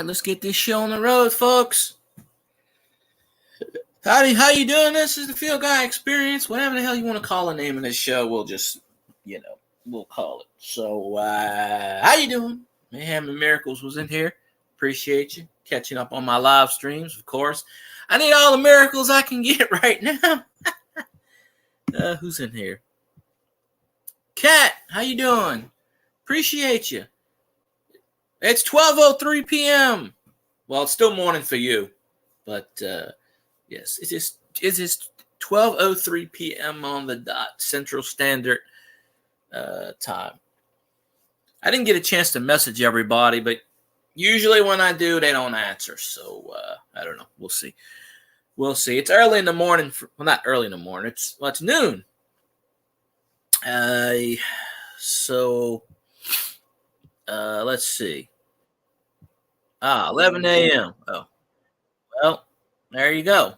right, let's get this show on the road, folks. Howdy, how you doing? This is the Field Guy Experience. Whatever the hell you want to call the name of this show, we'll just, we'll call it. So, how you doing? Mayhem and Miracles was in here. Appreciate you catching up on my live streams, of course. I need all the miracles I can get right now. Who's in here? Kat, how you doing? Appreciate you. It's 12:03 p.m. Well, it's still morning for you, but yes, it is 12:03 p.m. on the dot, Central Standard Time. I didn't get a chance to message everybody, but usually when I do, they don't answer. So I don't know. We'll see. We'll see. It's early in the morning. Well, not early in the morning. It's noon. Let's see. 11 a.m. Oh, well, there you go.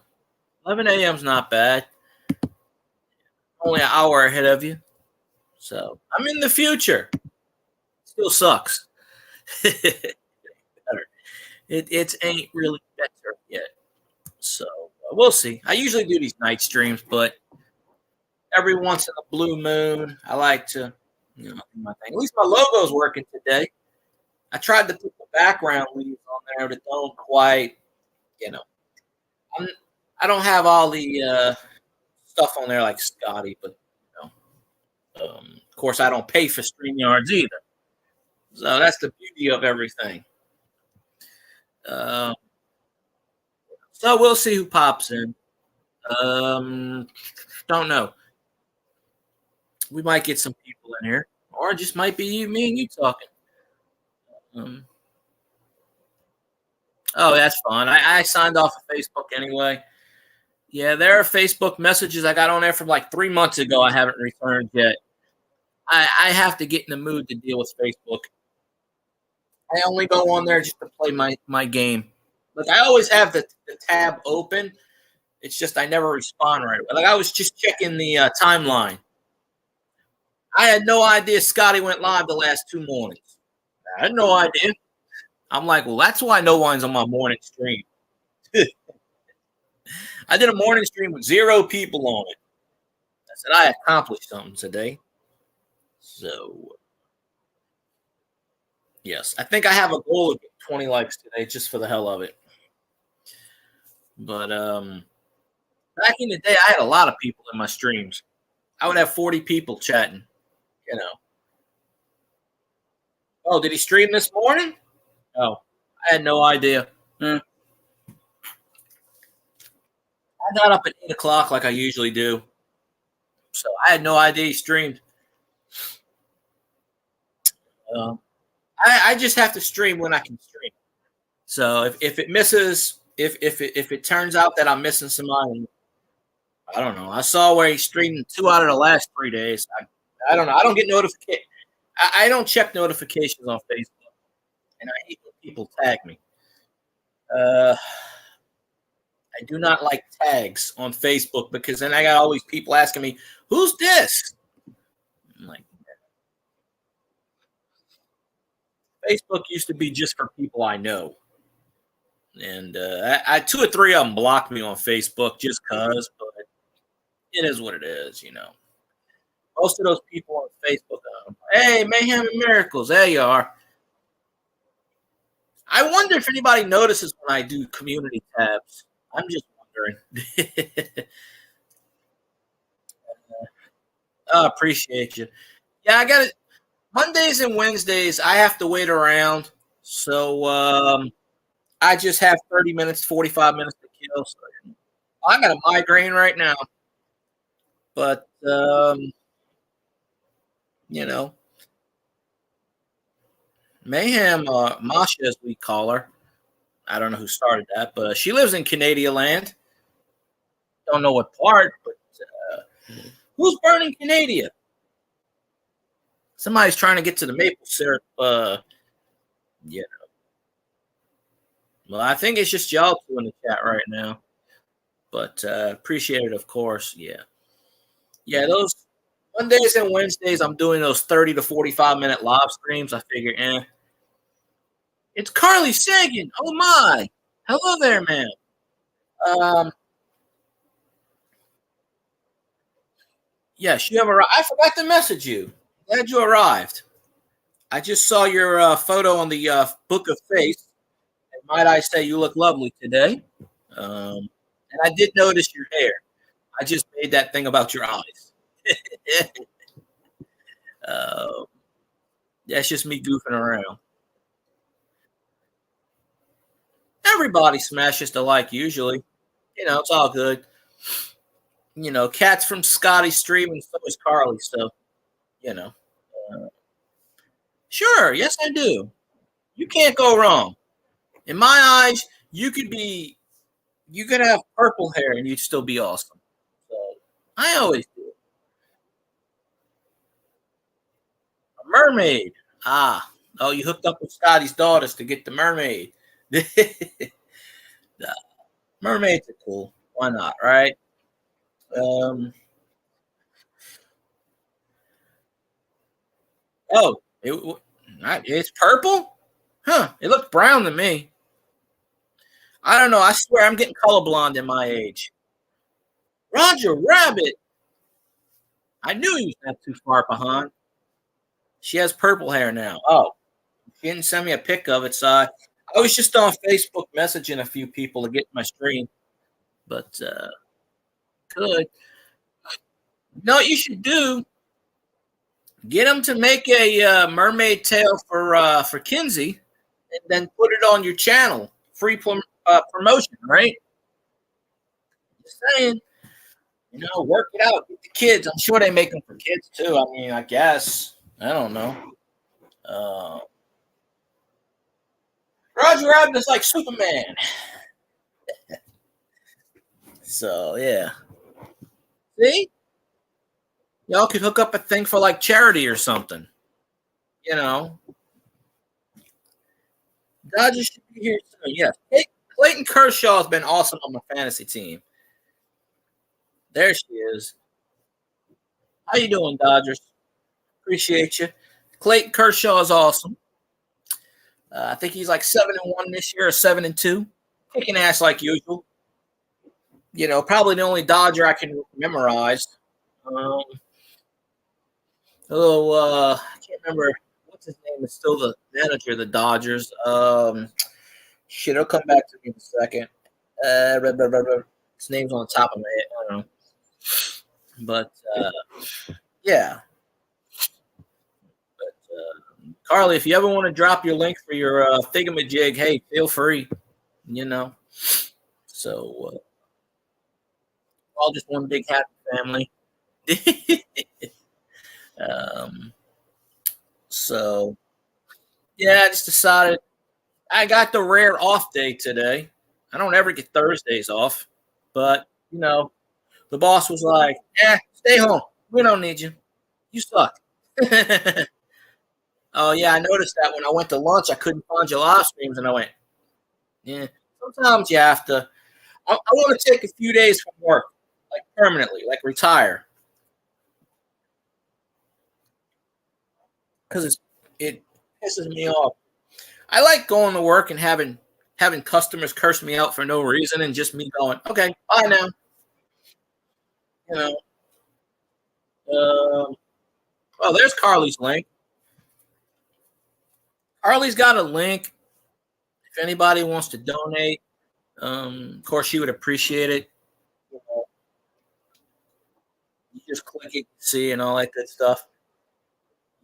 11 a.m. is not bad. Only an hour ahead of you. So I'm in the future. Still sucks. It ain't really better yet. So we'll see. I usually do these night streams, but every once in a blue moon, I like to, do my thing. At least my logo's working today. I tried to put the background leaves on there that don't quite, I don't have all the stuff on there like Scotty, but of course I don't pay for StreamYards either. So that's the beauty of everything. So we'll see who pops in. Don't know. We might get some people in here, or it just might be me and you talking. Oh, that's fun. I signed off of Facebook anyway. Yeah, there are Facebook messages I got on there from like 3 months ago I haven't returned yet. I have to get in the mood to deal with Facebook. I only go on there just to play my game. Like I always have the tab open. It's just I never respond right away. Like I was just checking the timeline. I had no idea Scotty went live the last 2 mornings. I had no idea. I'm like, well, that's why no one's on my morning stream. I did a morning stream with 0 people on it. I said I accomplished something today. So, yes, I think I have a goal of 20 likes today just for the hell of it. But back in the day, I had a lot of people in my streams. I would have 40 people chatting, Oh, did he stream this morning? Oh, I had no idea. I got up at 8 o'clock like I usually do. So I had no idea he streamed. I just have to stream when I can stream. So if it misses, if it turns out that I'm missing somebody, I don't know. I saw where he streamed 2 out of the last 3 days. I don't know. I don't get notifications. I don't check notifications on Facebook, and I hate when people tag me. I do not like tags on Facebook because then I got all these people asking me, "Who's this?" I'm like, Facebook used to be just for people I know, and I 2 or 3 of them blocked me on Facebook just cause. But it is what it is, Most of those people on Facebook, hey, Mayhem and Miracles, there you are. I wonder if anybody notices when I do community tabs. I'm just wondering. I appreciate you. Yeah, I got it. Mondays and Wednesdays, I have to wait around. So I just have 30 minutes, 45 minutes to kill. So I got a migraine right now. But, Mayhem, Masha, as we call her. I don't know who started that, but she lives in Canadian land. Don't know what part, but who's burning Canada? Somebody's trying to get to the maple syrup. Well, I think it's just y'all 2 in the chat right now. But appreciate it, of course. Yeah. Yeah, those Mondays and Wednesdays, I'm doing those 30 to 45 minute live streams. I figure, It's Carly Sagan. Oh my. Hello there, man. Um, yes, you have arrived. I forgot to message you. Glad you arrived. I just saw your photo on the Book of Face. And might I say you look lovely today. And I did notice your hair. I just made that thing about your eyes. uh, that's just me goofing around. Everybody smashes the like usually. It's all good. Cats from Scotty Stream and so is Carly. So, you know, uh, sure. Yes, I do. You can't go wrong. In my eyes, you could have purple hair and you'd still be awesome. So, I always do. A mermaid. Ah, oh, you hooked up with Scotty's daughters to get the mermaid. Nah, mermaids are cool. Why not, right? Um, oh, it's purple? Huh, it looked brown to me. I don't know. I swear I'm getting colorblind in my age. Roger Rabbit. I knew he was not too far behind. She has purple hair now. Oh, she didn't send me a pic of it, so I was just on Facebook messaging a few people to get my stream, but good. No, what you should do, get them to make a mermaid tail for Kinsey, and then put it on your channel, free promotion, right? Just saying, work it out. Get the kids. I'm sure they make them for kids too. I mean, I guess. I don't know. Uh, Roger Rabbit is like Superman. So yeah. See, y'all could hook up a thing for like charity or something. You know, Dodgers should be here soon. Yes, Clayton Kershaw has been awesome on my fantasy team. There she is. How you doing, Dodgers? Appreciate you. Clayton Kershaw is awesome. I think he's like 7-1 this year, or 7-2, kicking ass like usual. Probably the only Dodger I can memorize. Um, I can't remember what's his name. Is still the manager of the Dodgers. Shit, it'll come back to me in a second. His name's on the top of my head. I don't know, but yeah. Carly, if you ever want to drop your link for your Thingamajig, hey, feel free. You know, so all just one big happy family. um, so yeah, I just decided I got the rare off day today. I don't ever get Thursdays off, but the boss was like, stay home. We don't need you. You suck." Oh yeah, I noticed that when I went to lunch, I couldn't find your live streams, and I went, "Yeah, sometimes you have to." I want to take a few days from work, like permanently, like retire, because it pisses me off. I like going to work and having customers curse me out for no reason, and just me going, "Okay, bye now." You know. Oh, there's Carly's link. Carly's got a link. If anybody wants to donate, of course, she would appreciate it. You just click it, see, and all that good stuff.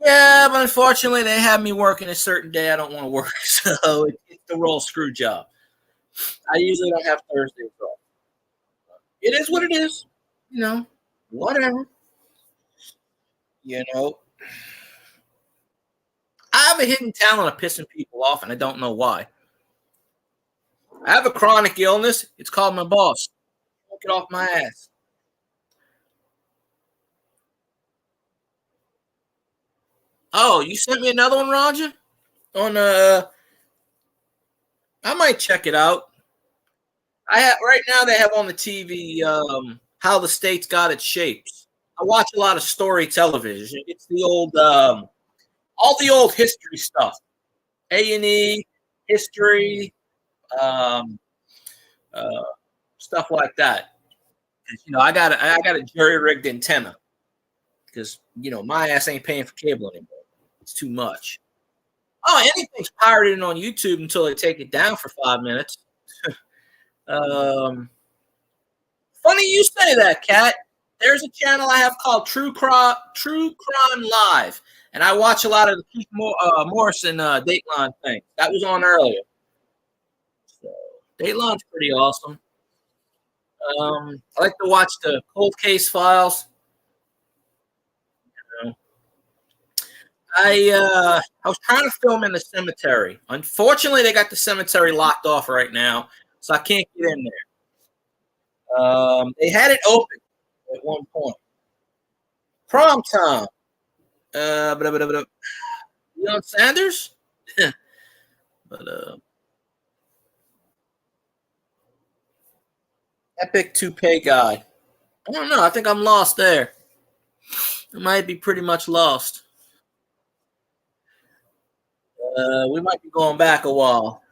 Yeah, but unfortunately, they have me working a certain day I don't want to work, so it's the roll screw job. I usually don't have Thursdays off. It is what it is, whatever. You know, I have a hidden talent of pissing people off, and I don't know why. I have a chronic illness. It's called my boss. Get off my ass. Oh, you sent me another one, Roger? On I might check it out. I have right now. They have on the TV how the state's got its shapes. I watch a lot of story television. It's the old, all the old history stuff. A&E. history, um, uh, stuff like that. 'Cause, I got a jury rigged antenna because my ass ain't paying for cable anymore. It's too much. Oh, anything's pirated on YouTube until they take it down for 5 minutes. Um, Funny you say that, Cat. There's a channel I have called True Crime Live, and I watch a lot of the Morrison Dateline thing. That was on earlier. So, Dateline's pretty awesome. I like to watch the Cold Case Files. You know. I was trying to film in the cemetery. Unfortunately, they got the cemetery locked off right now, so I can't get in there. They had it open at one point. Prom time. Blah, blah, blah, blah. Deion Sanders. but Epic toupee guy. I don't know. I think I'm lost there. I might be pretty much lost. We might be going back a while.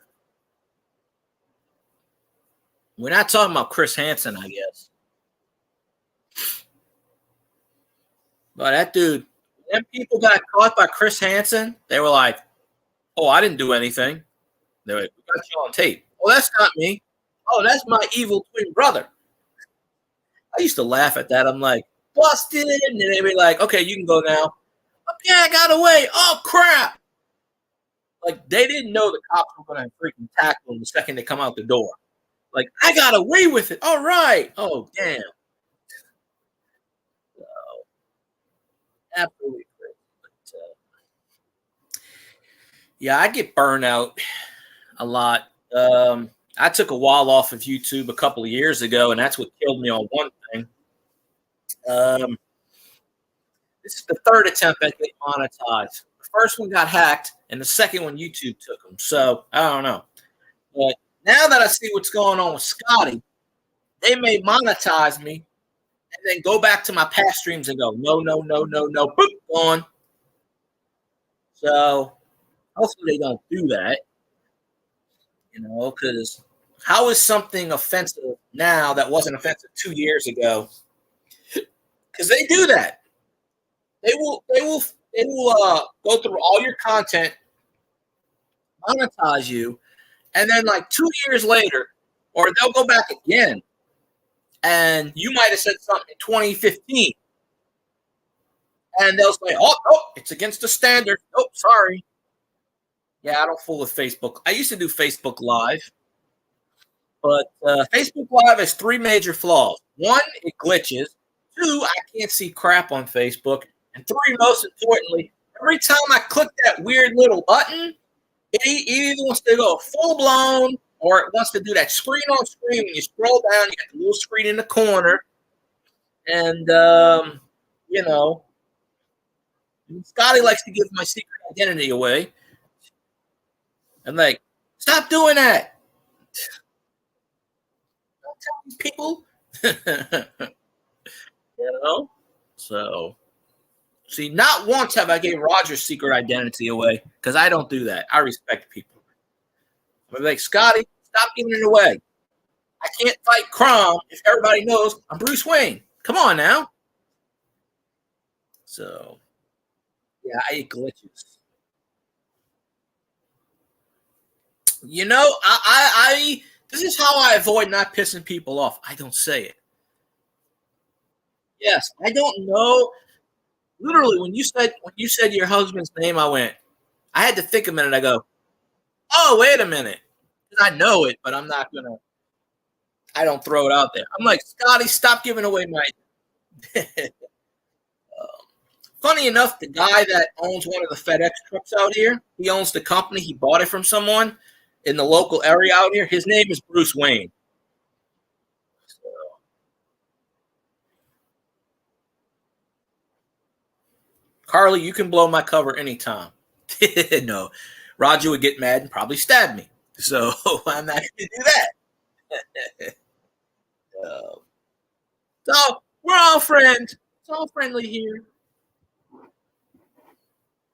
We're not talking about Chris Hansen, I guess. But that dude, when people got caught by Chris Hansen, they were like, "Oh, I didn't do anything." They're like, "We got you on tape." "Oh, that's not me." "Oh, that's my evil twin brother." I used to laugh at that. I'm like, "Busted," and then they'd be like, "Okay, you can go now." "Okay, I got away." "Oh crap!" Like they didn't know the cops were going to freaking tackle them the second they come out the door. Like I got away with it. All right. Oh damn. Absolutely crazy. But, yeah, I get burned out a lot. I took a while off of YouTube a couple of years ago, and that's what killed me on one thing. Um, this is the third attempt at getting monetized. The first one got hacked, and the second one YouTube took them. So I don't know. But now that I see what's going on with Scotty, they may monetize me and then go back to my past streams and go, no, no, no, no, no, boop, gone. So hopefully they don't do that, because how is something offensive now that wasn't offensive 2 years ago? Because they do that. They will go through all your content, monetize you, and then like 2 years later, or they'll go back again, and you might have said something in 2015, and they'll say, "Oh, oh, it's against the standard." "Oh, sorry." Yeah, I don't fool with Facebook. I used to do Facebook Live, but Facebook Live has three major flaws. One, it glitches. Two, I can't see crap on Facebook. And three, most importantly, every time I click that weird little button, it either wants to go full blown or it wants to do that screen on screen. When you scroll down, you got the little screen in the corner. And, Scotty likes to give my secret identity away. I'm like, stop doing that. Don't tell these people. So, see, not once have I gave Roger's secret identity away because I don't do that. I respect people. I'm like, Scotty, stop giving it away. I can't fight crime if everybody knows I'm Bruce Wayne. Come on now. So, yeah, I hate glitches. I this is how I avoid not pissing people off. I don't say it. Yes, I don't know. Literally, when you said your husband's name, I had to think a minute. I go, oh, wait a minute. I know it, but I'm not gonna. I don't throw it out there. I'm like, Scotty, stop giving away my. Funny enough, the guy that owns one of the FedEx trucks out here, he owns the company. He bought it from someone in the local area out here. His name is Bruce Wayne. So, Carly, you can blow my cover anytime. No, Roger would get mad and probably stab me. So I'm not going to do that. uh, so we're all friends. It's all friendly here.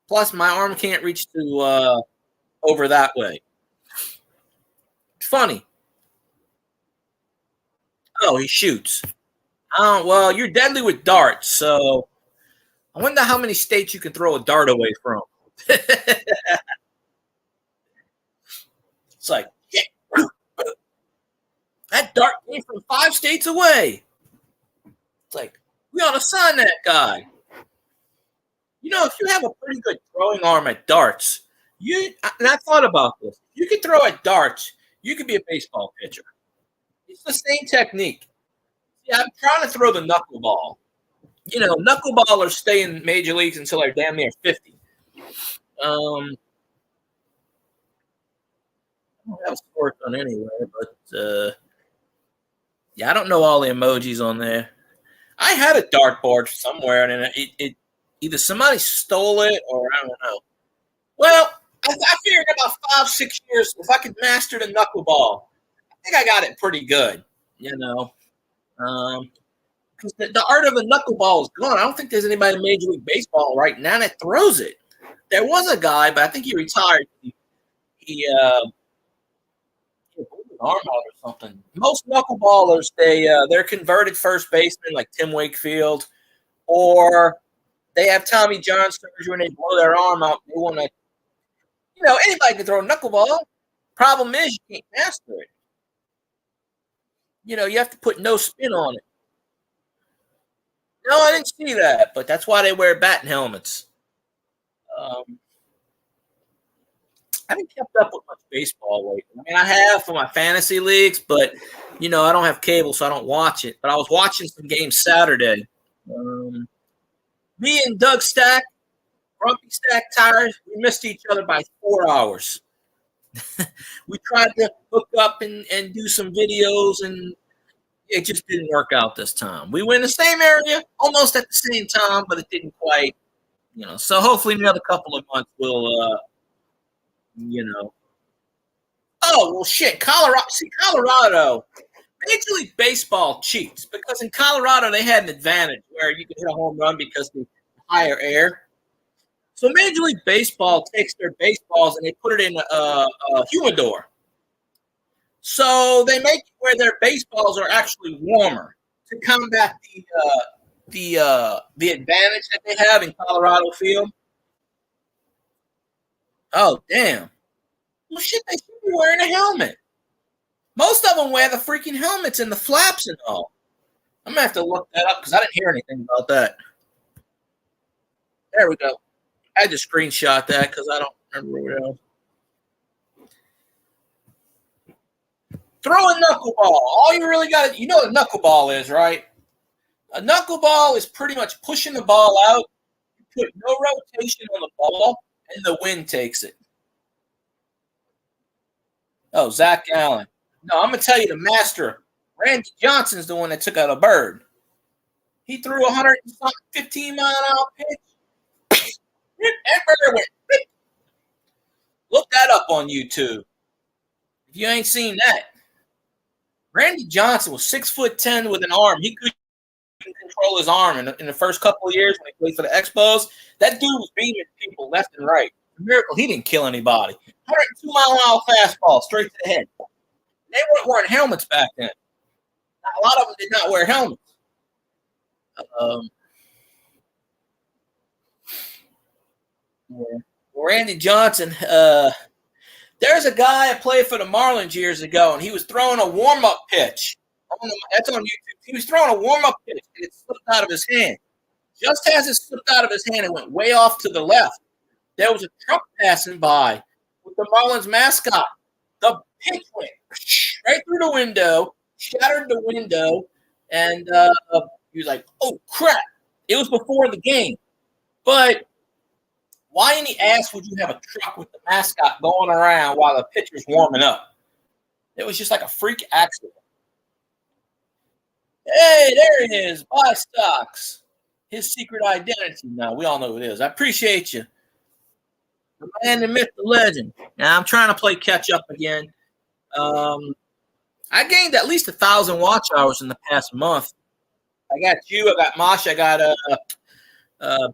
Plus, my arm can't reach to over that way. funny. Oh, he shoots. Well, you're deadly with darts, so I wonder how many states you can throw a dart away from. It's like, yeah, that dart came from 5 states away. It's like, we ought to sign that guy. You know, if you have a pretty good throwing arm at darts, and I thought about this. You could throw at darts, you could be a baseball pitcher. It's the same technique. Yeah, I'm trying to throw the knuckleball. You know, knuckleballers stay in major leagues until they're damn near 50. I don't have a score on anywhere, but yeah, I don't know all the emojis on there. I had a dartboard somewhere, and it either somebody stole it or I don't know. Well, I figured about 5, 6 years if I could master the knuckleball, I think I got it pretty good. You know, because the art of the knuckleball is gone. I don't think there's anybody in Major League Baseball right now that throws it. There was a guy, but I think he retired. He blew his arm out or something. Most knuckleballers, they're converted first basemen like Tim Wakefield, or they have Tommy John surgery when they blow their arm out. They want to, anybody can throw a knuckleball. Problem is, you can't master it. You have to put no spin on it. No, I didn't see that, but that's why they wear batting helmets. Um, I haven't kept up with much baseball lately. I mean, I have for my fantasy leagues, but I don't have cable, so I don't watch it. But I was watching some games Saturday. Me and Doug Stack, Grumpy Stack Tires, we missed each other by 4 hours. We tried to hook up and do some videos, and it just didn't work out this time. We were in the same area almost at the same time, but it didn't quite. So hopefully in another couple of months we'll, Oh, well, shit. Colorado, Major League Baseball cheats because in Colorado they had an advantage where you could hit a home run because of the higher air. So Major League Baseball takes their baseballs and they put it in a humidor. So they make it where their baseballs are actually warmer to combat the advantage that they have in Colorado field. Oh, damn. Well, shit, they should be wearing a helmet. Most of them wear the freaking helmets and the flaps and all. I'm gonna have to look that up because I didn't hear anything about that. There we go. I had to screenshot that because I don't remember what else. Throw a knuckleball. All you really got to, what a knuckleball is, right? A knuckleball is pretty much pushing the ball out. You put no rotation on the ball, and the wind takes it. Oh, Zach Allen. No, I'm going to tell you the master. Randy Johnson's the one that took out a bird. He threw a 115-mile-an-hour pitch. That bird went. Look that up on YouTube. If you ain't seen that. Randy Johnson was 6'10" with an arm. He couldn't control his arm in the first couple of years when he played for the Expos. That dude was beaming people left and right. A miracle he didn't kill anybody. 102-mile-an-hour fastball straight to the head. They weren't wearing helmets back then. A lot of them did not wear helmets. Randy Johnson, there's a guy that played for the Marlins years ago, and he was throwing a warm-up pitch. That's on YouTube. He was throwing a warm-up pitch, and it slipped out of his hand. Just as it slipped out of his hand, it went way off to the left. There was a truck passing by with the Marlins mascot. The pitch went right through the window, shattered the window, and he was like, oh, crap. It was before the game. But why in the ass would you have a truck with the mascot going around while the pitcher's warming up? It was just like a freak accident. Hey, there he is. Buy stocks. His secret identity. Now, we all know who it is. I appreciate you. The man, the myth, the legend. Now, I'm trying to play catch up again. I gained at least 1,000 watch hours in the past month. I got you. I got Mosh. I got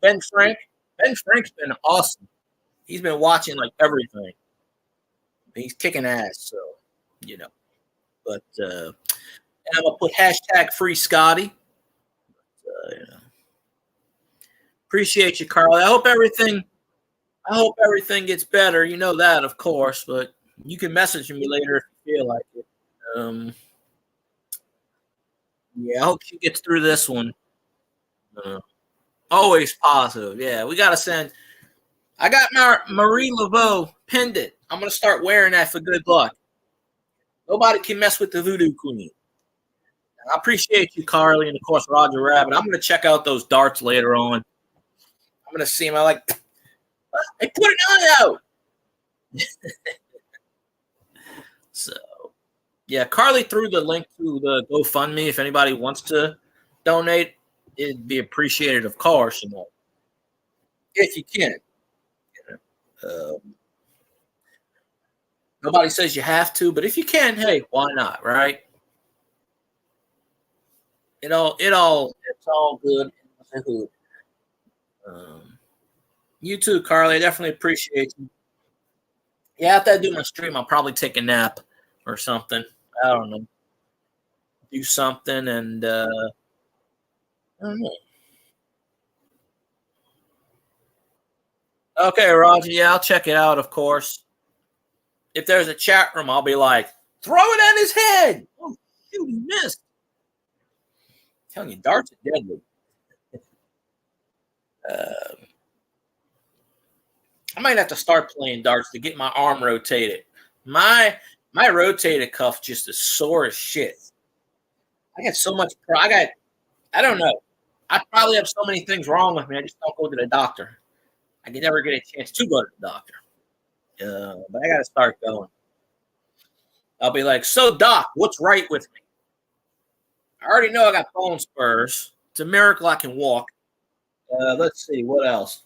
Ben Frank. Ben Frank's been awesome. He's been watching like everything. He's kicking ass. So, you know. But and I'm gonna put hashtag free Scotty. Yeah. Appreciate you, Carl. I hope everything gets better. You know that, of course, but you can message me later if you feel like it. Um, yeah, I hope she gets through this one. Uh, Always positive. Yeah, we gotta send. I got my Marie Laveau pendant. I'm gonna start wearing that for good luck. Nobody can mess with the Voodoo Queen. I appreciate you, Carly, and of course Roger Rabbit. I'm gonna check out those darts later on. I'm gonna see them. I like. Hey, put an eye out. So yeah, Carly threw the link to the GoFundMe. If anybody wants to donate, it'd be appreciated, of course. If you can. Um, Nobody says you have to, but if you can, hey, why not? Right? It's all good. Um, you too, Carly. I definitely appreciate you. Yeah, after I do my stream, I'll probably take a nap or something. I don't know, do something, and I don't know. Okay, Roger. Yeah, I'll check it out. Of course, if there's a chat room, I'll be like, throw it at his head. Oh, shoot, he missed. I'm telling you, darts are deadly. Uh, I might have to start playing darts to get my arm rotated. My my rotator cuff just is sore as shit. I got so much. I don't know. I probably have so many things wrong with me. I just don't go to the doctor. I can never get a chance to go to the doctor. But I got to start going. I'll be like, so doc, what's right with me? I already know I got bone spurs. It's a miracle I can walk. Let's see what else.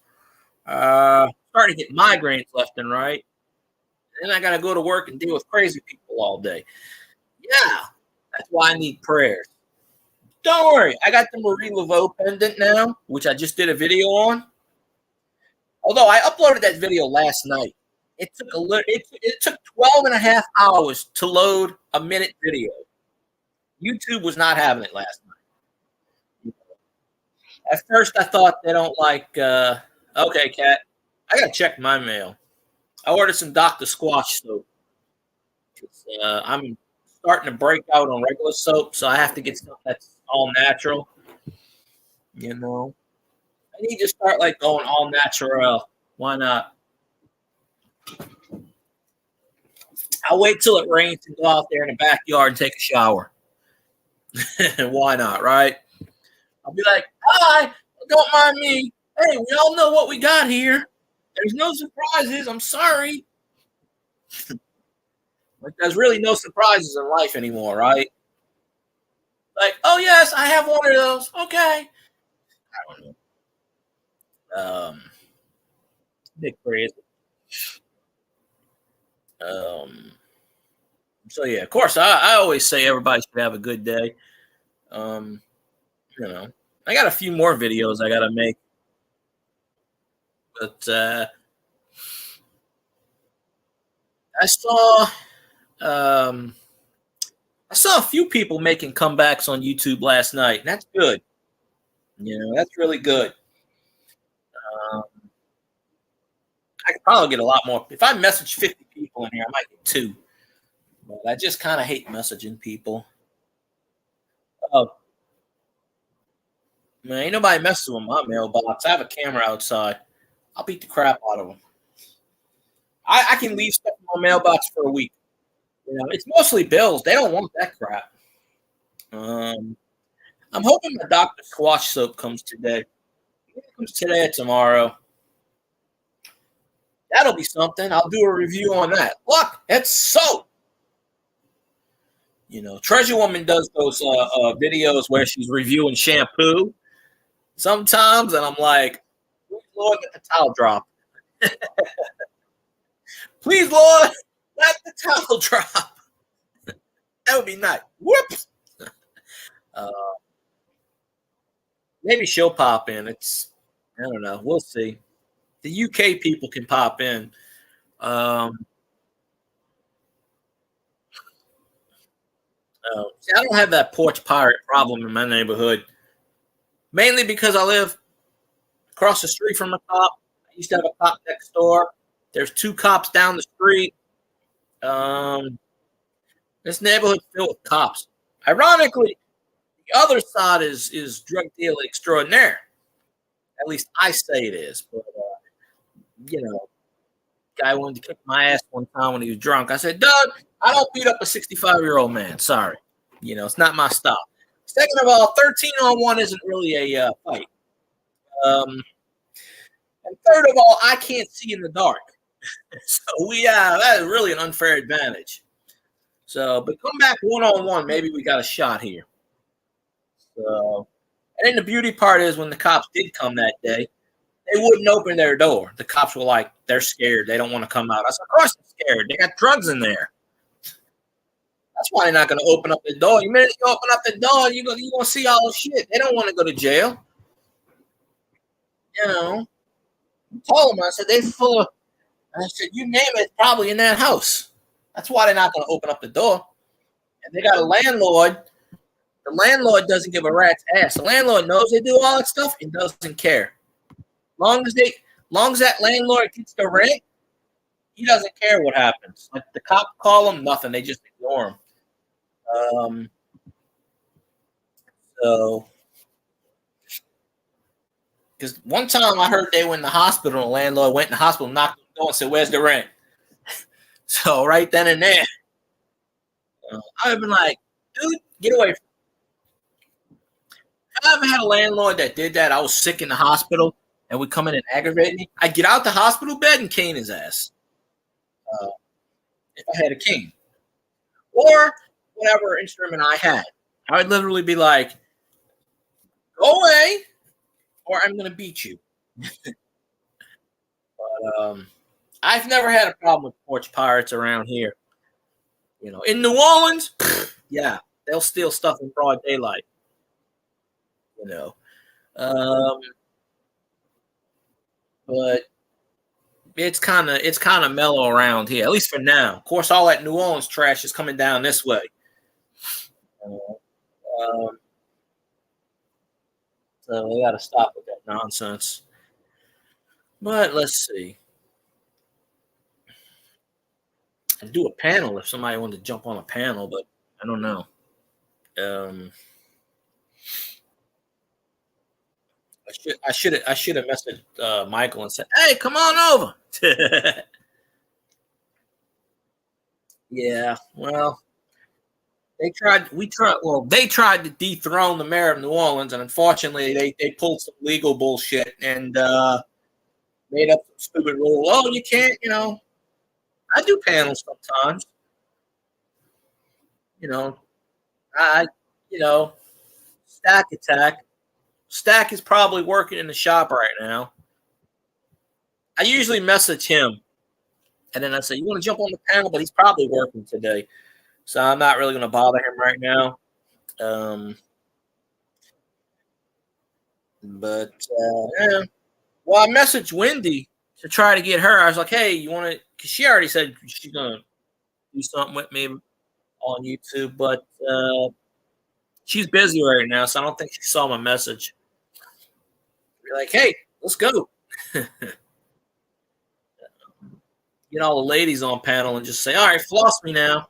Starting to get migraines left and right. Then I got to go to work and deal with crazy people all day. Yeah, that's why I need prayers. Don't worry, I got the Marie Laveau pendant now, which I just did a video on. Although I uploaded that video last night. It took 12 and a half hours to load a minute video. YouTube was not having it last night. At first, I thought they don't like. Okay, Kat, I gotta check my mail. I ordered some Dr. Squash soap. I'm starting to break out on regular soap, so I have to get stuff that's all natural. You know, I need to start like going all natural. Why not? I'll wait till it rains and go out there in the backyard and take a shower. Why not, right? I'll be like, hi, don't mind me. Hey, we all know what we got here. There's no surprises. I'm sorry. Like, there's really no surprises in life anymore, right? Like, oh, yes, I have one of those. Okay. I don't know. Big crazy. Um, so, yeah, of course, I always say everybody should have a good day. Um, you know, I got a few more videos I got to make, but I saw um, I saw a few people making comebacks on YouTube last night, and that's good. That's really good. Um, I could probably get a lot more. If I message 50 people in here, I might get two. But I just kind of hate messaging people. Oh, man, ain't nobody messing with my mailbox. I have a camera outside. I'll beat the crap out of them. I can leave stuff in my mailbox for a week. It's mostly bills. They don't want that crap. Um, I'm hoping the Dr. Squash soap comes today. If it comes today or tomorrow. That'll be something. I'll do a review on that. Look, it's soap. Treasure Woman does those videos where she's reviewing shampoo sometimes, and I'm like, please, Lord, let the towel drop. Please, Lord, let the towel drop. That would be nice. Whoops. Uh, Maybe she'll pop in. I don't know. We'll see. The UK people can pop in. Um, See, I don't have that porch pirate problem in my neighborhood, mainly because I live across the street from a cop. I used to have a cop next door. There's two cops down the street. Um, this neighborhood's filled with cops. Ironically, the other side is drug dealer extraordinaire. At least I say it is. But you know, guy wanted to kick my ass one time when he was drunk. I said, Doug, I don't beat up a 65-year-old man. Sorry. It's not my style. Second of all, 13 on 1 isn't really a fight. And third of all, I can't see in the dark. So that is really an unfair advantage. So, but come back 1-on-1, maybe we got a shot here. So, and then the beauty part is when the cops did come that day, they wouldn't open their door. The cops were like, they're scared. They don't want to come out. I said, of course they're scared. They got drugs in there. That's why they're not going to open up the door. The minute you open up the door, you're going to see all the shit. They don't want to go to jail. I told them, I said, they full of, I said, you name it, probably in that house. That's why they're not going to open up the door. And they got a landlord. The landlord doesn't give a rat's ass. The landlord knows they do all that stuff and doesn't care. Long as that landlord gets the rent, he doesn't care what happens. Like the cop call him, nothing. They just ignore him. So, because one time I heard they were in the hospital, and the landlord went in the hospital, knocked on the door, and said, "Where's the rent?" So right then and there, I've been like, "Dude, get away from me." I ever had a landlord that did that. I was sick in the hospital, and would come in and aggravate me. I'd get out the hospital bed and cane his ass. If I had a cane. Or whatever instrument I had. I would literally be like, go away, or I'm going to beat you. But I've never had a problem with porch pirates around here. In New Orleans, yeah, they'll steal stuff in broad daylight. Um, but it's kind of mellow around here, at least for now. Of course, all that New Orleans trash is coming down this way. Um, so we got to stop with that nonsense. But let's see. I'd do a panel if somebody wanted to jump on a panel, but I don't know. Um, I should have messaged Michael and said, "Hey, come on over." Yeah, well, they tried. We tried. Well, they tried to dethrone the mayor of New Orleans, and unfortunately, they pulled some legal bullshit and made up some stupid rule. Oh, you can't. I do panels sometimes. You know, I. You know, Stack Attack. Stack is probably working in the shop right now. I usually message him, and then I say, "You want to jump on the panel?" But he's probably working today, so I'm not really going to bother him right now. Um, but yeah. Well, I messaged Wendy to try to get her. I was like, "Hey, you want to?" Because she already said she's going to do something with me on YouTube, but she's busy right now, so I don't think she saw my message. Be like, "Hey, let's go." Get all the ladies on panel and just say, "All right, floss me now."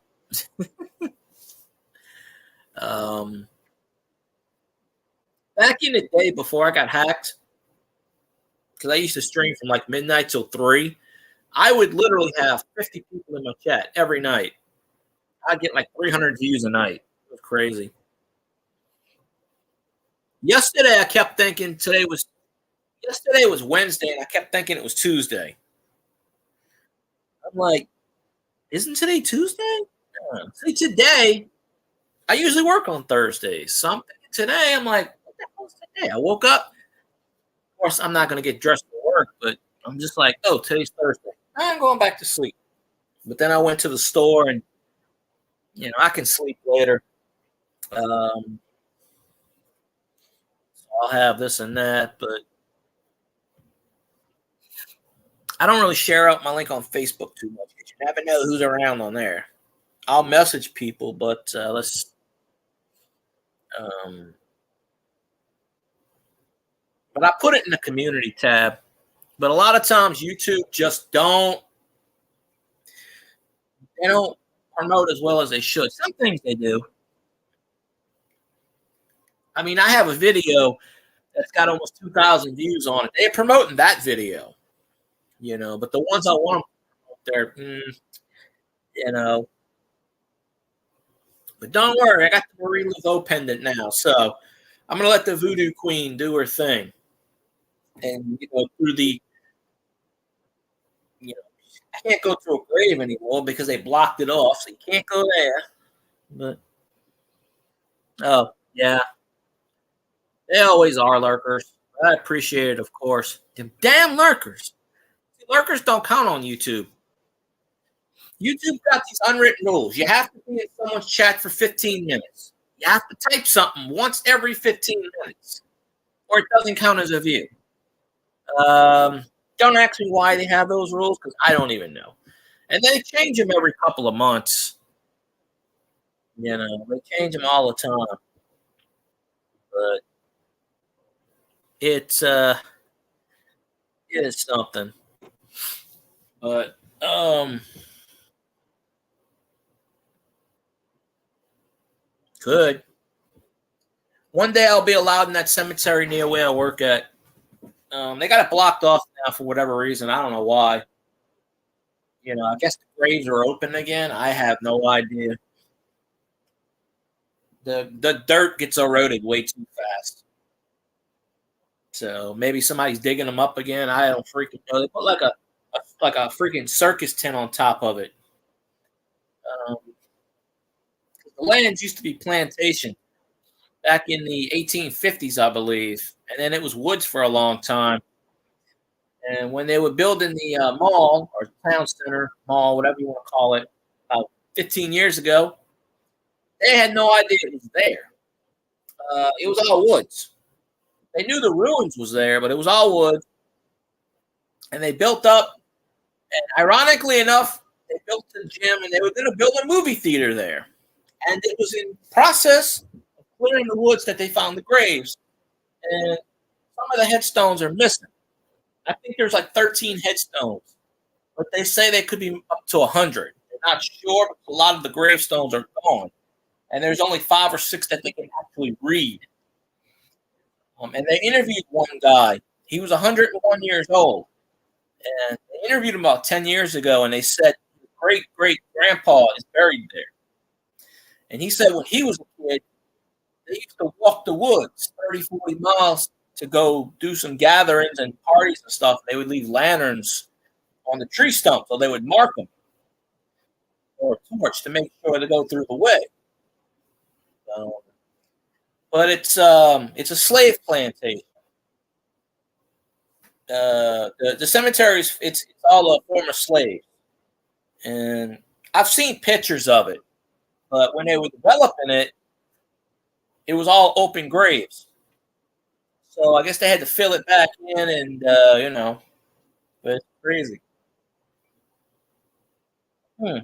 Um, Back in the day before I got hacked, because I used to stream from like midnight till 3, I would literally have 50 people in my chat every night. I'd get like 300 views a night. It was crazy. Yesterday, I kept thinking yesterday was Wednesday, and I kept thinking it was Tuesday. I'm like, isn't today Tuesday? See, today, I usually work on Thursdays. So I'm thinking today, I'm like, what the hell is today? I woke up. Of course, I'm not going to get dressed for work, but I'm just like, oh, today's Thursday. I'm going back to sleep. But then I went to the store, and I can sleep later. Um, so I'll have this and that, but I don't really share out my link on Facebook too much. You never know who's around on there. I'll message people, but let's. Um, but I put it in the community tab. But a lot of times YouTube just don't promote as well as they should. Some things they do. I mean, I have a video that's got almost 2,000 views on it. They're promoting that video, but the ones I want to promote there, you know. But don't worry, I got the Marie Laveau pendant now, so I'm gonna let the Voodoo Queen do her thing, and through the, you know, I can't go to a grave anymore because they blocked it off, so you can't go there. But oh yeah, they always are lurkers. I appreciate it, of course. Them damn lurkers. Lurkers don't count on YouTube. YouTube got these unwritten rules. You have to be in someone's chat for 15 minutes. You have to type something once every 15 minutes, or it doesn't count as a view. Don't ask me why they have those rules because I don't even know. And they change them every couple of months. They change them all the time. But it is something. But good. One day I'll be allowed in that cemetery near where I work at. They got it blocked off now for whatever reason. I don't know why. I guess the graves are open again. I have no idea. The dirt gets eroded way too fast. So maybe somebody's digging them up again. I don't freaking know. They put like a freaking circus tent on top of it. Um, the lands used to be plantation back in the 1850s, I believe, and then it was woods for a long time. And when they were building the mall or town center mall, whatever you want to call it, about 15 years ago, they had no idea it was there. It was all woods. They knew the ruins was there, but it was all wood. And they built up, and ironically enough, they built the gym, and they were going to build a movie theater there. And it was in process of clearing the woods that they found the graves, and some of the headstones are missing. I think there's like 13 headstones, but they say they could be up to 100. They're not sure, but a lot of the gravestones are gone, and there's only 5 or 6 that they can actually read. And they interviewed one guy. He was 101 years old, and they interviewed him about 10 years ago, and they said his great-great-grandpa is buried there. And he said when he was a kid, they used to walk the woods 30, 40 miles to go do some gatherings and parties and stuff. They would leave lanterns on the tree stump, so they would mark them or a torch to make sure to go through the way. But it's a slave plantation. The cemeteries, it's all a former slave, and I've seen pictures of it. But when they were developing it, it was all open graves. So I guess they had to fill it back in, and but it's crazy. Yeah,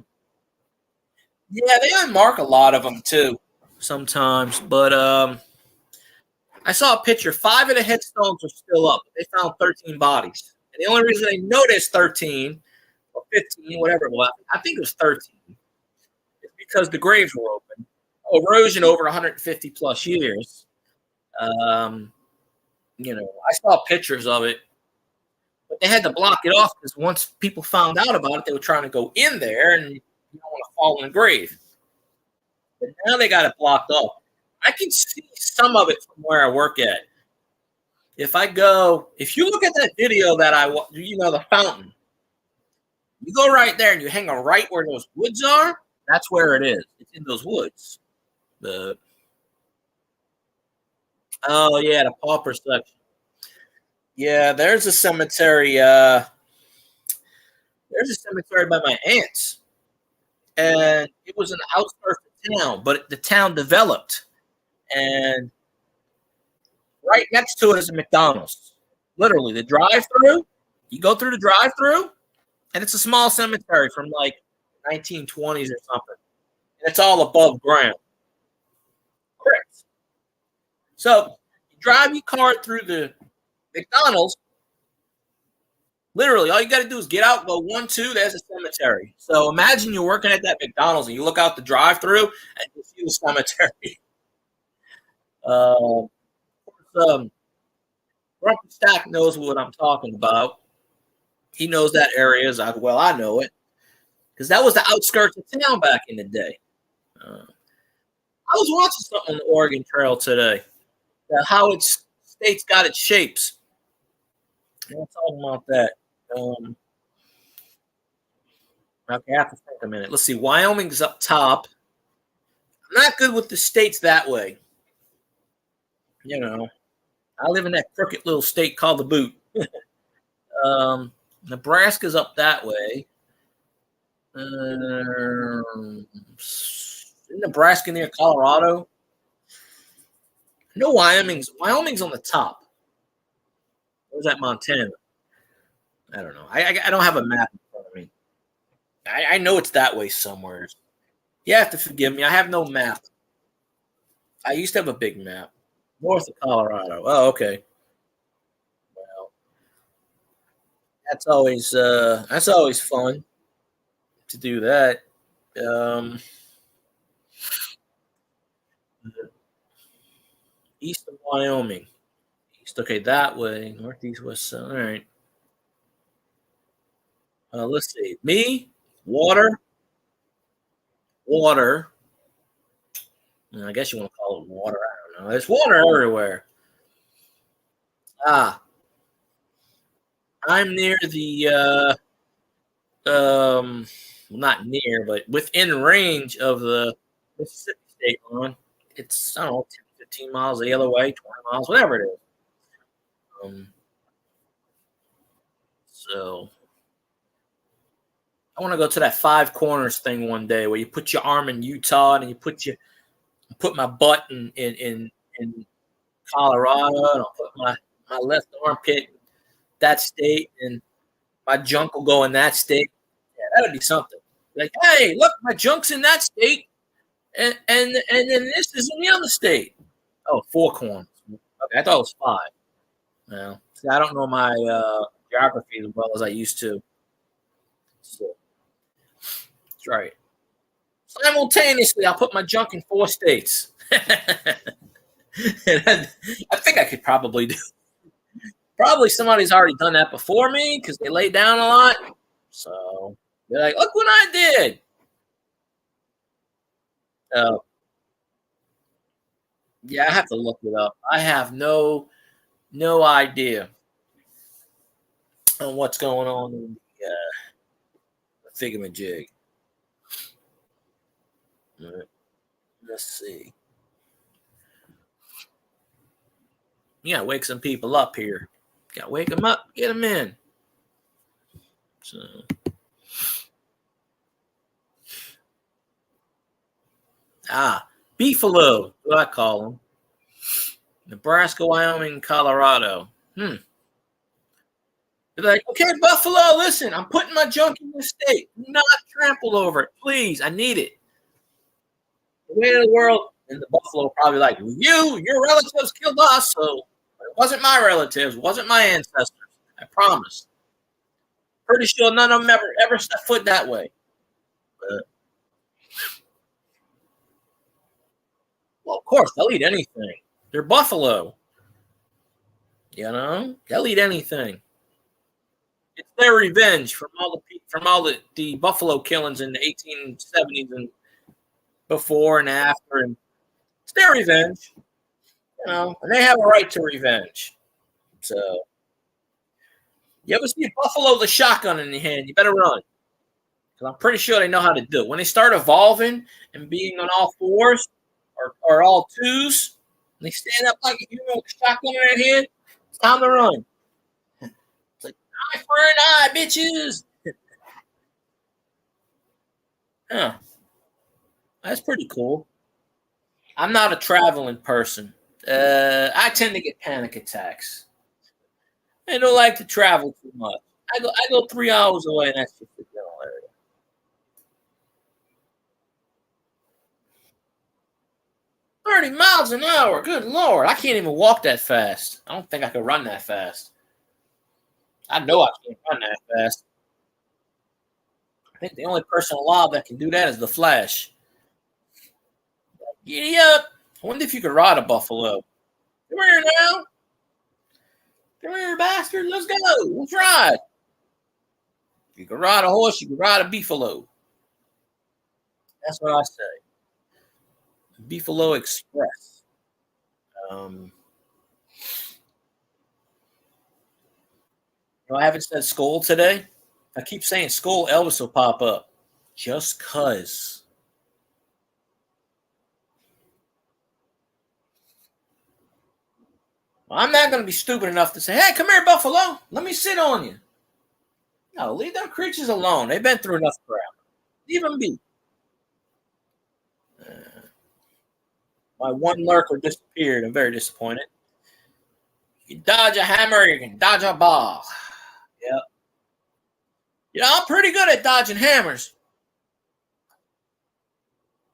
they unmark a lot of them too, sometimes. But I saw a picture. 5 of the headstones are still up. They found 13 bodies, and the only reason they know there's 13 or 15, whatever it was, I think it was 13, is because the graves were open. Erosion over 150 plus years. I saw pictures of it, but they had to block it off because once people found out about it, they were trying to go in there and you don't want to fall in the grave. But now they got it blocked off. I can see some of it from where I work at. If you look at that video that the fountain, you go right there and you hang right where those woods are. That's where it is. It's in those woods. Oh yeah, the pauper section. Yeah, there's a cemetery. There's a cemetery by my aunt's, and it was an outskirts of town, but the town developed, and right next to it is a McDonald's. Literally, the drive-through. You go through the drive-through, and it's a small cemetery from like 1920s or something, and it's all above ground. Correct. So you drive your car through the McDonald's. Literally, all you got to do is get out, go 1, 2. There's a cemetery. So imagine you're working at that McDonald's and you look out the drive-through and you see the cemetery. Um, Grumpy Stack knows what I'm talking about. He knows that area as well. I know it because that was the outskirts of town back in the day. I was watching something on the Oregon Trail today. How its states got its shapes. We'll talk about that. Okay, I have to think a minute. Let's see. Wyoming's up top. I'm not good with the states that way. You know, I live in that crooked little state called the Boot. Nebraska's up that way. Nebraska near Colorado. No, Wyoming's on the top. Where's that Montana? I don't know. I don't have a map in front of me. I know it's that way somewhere. You have to forgive me. I have no map. I used to have a big map. North of Colorado. Oh, okay. Well, that's always fun to do that. Um, East of Wyoming. East. Okay, that way. Northeast, west. All right. Let's see. Me, water. I guess you want to call it water. I don't know. There's water everywhere. Ah, I'm near the not near, but within range of the Mississippi State line. It's I don't know, 10, 15 miles the other way, 20 miles, whatever it is. Um, so I want to go to that Five Corners thing one day where you put your arm in Utah and you put my butt in Colorado and I'll put my left armpit in that state and my junk will go in that state. Yeah, that'd be something. Like, hey, look, my junk's in that state, and then this is in the other state. Oh, 4 corners. Okay, I thought it was 5. Well, see, I don't know my geography as well as I used to. So, that's right. Simultaneously, I'll put my junk in 4 states. I think I could probably do. Probably somebody's already done that before me because they lay down a lot. So they're like, "Look what I did." Uh, yeah, I have to look it up. I have no idea on what's going on in the thingamajig. Let's see. You gotta wake some people up here. Gotta wake them up, get them in. So, Beefalo, what I call them. Nebraska, Wyoming, Colorado. They're like, okay, Buffalo, listen, I'm putting my junk in this state. Do not trample over it, please. I need it. The way of the world, and the Buffalo probably like, your relatives killed us, so it wasn't my relatives, it wasn't my ancestors. I promise. Pretty sure none of them ever stepped foot that way. But, well, of course, they'll eat anything. They're buffalo. They'll eat anything. It's their revenge from all the buffalo killings in the 1870s and before and after, and it's their revenge. And they have a right to revenge. So, you ever see a buffalo with a shotgun in your hand? You better run. Because I'm pretty sure they know how to do it. When they start evolving and being on all fours or all twos, and they stand up like a human with a shotgun in their hand, it's time to run. It's like, eye for an eye, bitches. Huh. That's pretty cool. I'm not a traveling person. I tend to get panic attacks. I don't like to travel too much. I go 3 hours away, and that's just the general. 30 miles an hour. Good Lord. I can't even walk that fast. I don't think I could run that fast. I know I can't run that fast. I think the only person alive that can do that is the Flash. Giddy up. I wonder if you could ride a buffalo. Come here now. Come here, bastard. Let's go. Let's ride. You can ride a horse, you can ride a beefalo. That's what I say. Beefalo Express. Um, I haven't said skull today. I keep saying skull, Elvis will pop up. Just cuz. I'm not going to be stupid enough to say, hey, come here, Buffalo. Let me sit on you. No, leave them creatures alone. They've been through enough crap. Leave them be. My one lurker disappeared. I'm very disappointed. You can dodge a hammer, you can dodge a ball. Yeah. I'm pretty good at dodging hammers.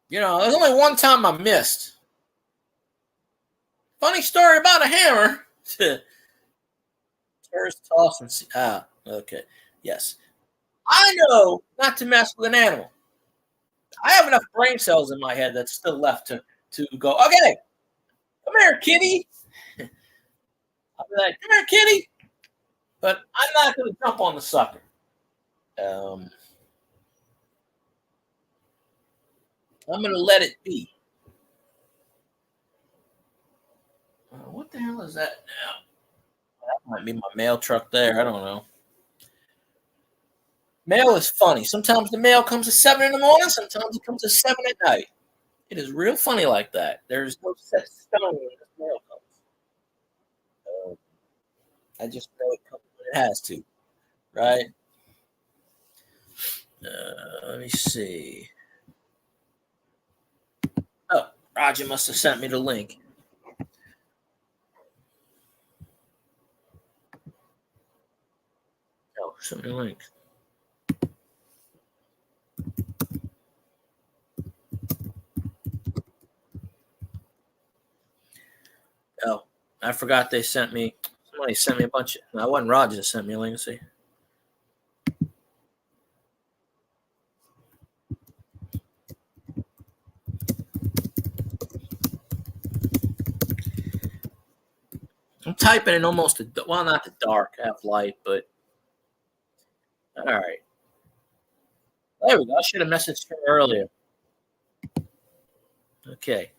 There's only one time I missed. Funny story about a hammer. First toss and see. Ah, okay. Yes. I know not to mess with an animal. I have enough brain cells in my head that's still left to go, okay, come here, kitty. I'll be like, come here, kitty. But I'm not going to jump on the sucker. I'm going to let it be. What the hell is that now? That might be my mail truck there. I don't know. Mail is funny. Sometimes the mail comes at 7 in the morning. Sometimes it comes at 7 at night. It is real funny like that. There's no set stone when this mail comes. I just know it comes when it has to, right? Let me see. Oh, Roger must have sent me the link. Oh, sent me the link. Oh, I forgot they sent me. Somebody sent me a bunch of. No, it wasn't Roger that sent me a link. Let's see. I'm typing in almost not the dark, half light, but all right. There we go. I should have messaged her earlier. Okay.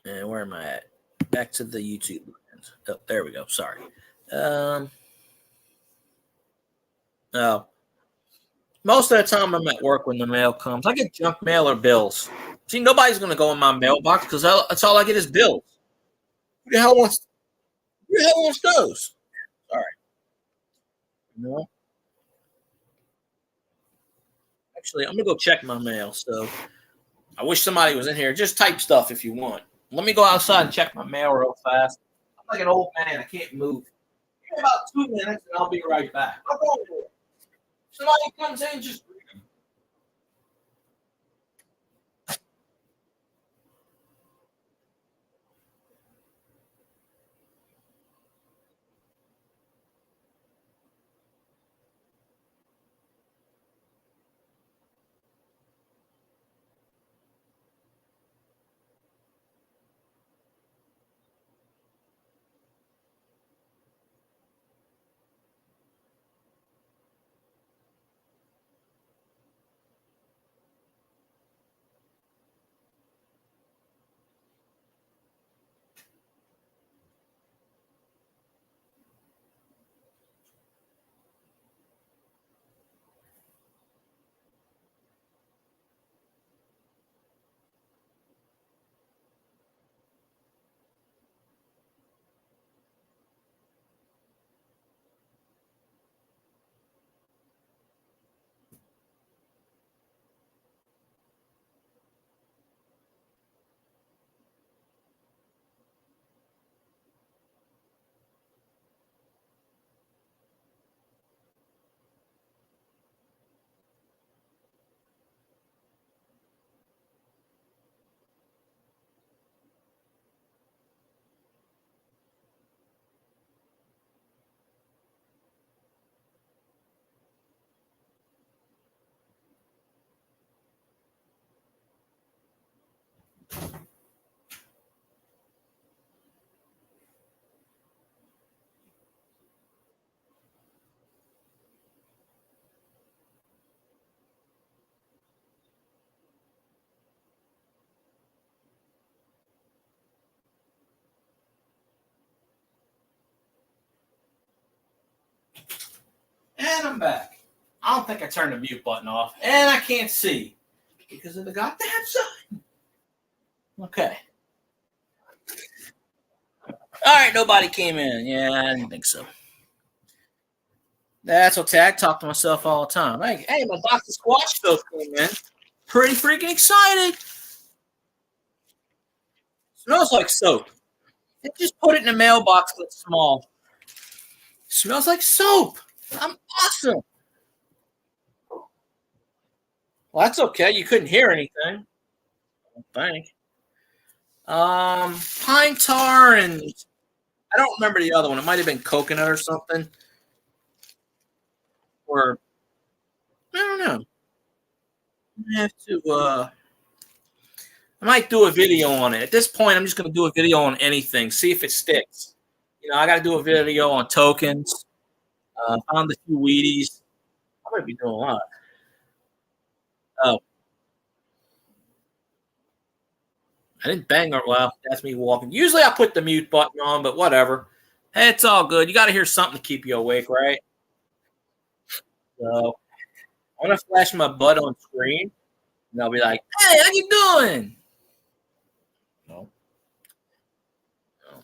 And where am I at? Back to the YouTube. Oh, there we go. Sorry. Oh, most of the time I'm at work when the mail comes. I get junk mail or bills. See, nobody's gonna go in my mailbox because that's all I get is bills. Who the hell wants? Who the hell wants those? All right. No, actually, I'm gonna go check my mail. So I wish somebody was in here. Just type stuff if you want. Let me go outside and check my mail real fast. I'm like an old man. I can't move. Give me about 2 minutes and I'll be right back. I'll go over it. Somebody comes in, just And I'm back. I don't think I turned the mute button off, and I can't see because of the goddamn sun. Okay. All right, nobody came in. Yeah, I didn't think so. That's okay. I talk to myself all the time. Hey, my Dr. Squatch stuff came in. Pretty freaking excited. Smells like soap. They just put it in a mailbox that's small. Smells like soap. I'm awesome. Well, that's okay. You couldn't hear anything. I don't think. Pine tar and I don't remember the other one. It might have been coconut or something. Or I don't know. I have to. I might do a video on it. At this point, I'm just going to do a video on anything. See if it sticks. I got to do a video on tokens. Found a few Wheaties. I might be doing a lot. Oh, I didn't bang her. Well, that's me walking. Usually I put the mute button on, but whatever. Hey, it's all good. You got to hear something to keep you awake, right? So I'm going to flash my butt on screen, and I'll be like, hey, how you doing? No. No.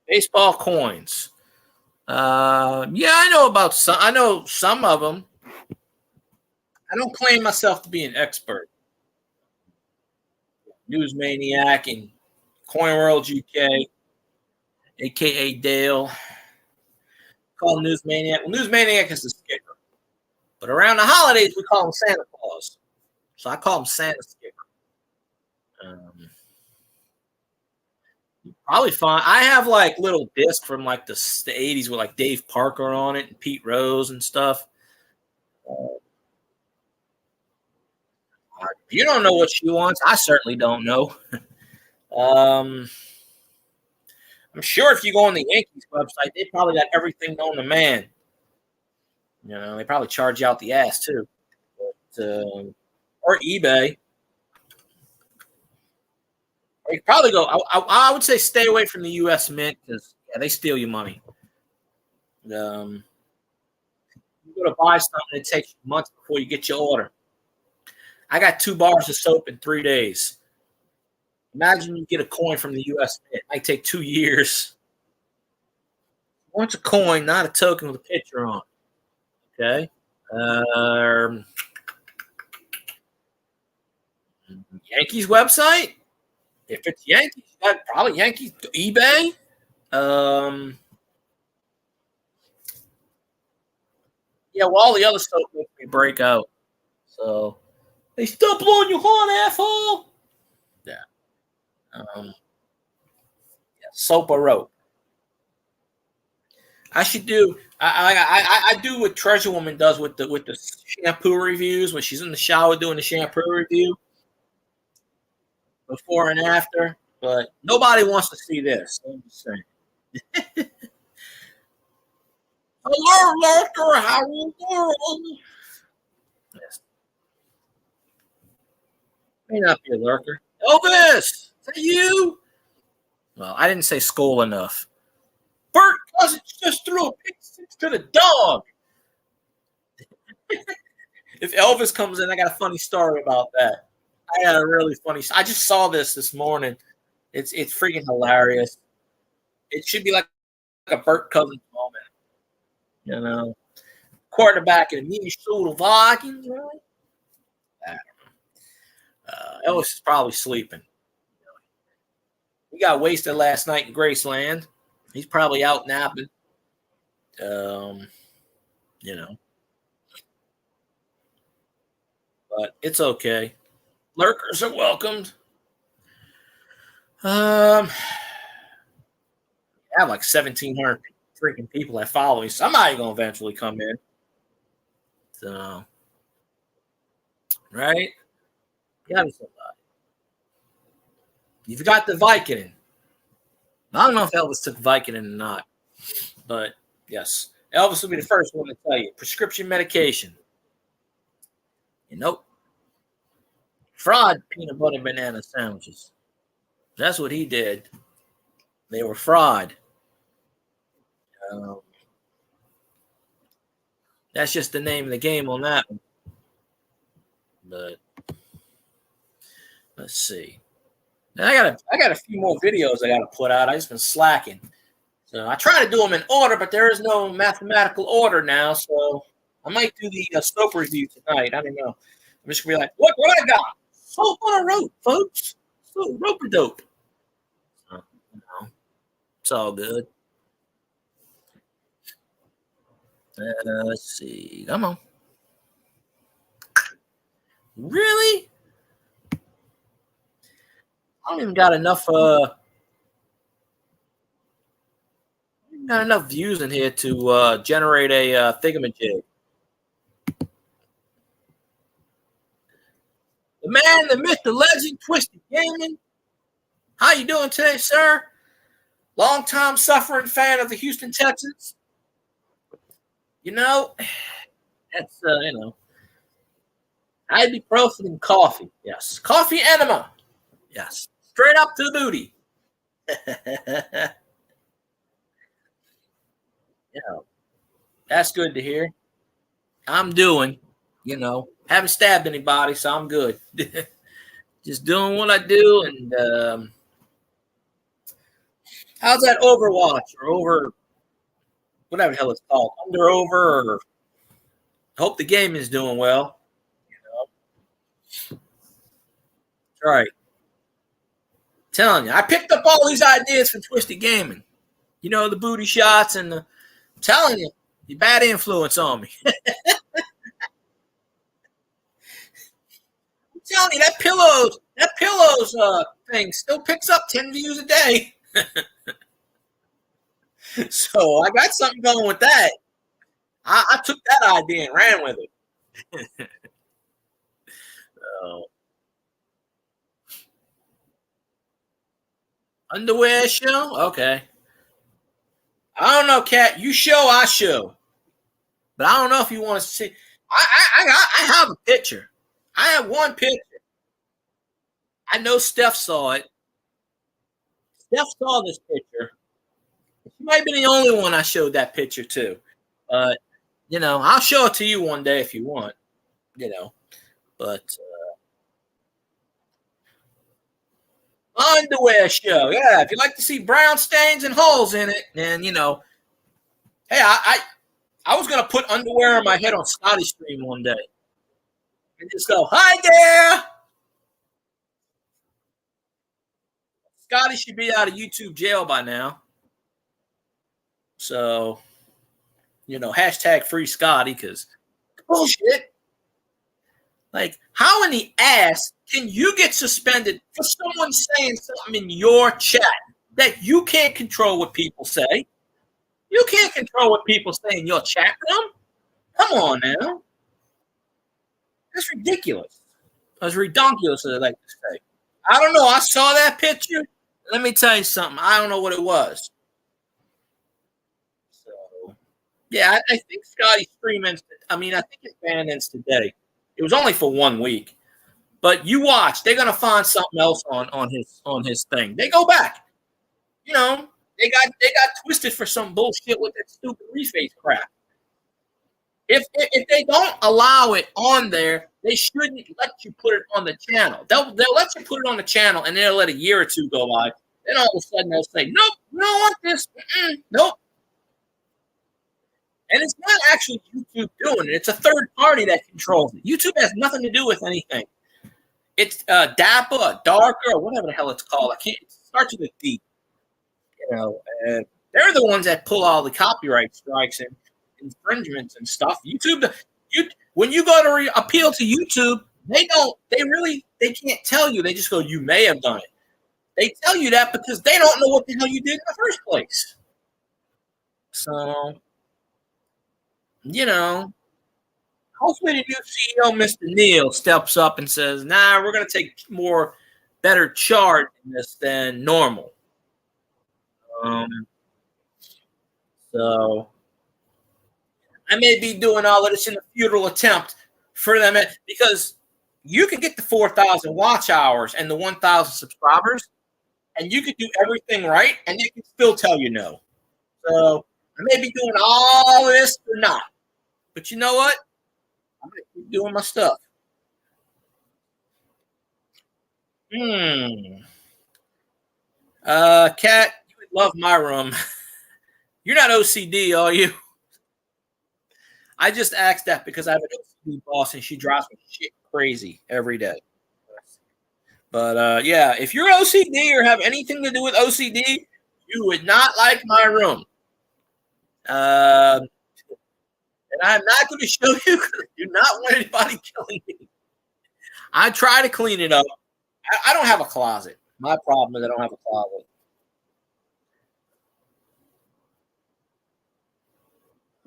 Baseball coins. Yeah, I know about some. I know some of them. I don't claim myself to be an expert. News Maniac and Coin World UK, aka Dale. Call him News Maniac. Well, News Maniac is the skipper. But around the holidays, we call him Santa Claus. So I call him Santa Skipper. Probably fine. I have like little discs from like the 80s with like Dave Parker on it and Pete Rose and stuff. You don't know what she wants. I certainly don't know. I'm sure if you go on the Yankees website, they probably got everything known to man. They probably charge you out the ass too. But, or eBay. You probably go. I would say stay away from the U.S. Mint because they steal your money. You go to buy something, it takes months before you get your order. I got 2 bars of soap in 3 days. Imagine you get a coin from the U.S. Mint. It might take 2 years. Want a coin, not a token with a picture on. Okay. Yankees website. If it's Yankees, you got probably Yankees eBay. Yeah, well, all the other stuff makes me break out. So they still blowing your horn, asshole. Yeah. Yeah, soap or rope. I should do. I do what Treasure Woman does with the shampoo reviews when she's in the shower doing the shampoo review before and after. But nobody wants to see this. I'm just saying. Hello, Lurker. How you doing? Yes. May not be a lurker. Elvis, is that you? Well, I didn't say skull enough. Bert Cousins just threw a pick six to the dog. If Elvis comes in, I got a funny story about that. I got a really funny. I just saw this morning. It's freaking hilarious. It should be like a Bert Cousins moment. Quarterback in the Minnesota Vikings, really? Elvis is probably sleeping. He got wasted last night in Graceland. He's probably out napping. You know, but it's okay. Lurkers are welcomed. I have like 1,700 freaking people that follow me. Somebody gonna eventually come in. So, right? Gotta be somebody. You forgot the Vicodin. I don't know if Elvis took Vicodin or not, but yes, Elvis will be the first one to tell you prescription medication. Nope. Fraud peanut butter banana sandwiches. That's what he did. They were fraud. Um, that's just the name of the game on that one. But let's see. And I got a few more videos I got to put out. I just been slacking. So I try to do them in order, but there is no mathematical order now. So I might do the soap review tonight. I don't know. I'm just gonna be like, look what I got. Soap on a rope, folks. So rope a dope. It's all good. Let's see. Come on. Really? I don't even got enough. Got enough views in here to generate a thingamajig. The man, the myth, the legend, Twisted Gaming. How you doing today, sir? Long-time suffering fan of the Houston Texans. You know, that's ibuprofen coffee. Yes, coffee enema. Yes, straight up to the booty. Yeah, that's good to hear. I'm doing, haven't stabbed anybody, so I'm good. Just doing what I do, and how's that Overwatch or over whatever the hell it's called, under over? Or hope the game is doing well. All right, telling you, I picked up all these ideas from Twisted Gaming. The booty shots and I'm telling you, you bad influence on me. I'm telling you, that pillows thing still picks up 10 views a day. So I got something going with that. I took that idea and ran with it. Underwear show? Okay. I don't know, Kat. You show, I show. But I don't know if you want to see. I have a picture. I have one picture. I know Steph saw it. Steph saw this picture. She might be the only one I showed that picture to. But, I'll show it to you one day if you want. But underwear show. Yeah, if you like to see brown stains and holes in it, then, hey, I was going to put underwear on my head on Scotty's stream one day. And just go, hi there. Scotty should be out of YouTube jail by now. So, hashtag free Scotty, because bullshit. Like, how in the ass can you get suspended for someone saying something in your chat that you can't control what people say? You can't control what people say in your chat room. Come on now. That's ridiculous. That's redonkulous, as I like to say. I don't know. I saw that picture. Let me tell you something. I don't know what it was. So, yeah, I think Scotty's stream ends. I think his ban ends today. It was only for 1 week. But you watch. They're going to find something else on his thing. They go back. They got twisted for some bullshit with that stupid reface crap. If they don't allow it on there, they shouldn't let you put it on the channel. They'll let you put it on the channel, and they'll let a year or two go by. Then all of a sudden they'll say, nope, we don't want this. Nope. And it's not actually YouTube doing it. It's a third party that controls it. YouTube has nothing to do with anything. It's DAPA, Darker, or whatever the hell it's called. It starts with a D. They're the ones that pull all the copyright strikes and infringements and stuff. When you go to appeal to YouTube, they can't tell you. They just go, you may have done it. They tell you that because they don't know what the hell you did in the first place. So, Hopefully, the new CEO, Mr. Neal, steps up and says, "Nah, we're going to take better charge in this than normal." Um, so I may be doing all of this in a futile attempt for them because you can get the 4,000 watch hours and the 1,000 subscribers, and you could do everything right, and they can still tell you no. So I may be doing all of this or not, but you know what? I'm gonna keep doing my stuff. Hmm. Kat, you would love my room. You're not OCD, are you? I just asked that because I have an OCD boss and she drives me shit crazy every day. But yeah, if you're OCD or have anything to do with OCD, you would not like my room. Uh, and I'm not going to show you because I do not want anybody killing me. I try to clean it up. I don't have a closet. My problem is I don't have a closet.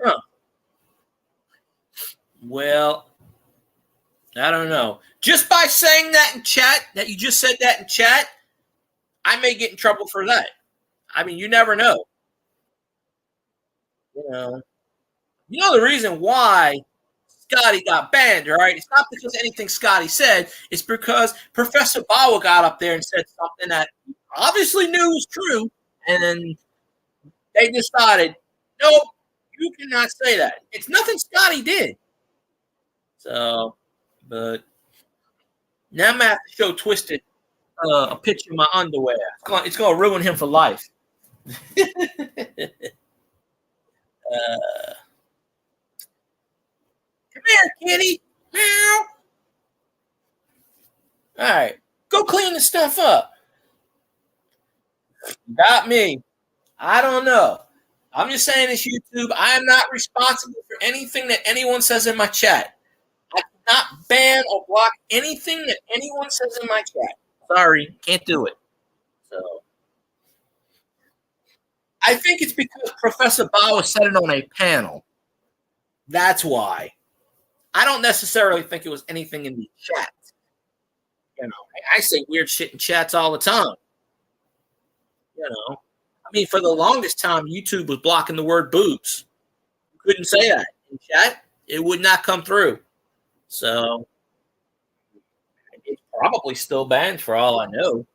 Huh. Well, I don't know. Just by saying that in chat, that you just said that in chat, I may get in trouble for that. I mean, you never know. You know, the reason why Scotty got banned, all right? It's not because anything Scotty said. It's because Professor Bawa got up there and said something that obviously knew was true, and they decided, nope, you cannot say that. It's nothing Scotty did. So, but now I'm gonna have to show Twisted a picture of my underwear. It's gonna ruin him for life. Come here, kitty. Meow. All right, go clean the stuff up. Got me. I don't know. I'm just saying this, YouTube. I am not responsible for anything that anyone says in my chat. I cannot ban or block anything that anyone says in my chat. Sorry, can't do it. So I think it's because Professor Bawa said it on a panel. That's why. I don't necessarily think it was anything in the chat. You know, I say weird shit in chats all the time. You know, I mean, for the longest time, YouTube was blocking the word boobs. You couldn't say that in chat; it would not come through. So it's probably still banned for all I know.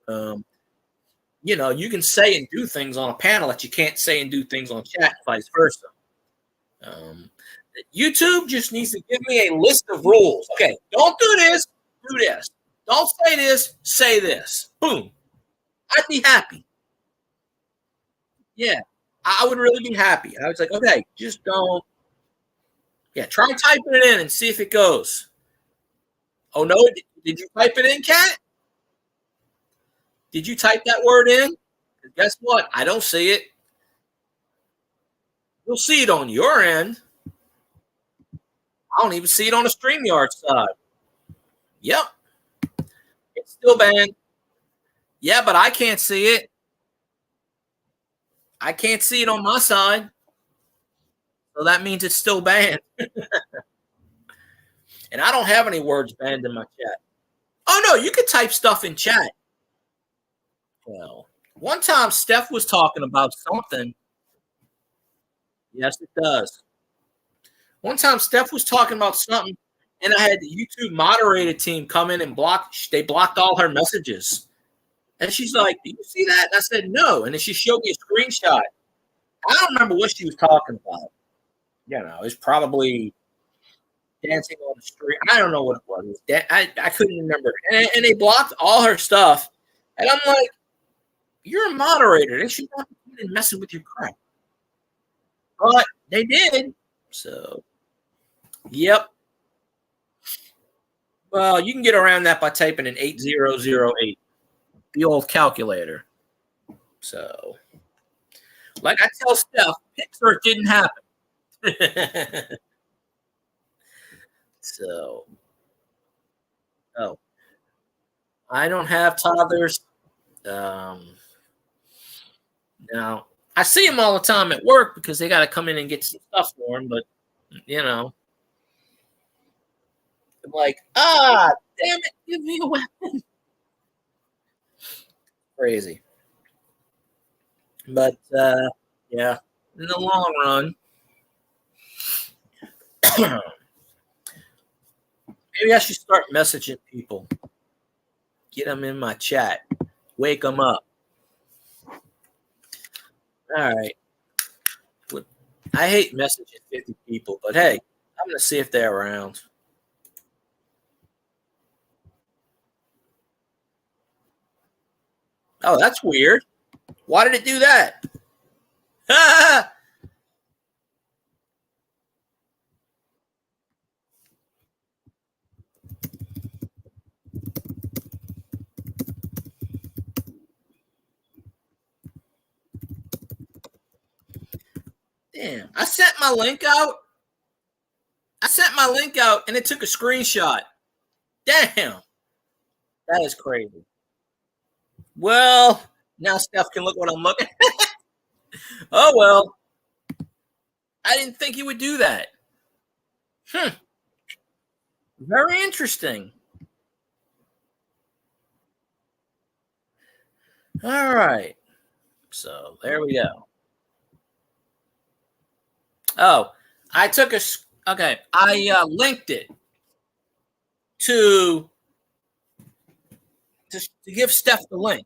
Um, you can say and do things on a panel that you can't say and do things on chat, vice versa. Um, YouTube just needs to give me a list of rules. Okay, don't do this, do this. Don't say this, say this. Boom. I'd be happy. Yeah, I would really be happy. I was like, okay, just don't. Yeah, try typing it in and see if it goes. Oh no, did you type it in, Kat? Did you type that word in? Guess what? I don't see it. You'll see it on your end. I don't even see it on the StreamYard side. Yep, it's still banned. Yeah, but I can't see it. I can't see it on my side. So that means it's still banned. And I don't have any words banned in my chat. Oh no, you could type stuff in chat. Well, one time Steph was talking about something. Yes, it does. One time Steph was talking about something, and I had the YouTube moderated team come in and they blocked all her messages. And she's like, "Do you see that?" And I said, "No." And then she showed me a screenshot. I don't remember what she was talking about. It's probably dancing on the street. I don't know what it was. I couldn't remember. And they blocked all her stuff. And I'm like, you're a moderator. They should not be messing with your crap. But they did. So, yep. Well, you can get around that by typing in 8008, the old calculator. So, like I tell Steph, Pixar didn't happen. So, oh, I don't have toddlers. Now, I see them all the time at work because they got to come in and get some stuff for them. But you know, I'm like, damn it, give me a weapon. Crazy. But yeah, in the long run, maybe I should start messaging people, get them in my chat, wake them up. All right. I hate messaging 50 people, but hey, I'm going to see if they're around. Oh, that's weird. Why did it do that? Damn. I sent my link out. I sent my link out and it took a screenshot. Damn. That is crazy. Well, now Steph can look what I'm looking. Oh, well. I didn't think you would do that. Hmm. Very interesting. All right. So there we go. Oh, I took a. Okay. I linked it to, to give Steph the link.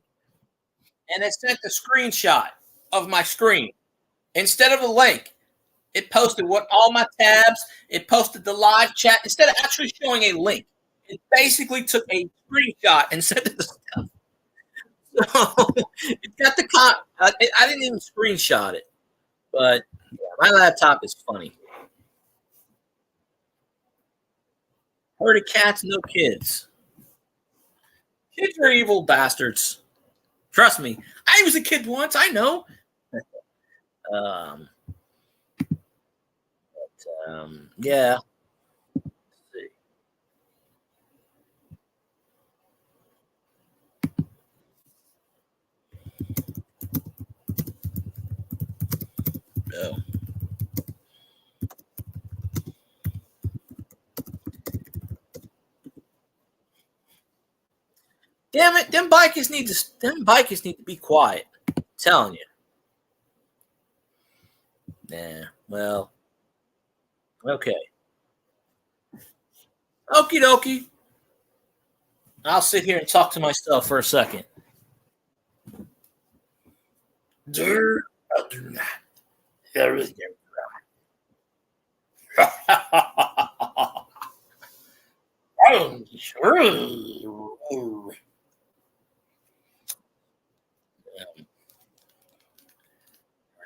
And it sent a screenshot of my screen. Instead of a link, it posted what all my tabs, it posted the live chat instead of actually showing a link. It basically took a screenshot and sent it to stuff. So it got the I didn't even screenshot it, but yeah, my laptop is funny. Heard of cats, no kids. Kids are evil bastards. Trust me. I was a kid once. I know. Um, yeah. Let's see. Oh. Damn it, them bikers need to be quiet. I'm telling you. Nah. Well, okay. Okie dokie. I'll sit here and talk to myself for a second.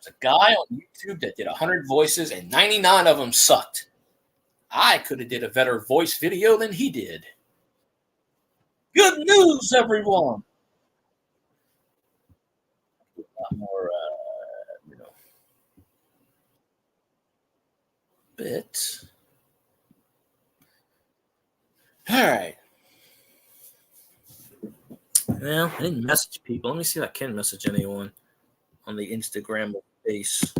There's a guy on YouTube that did 100 voices and 99 of them sucked. I could have did a better voice video than he did. Good news, everyone. A lot more, bit. All right. Well, I didn't message people. Let me see if I can message anyone on the Instagram base.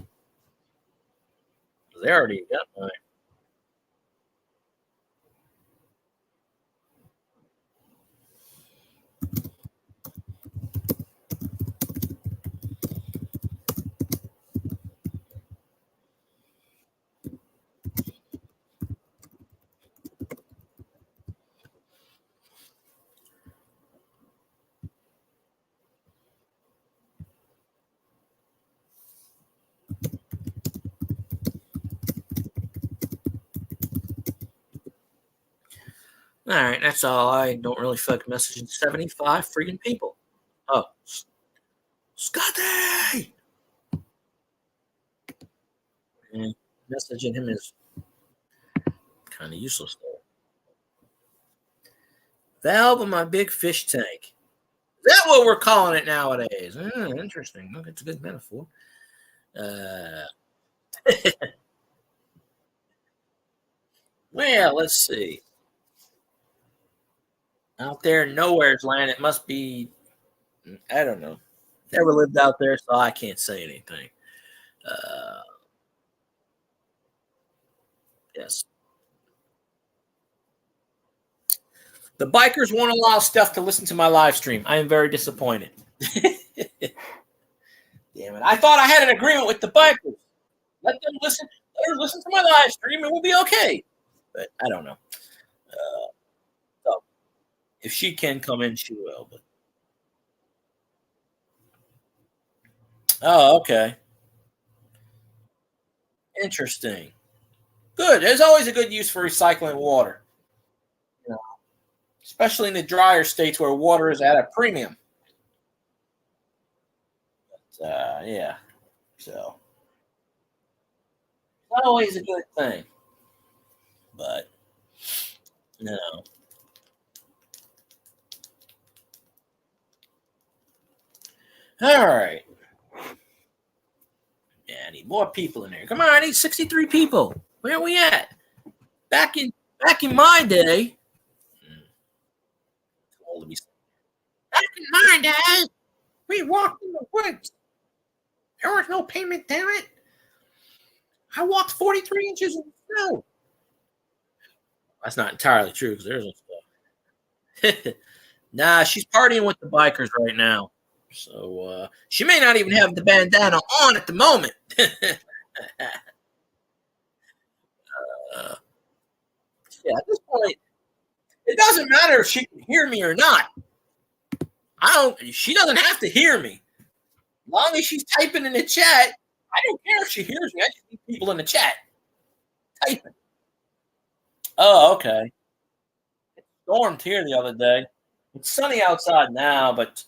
They already got mine. All right, that's all. I don't really feel like messaging 75 freaking people. Oh, Scotty! And messaging him is kind of useless, though. Valve on my big fish tank. Is that what we're calling it nowadays? Interesting. Look, it's a good metaphor. Uh, well, let's see. Out there in nowhere's land, it must be, I don't know. Never lived out there, so I can't say anything. Uh, yes. The bikers won't allow Steph to listen to my live stream. I am very disappointed. Damn it. I thought I had an agreement with the bikers. Let them listen. Let her listen to my live stream and we'll be okay. But I don't know. So if she can come in, she will. But oh, okay. Interesting. Good. There's always a good use for recycling water. You know, especially in the drier states where water is at a premium. Yeah. So not always a good thing. But no. All right. Yeah, I need more people in there. Come on, I need 63 people. Where are we at? Back in my day. Back in my day, we walked in the woods. There was no payment, damn it. I walked 43 inches in snow. That's not entirely true because there's no snow. Nah, she's partying with the bikers right now. So she may not even have the bandana on at the moment. Yeah, at this point, it doesn't matter if she can hear me or not. I don't. She doesn't have to hear me. As long as she's typing in the chat, I don't care if she hears me. I just need people in the chat typing. Oh, okay. It stormed here the other day. It's sunny outside now, but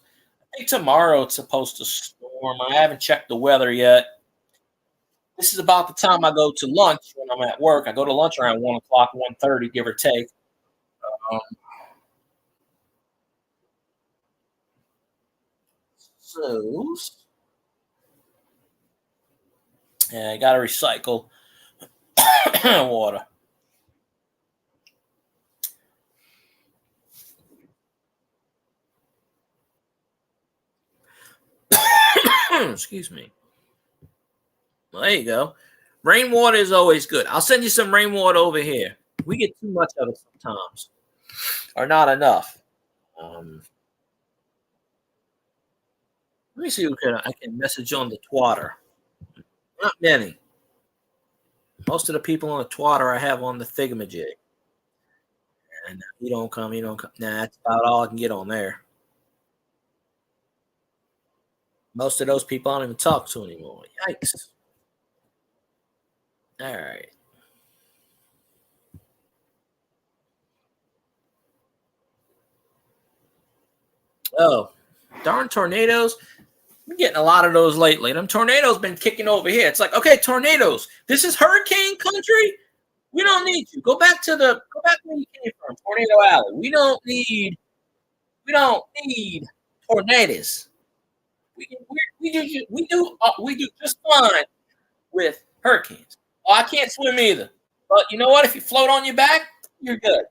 I think tomorrow it's supposed to storm. I haven't checked the weather yet. This is about the time I go to lunch when I'm at work. I go to lunch around 1 o'clock, 1:30, give or take. Um, so, yeah, I got to recycle water. Excuse me. Well, there you go. Rainwater is always good. I'll send you some rainwater over here. We get too much of it sometimes, or not enough. Let me see who I can message on the twatter. Not many. Most of the people on the twatter I have on the thingamajig. And you don't come, you don't come. Nah, that's about all I can get on there. Most of those people I don't even talk to anymore. Yikes. All right. Oh, darn tornadoes. I'm getting a lot of those lately. Them tornadoes been kicking over here. It's like, okay, tornadoes. This is hurricane country. We don't need you. Go back where you came from, Tornado Alley. We don't need tornadoes. We do just fine with hurricanes. Oh, I can't swim either. But you know what? If you float on your back, you're good.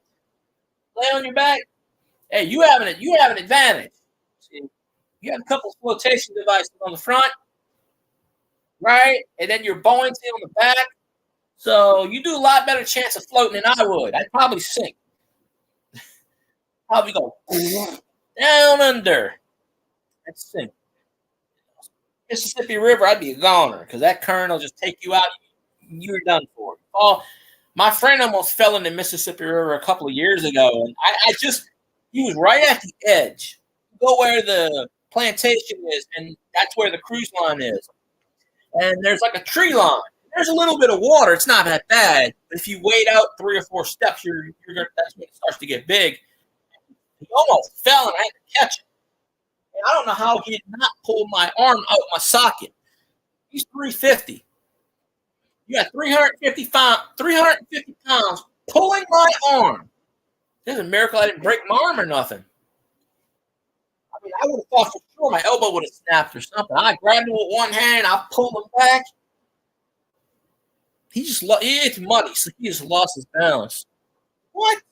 Lay on your back. Hey, you have an advantage. See, you have a couple of flotation devices on the front, right? And then your buoyancy on the back. So you do a lot better chance of floating than I would. I'd probably sink. Probably go down under. I'd sink. Mississippi River, I'd be a goner because that current will just take you out. You're done for. Oh, my friend almost fell in the Mississippi River a couple of years ago, and he was right at the edge. Go where the plantation is, and that's where the cruise line is. And there's like a tree line. There's a little bit of water. It's not that bad. But if you wait out 3 or 4 steps, that's when it starts to get big. He almost fell, and I had to catch him. And I don't know how he did not pull my arm out my socket. He's 350. You got 350 pounds pulling my arm. It's a miracle I didn't break my arm or nothing. I mean, I would have thought for sure my elbow would have snapped or something. I grabbed him with one hand, I pulled him back. It's muddy, so he just lost his balance. What?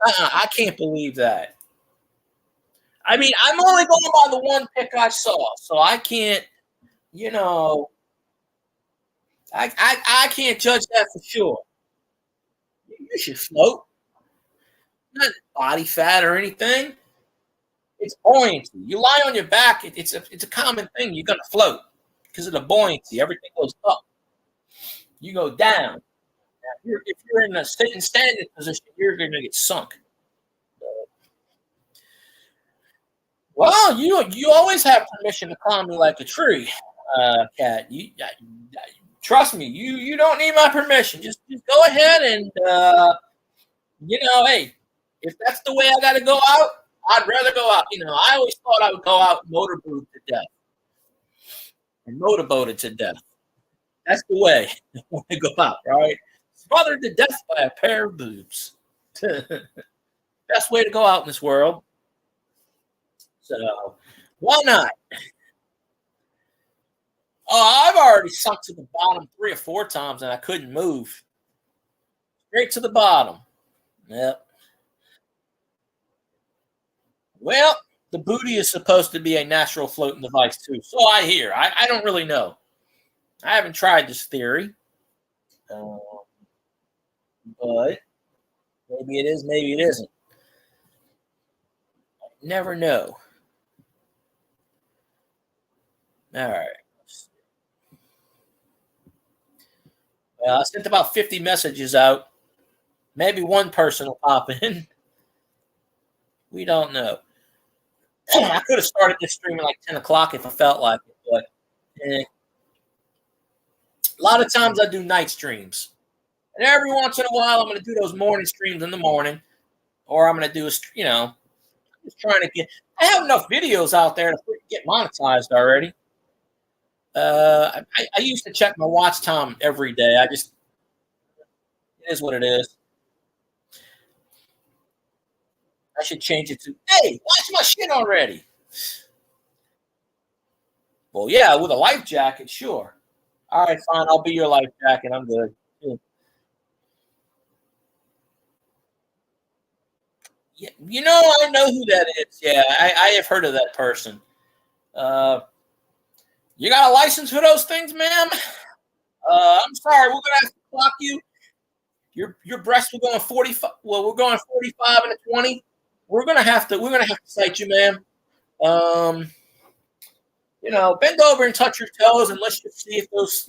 I can't believe that. I mean, I'm only going by the one pick I saw, so I can't, you know, I can't judge that for sure. You should float. not body fat or anything. It's buoyancy. You lie on your back, it's a common thing. You're gonna float because of the buoyancy. Everything goes up. You go down. If you're in a sitting standing position, you're gonna get sunk. Well, you always have permission to climb me like a tree, cat. Trust me. You don't need my permission. Just go ahead and hey, if that's the way I got to go out, I'd rather go out. I always thought I would go out motorboated to death and motorboated to death. That's the way I go out, right? Smothered to death by a pair of boobs. Best way to go out in this world. So why not? Oh, I've already sunk to the bottom 3 or 4 times and I couldn't move. Straight to the bottom. Yep. Well, the booty is supposed to be a natural floating device too. So I hear. I don't really know. I haven't tried this theory. Um, but maybe it is, maybe it isn't. Never know. All right. Well, I sent about 50 messages out. Maybe one person will pop in. We don't know. I could have started this stream at like 10 o'clock if I felt like it, but a lot of times I do night streams. And every once in a while, I'm going to do those morning streams in the morning, or I'm going to do just trying to get. I have enough videos out there to get monetized already. I used to check my watch time every day. It is what it is. I should change it to, hey, watch my shit already. Well, yeah, with a life jacket, sure. All right, fine. I'll be your life jacket. I'm good. Yeah, I know who that is. Yeah, I have heard of that person. You got a license for those things, ma'am? I'm sorry. We're gonna have to clock you. Your breasts were going 45. Well, we're going 45 and a 20. We're gonna have to cite you, ma'am. Bend over and touch your toes, and let's just see if those,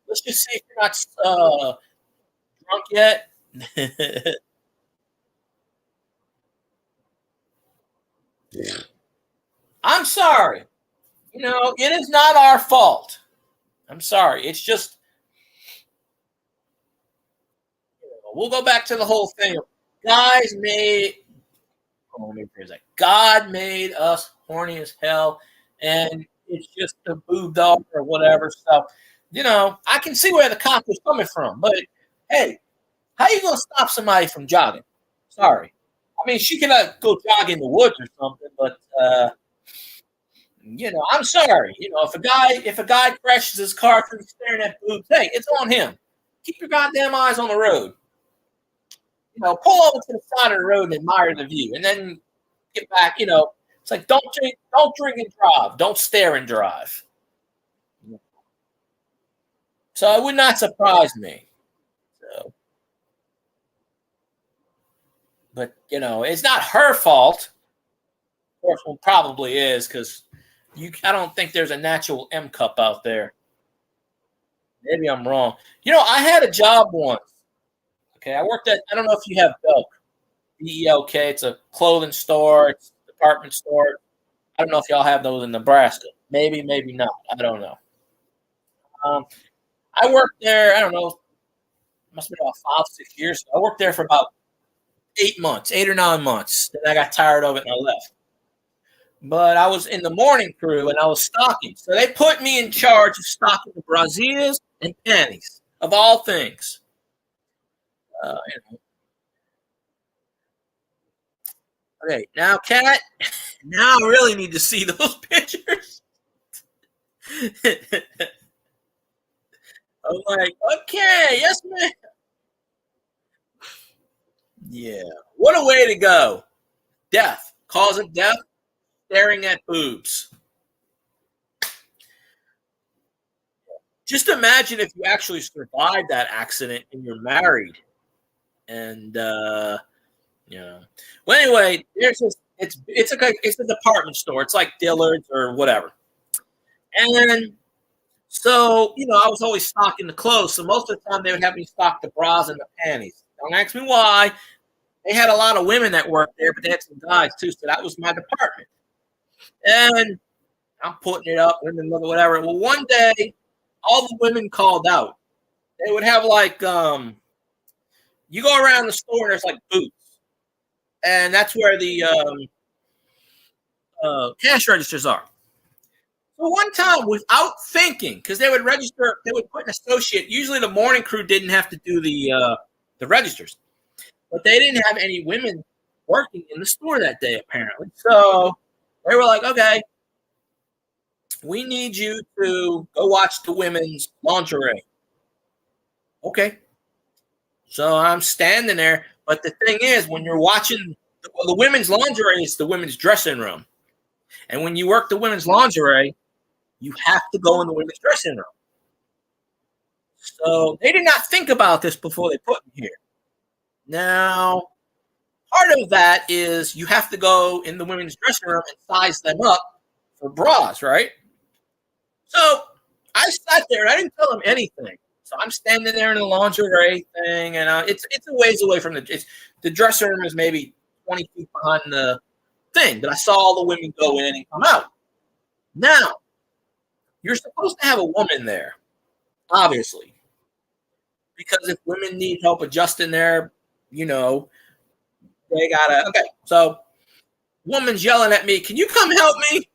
let's just see if you're not drunk yet. I'm sorry. It is not our fault. I'm sorry. It's just, we'll go back to the whole thing. Guys made, God made us horny as hell, and it's just a boob dog or whatever. So, I can see where the cop was coming from, but hey, how you gonna stop somebody from jogging? Sorry. I mean, she could go jog in the woods or something, but I'm sorry. If a guy crashes his car through staring at boobs, hey, it's on him. Keep your goddamn eyes on the road. Pull over to the side of the road and admire the view, and then get back. It's like don't drink and drive. Don't stare and drive. So it would not surprise me. So, but it's not her fault. Of course, it probably is because I don't think there's a natural M cup out there. Maybe I'm wrong. I had a job once. Okay, I worked at. I don't know if you have Belk, BELK. It's a clothing store. It's a department store. I don't know if y'all have those in Nebraska. Maybe, maybe not. I don't know. I worked there. I don't know. Must have been about 5, 6 years. I worked there for about 8 months, 8 or 9 months. Then I got tired of it and I left. But I was in the morning crew and I was stocking. So they put me in charge of stocking the braziers and panties, of all things. Okay, now, Kat, now I really need to see those pictures. I'm like, okay, yes, man. Yeah. What a way to go. Death. Cause of death, staring at boobs. Just imagine if you actually survived that accident and you're married. And Yeah. Well, anyway, there's this. It's a department store. It's like Dillard's or whatever. And so I was always stocking the clothes. So most of the time they would have me stock the bras and the panties. Don't ask me why. They had a lot of women that worked there, but they had some guys too. So that was my department. And I'm putting it up, women look at whatever. Well, one day, all the women called out. They would have you go around the store and there's like booths, and that's where the cash registers are. So one time, without thinking, because they would register, they would put an associate. Usually, the morning crew didn't have to do the registers, but they didn't have any women working in the store that day apparently. So they were like, "Okay, we need you to go watch the women's lingerie." Okay, so I'm standing there, but the thing is, when you're watching the women's lingerie, is the women's dressing room, and when you work the women's lingerie, you have to go in the women's dressing room. So they did not think about this before they put me here. Now, part of that is you have to go in the women's dressing room and size them up for bras, right? So I sat there and I didn't tell them anything. So I'm standing there in the lingerie thing, and it's a ways away from the dressing room is maybe 20 feet behind the thing, but I saw all the women go in and come out. Now, you're supposed to have a woman there, obviously, because if women need help adjusting they gotta. Okay, so woman's yelling at me, "Can you come help me?"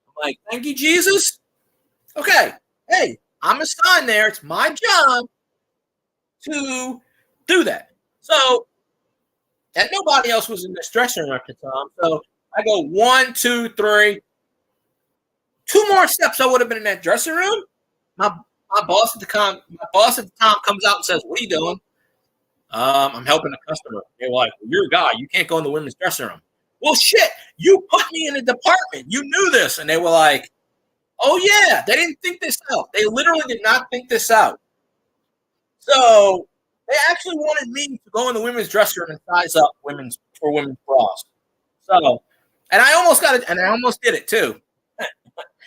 I'm like, "Thank you, Jesus." Okay, hey, I'm assigned there. It's my job to do that. So, and nobody else was in this dressing room at the time. So I go 1, 2, 3. 2 more steps, I would have been in that dressing room. My boss at the time comes out and says, "What are you doing?" I'm helping a customer. They're like, "Well, you're a guy. You can't go in the women's dressing room." Well, shit, you put me in a department. You knew this. And they were like, "Oh, yeah." They didn't think this out. They literally did not think this out. So they actually wanted me to go in the women's dressing room and size up women's bras. So, and I almost got it, and I almost did it too.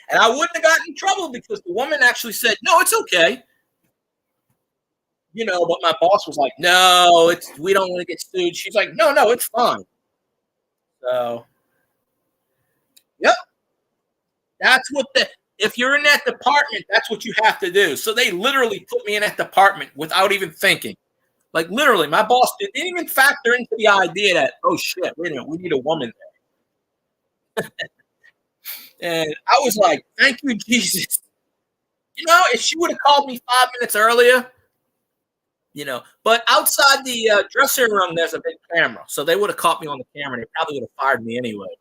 And I wouldn't have gotten in trouble because the woman actually said, "No, it's okay." But my boss was like, "No, we don't want to get sued." She's like, "No, it's fine." So, yep, if you're in that department, that's what you have to do. So they literally put me in that department without even thinking. Like literally, my boss didn't even factor into the idea that, "Oh shit, wait a minute, we need a woman there." And I was like, "Thank you, Jesus." If she would have called me 5 minutes earlier, but outside the dressing room, there's a big camera. So they would have caught me on the camera. They probably would have fired me anyway.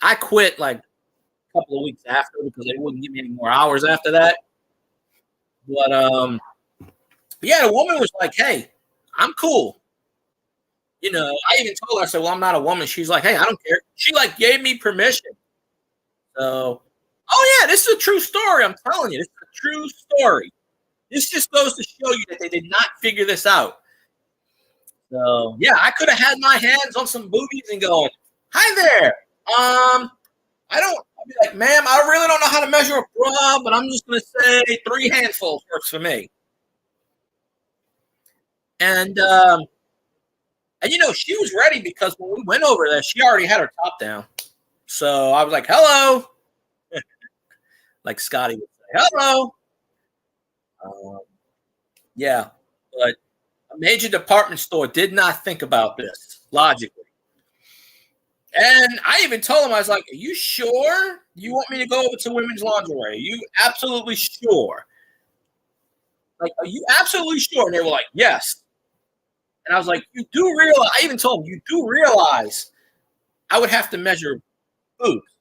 I quit like a couple of weeks after because they wouldn't give me any more hours after that. But yeah, the woman was like, "Hey, I'm cool." I even told her, I said, "Well, I'm not a woman." She's like, "Hey, I don't care." She like gave me permission. So, oh yeah, this is a true story. I'm telling you, this is a true story. This just goes to show you that they did not figure this out. So yeah, I could have had my hands on some boobies and going, "Hi there. I don't." I'd be like, "Ma'am, I really don't know how to measure a bra, but I'm just gonna say 3 handfuls works for me." And she was ready because when we went over there, she already had her top down. So I was like, "Hello," like Scotty would say, "Hello." Yeah, but a major department store did not think about this logically. And I even told him, I was like, "Are you sure you want me to go over to women's lingerie? Are you absolutely sure? Like, are you absolutely sure?" And they were like, "Yes." And I was like, "You do realize," I even told them, "You do realize I would have to measure boobs."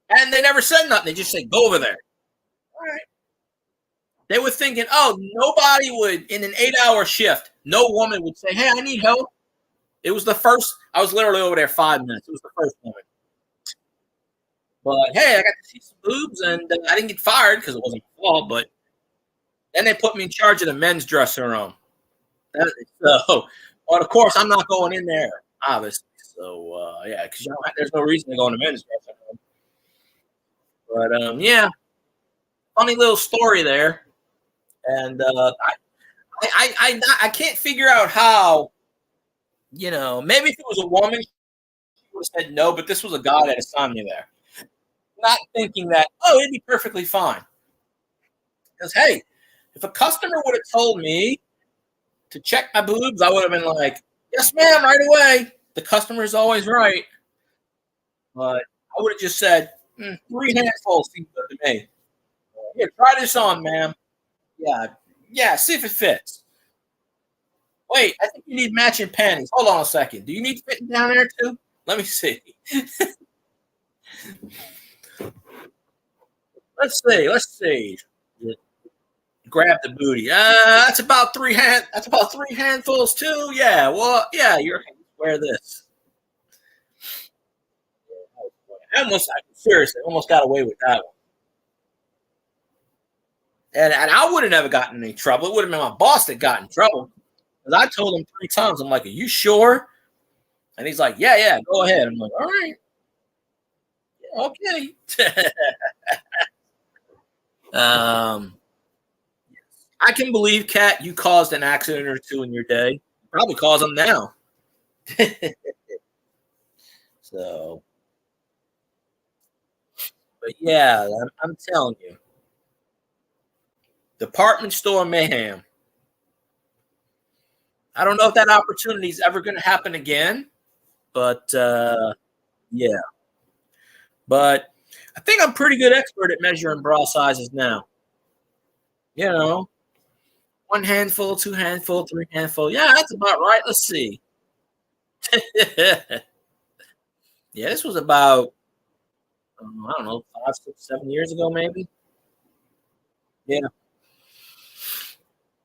And they never said nothing. They just said, "Go over there." All right. They were thinking, "Oh, nobody would, in an 8-hour shift, no woman would say, 'Hey, I need help.'" It was the first, I was literally over there 5 minutes. It was the first woman. But hey, I got to see some boobs, and I didn't get fired because it wasn't my fault. But then they put me in charge of the men's dressing room. So But of course, I'm not going in there, obviously. So yeah, because there's no reason to go in the men's dressing room. But yeah, funny little story there. And I can't figure out how. Maybe if it was a woman, she would have said no. But this was a guy that assigned me there, not thinking that it'd be perfectly fine. Because hey, if a customer would have told me to check my boobs, I would have been like, yes, ma'am, right away. The customer is always right. But I would have just said, three handfuls seems good to me. Here, try this on, ma'am. Yeah, yeah, see if it fits. Wait, I think you need matching panties. Hold on a second. Do you need fitting down there too? Let me see. Let's see. Let's see. Grab the booty. That's about That's about three handfuls too. Yeah. Well, yeah. You're wear this. Seriously, almost got away with that one. And I would have never gotten in any trouble. It would have been my boss that got in trouble. Because I told him 3 times, I'm like, are you sure? And he's like, yeah, yeah, go ahead. I'm like, all right. Yeah, okay. I can believe, Kat, you caused an accident or two in your day. Probably cause them now. So, but yeah, I'm telling you, department store mayhem. I don't know if that opportunity is ever going to happen again, but yeah. But I think I'm pretty good expert at measuring bra sizes now. You know, one handful, two handful, three handful. Yeah, that's about right. Let's see. Yeah, this was about I don't know 5, 6, 7 years ago, maybe. Yeah,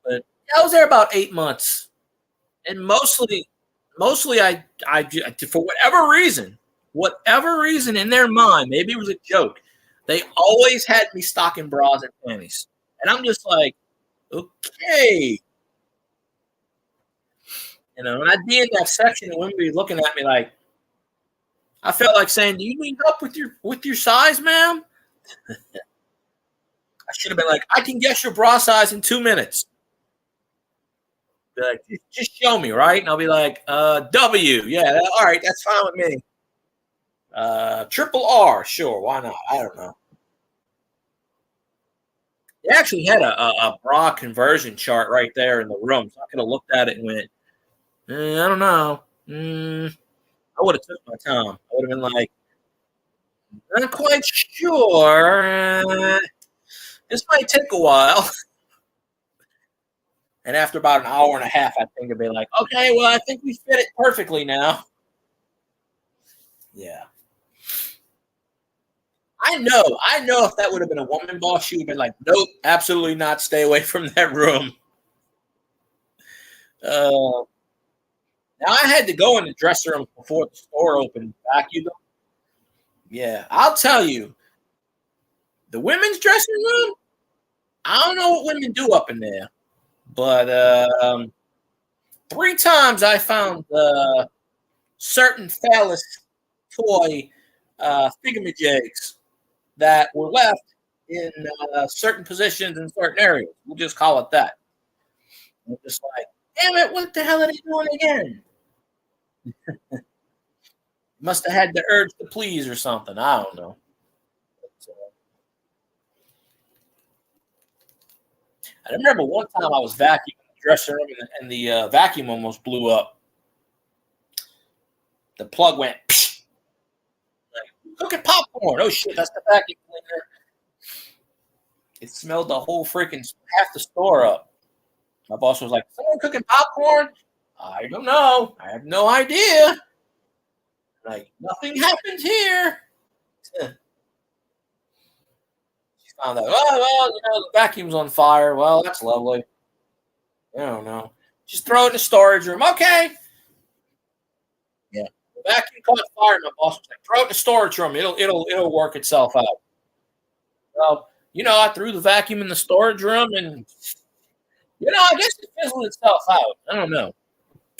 but yeah, I was there about 8 months, and mostly for whatever reason in their mind, maybe it was a joke. They always had me stocking bras and panties, and I'm just like, okay, and I'd be in that section, and women would be looking at me like, I felt like saying, "Do you need help with your size, ma'am?" I should have been like, "I can guess your bra size in 2 minutes." Be like, just show me, right? And I'll be like, W, yeah, all right, that's fine with me. Triple R, sure, why not? I don't know. They actually had a bra conversion chart right there in the room, so I could have looked at it and went, I don't know. I would have took my time. I would have been like, not quite sure. This might take a while. And after about an hour and a half, I think it'd be like, okay, well, I think we fit it perfectly now. Yeah. I know if that would have been a woman boss, she would have been like, nope, absolutely not. Stay away from that room. Now I had to go in the dressing room before the store opened, vacuum them. Yeah, I'll tell you, the women's dressing room, I don't know what women do up in there, but 3 times I found certain phallus toy thingamajigs that were left in certain positions in certain areas. We'll just call it that. I'm just like, damn it, what the hell are they doing again? Must have had the urge to please or something. I don't know. But, I remember one time I was vacuuming the dressing room and the vacuum almost blew up. The plug went, like, cooking popcorn. Oh shit, that's the vacuum cleaner. It smelled the whole freaking half the store up. My boss was like, someone cooking popcorn? I don't know. I have no idea. Like, nothing happened here. She found out, oh, well, the vacuum's on fire. Well, that's lovely. I don't know. Just throw it in the storage room. Okay. Yeah. The vacuum caught fire. My boss was like, throw it in the storage room. It'll work itself out. Well, I threw the vacuum in the storage room and, I guess it fizzled itself out. I don't know.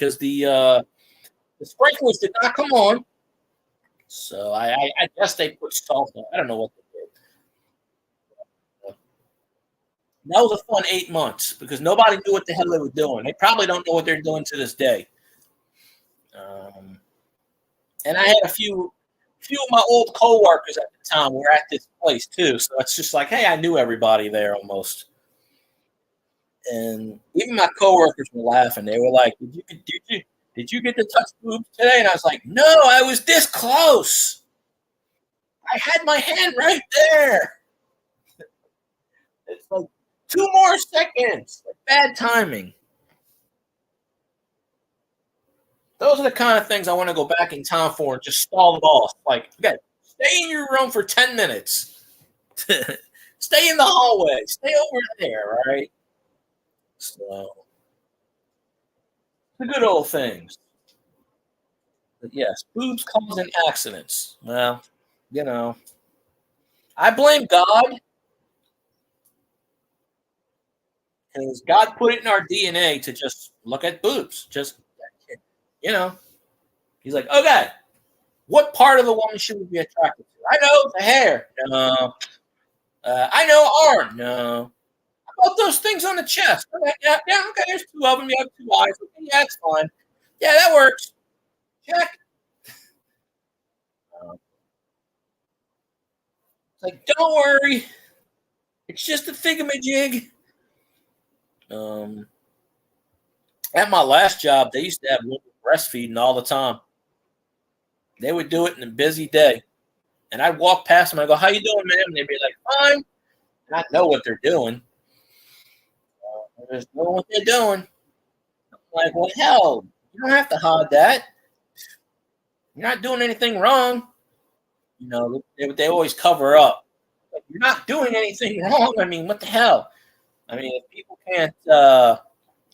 because the sprinklers did not come on. So I guess they put salt on. I don't know what they did. That was a fun 8 months because nobody knew what the hell they were doing. They probably don't know what they're doing to this day. Um, and I had a few of my old coworkers at the time were at this place too. So it's just like, hey, I knew everybody there almost. And even my coworkers were laughing. They were like, did you get to touch boobs today? And I was like, no, I was this close. I had my hand right there. It's like 2 more seconds. Like bad timing. Those are the kind of things I want to go back in time for and just stall them off. Like, okay, stay in your room for 10 minutes. Stay in the hallway. Stay over there, right? So, the good old things. But yes, boobs causing accidents. Well, you know, I blame God because God put it in our DNA to just look at boobs. Just, you know, He's like, okay, what part of the woman should we be attracted to? I know the hair. No. I know arm. No. How about those things on the chest? Okay, yeah, okay, there's two of them. You have two eyes. Okay, yeah, that's fine. Yeah, that works. Check. It's like, don't worry. It's just a thingamajig. Um, at my last job, they used to have women breastfeeding all the time. They would do it in a busy day. And I'd walk past them and I go, how you doing, ma'am? And they'd be like, fine. And I know what they're doing. There's know what they're doing. I'm like, well, hell, you don't have to hide that. You're not doing anything wrong. You know, they always cover up. Like, you're not doing anything wrong. I mean, what the hell? I mean, if people can't,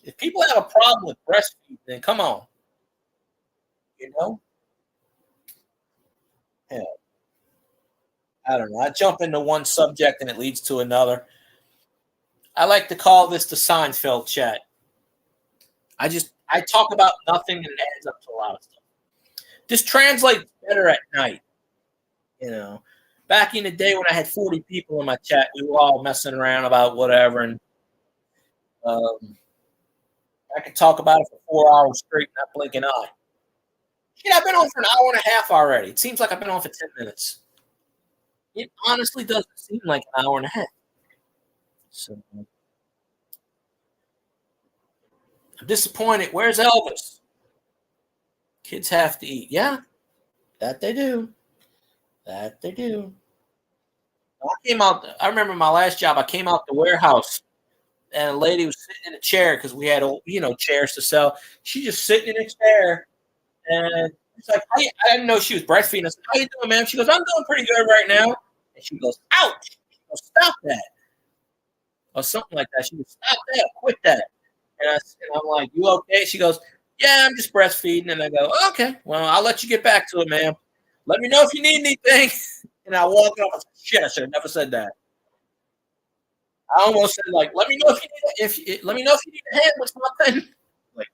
if people have a problem with breastfeeding, then come on. You know? Hell, I don't know. I jump into one subject and it leads to another. I like to call this the Seinfeld chat. I talk about nothing and it adds up to a lot of stuff. This translates better at night. You know, back in the day when I had 40 people in my chat, we were all messing around about whatever, and um, I could talk about it for 4 hours straight, not blink an eye. Shit, I've been on for an hour and a half already. It seems like I've been on for 10 minutes. It honestly doesn't seem like an hour and a half. So I'm disappointed. Where's Elvis? Kids have to eat. Yeah, that they do. That they do. I came out. I remember my last job. I came out the warehouse, and a lady was sitting in a chair because we had, chairs to sell. She just sitting in a chair, and she's like, I didn't know she was breastfeeding. I said, "How you doing, ma'am?" She goes, "I'm doing pretty good right now." And she goes, "Ouch!" She goes, "Stop that," or something like that. She goes, "Stop that! Quit that!" And I'm like, "You okay?" She goes, "Yeah, I'm just breastfeeding." And I go, "Okay, well, I'll let you get back to it, ma'am. Let me know if you need anything." And I walk off. I said, shit, I should have never said that. I almost said, like, let me know let me know if you need a hand with something. Like,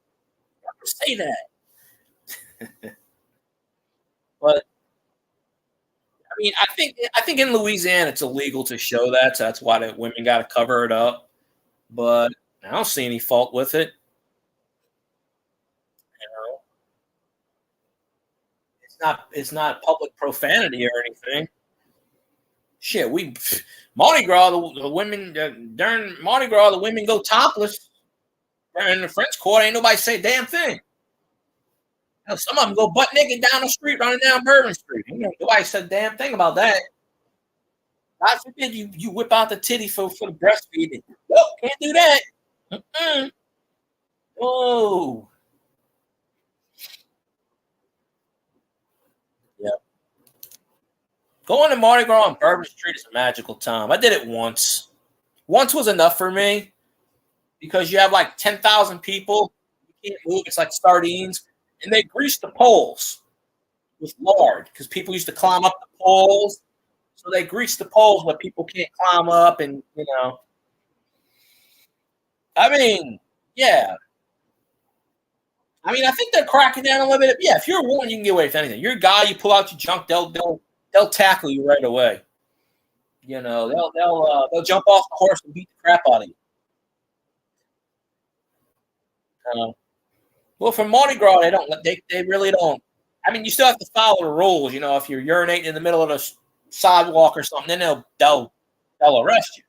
never say that. But I mean, I think in Louisiana it's illegal to show that, so that's why the women got to cover it up. But I don't see any fault with it. You know, it's not public profanity or anything. Shit, we Mardi Gras, the women during Mardi Gras, the women go topless. In the French Quarter, ain't nobody say a damn thing. Hell, some of them go butt naked down the street, running down Bourbon Street. Nobody said a damn thing about that. God forbid you whip out the titty for the breastfeeding. Nope, can't do that. Mm-mm. Oh, yeah. Going to Mardi Gras on Bourbon Street is a magical time. I did it once. Once was enough for me because you have like 10,000 people. You can't move. It's like sardines. And they grease the poles with lard because people used to climb up the poles. So they grease the poles where people can't climb up. And, I mean, yeah. I mean, I think they're cracking down a little bit. Yeah, if you're a woman, you can get away with anything. You're a guy, you pull out your junk, they'll tackle you right away. You know, they'll jump off the horse and beat the crap out of you. Uh, well, for Mardi Gras, they really don't. I mean, you still have to follow the rules. You know, if you're urinating in the middle of the sidewalk or something, then they'll arrest you.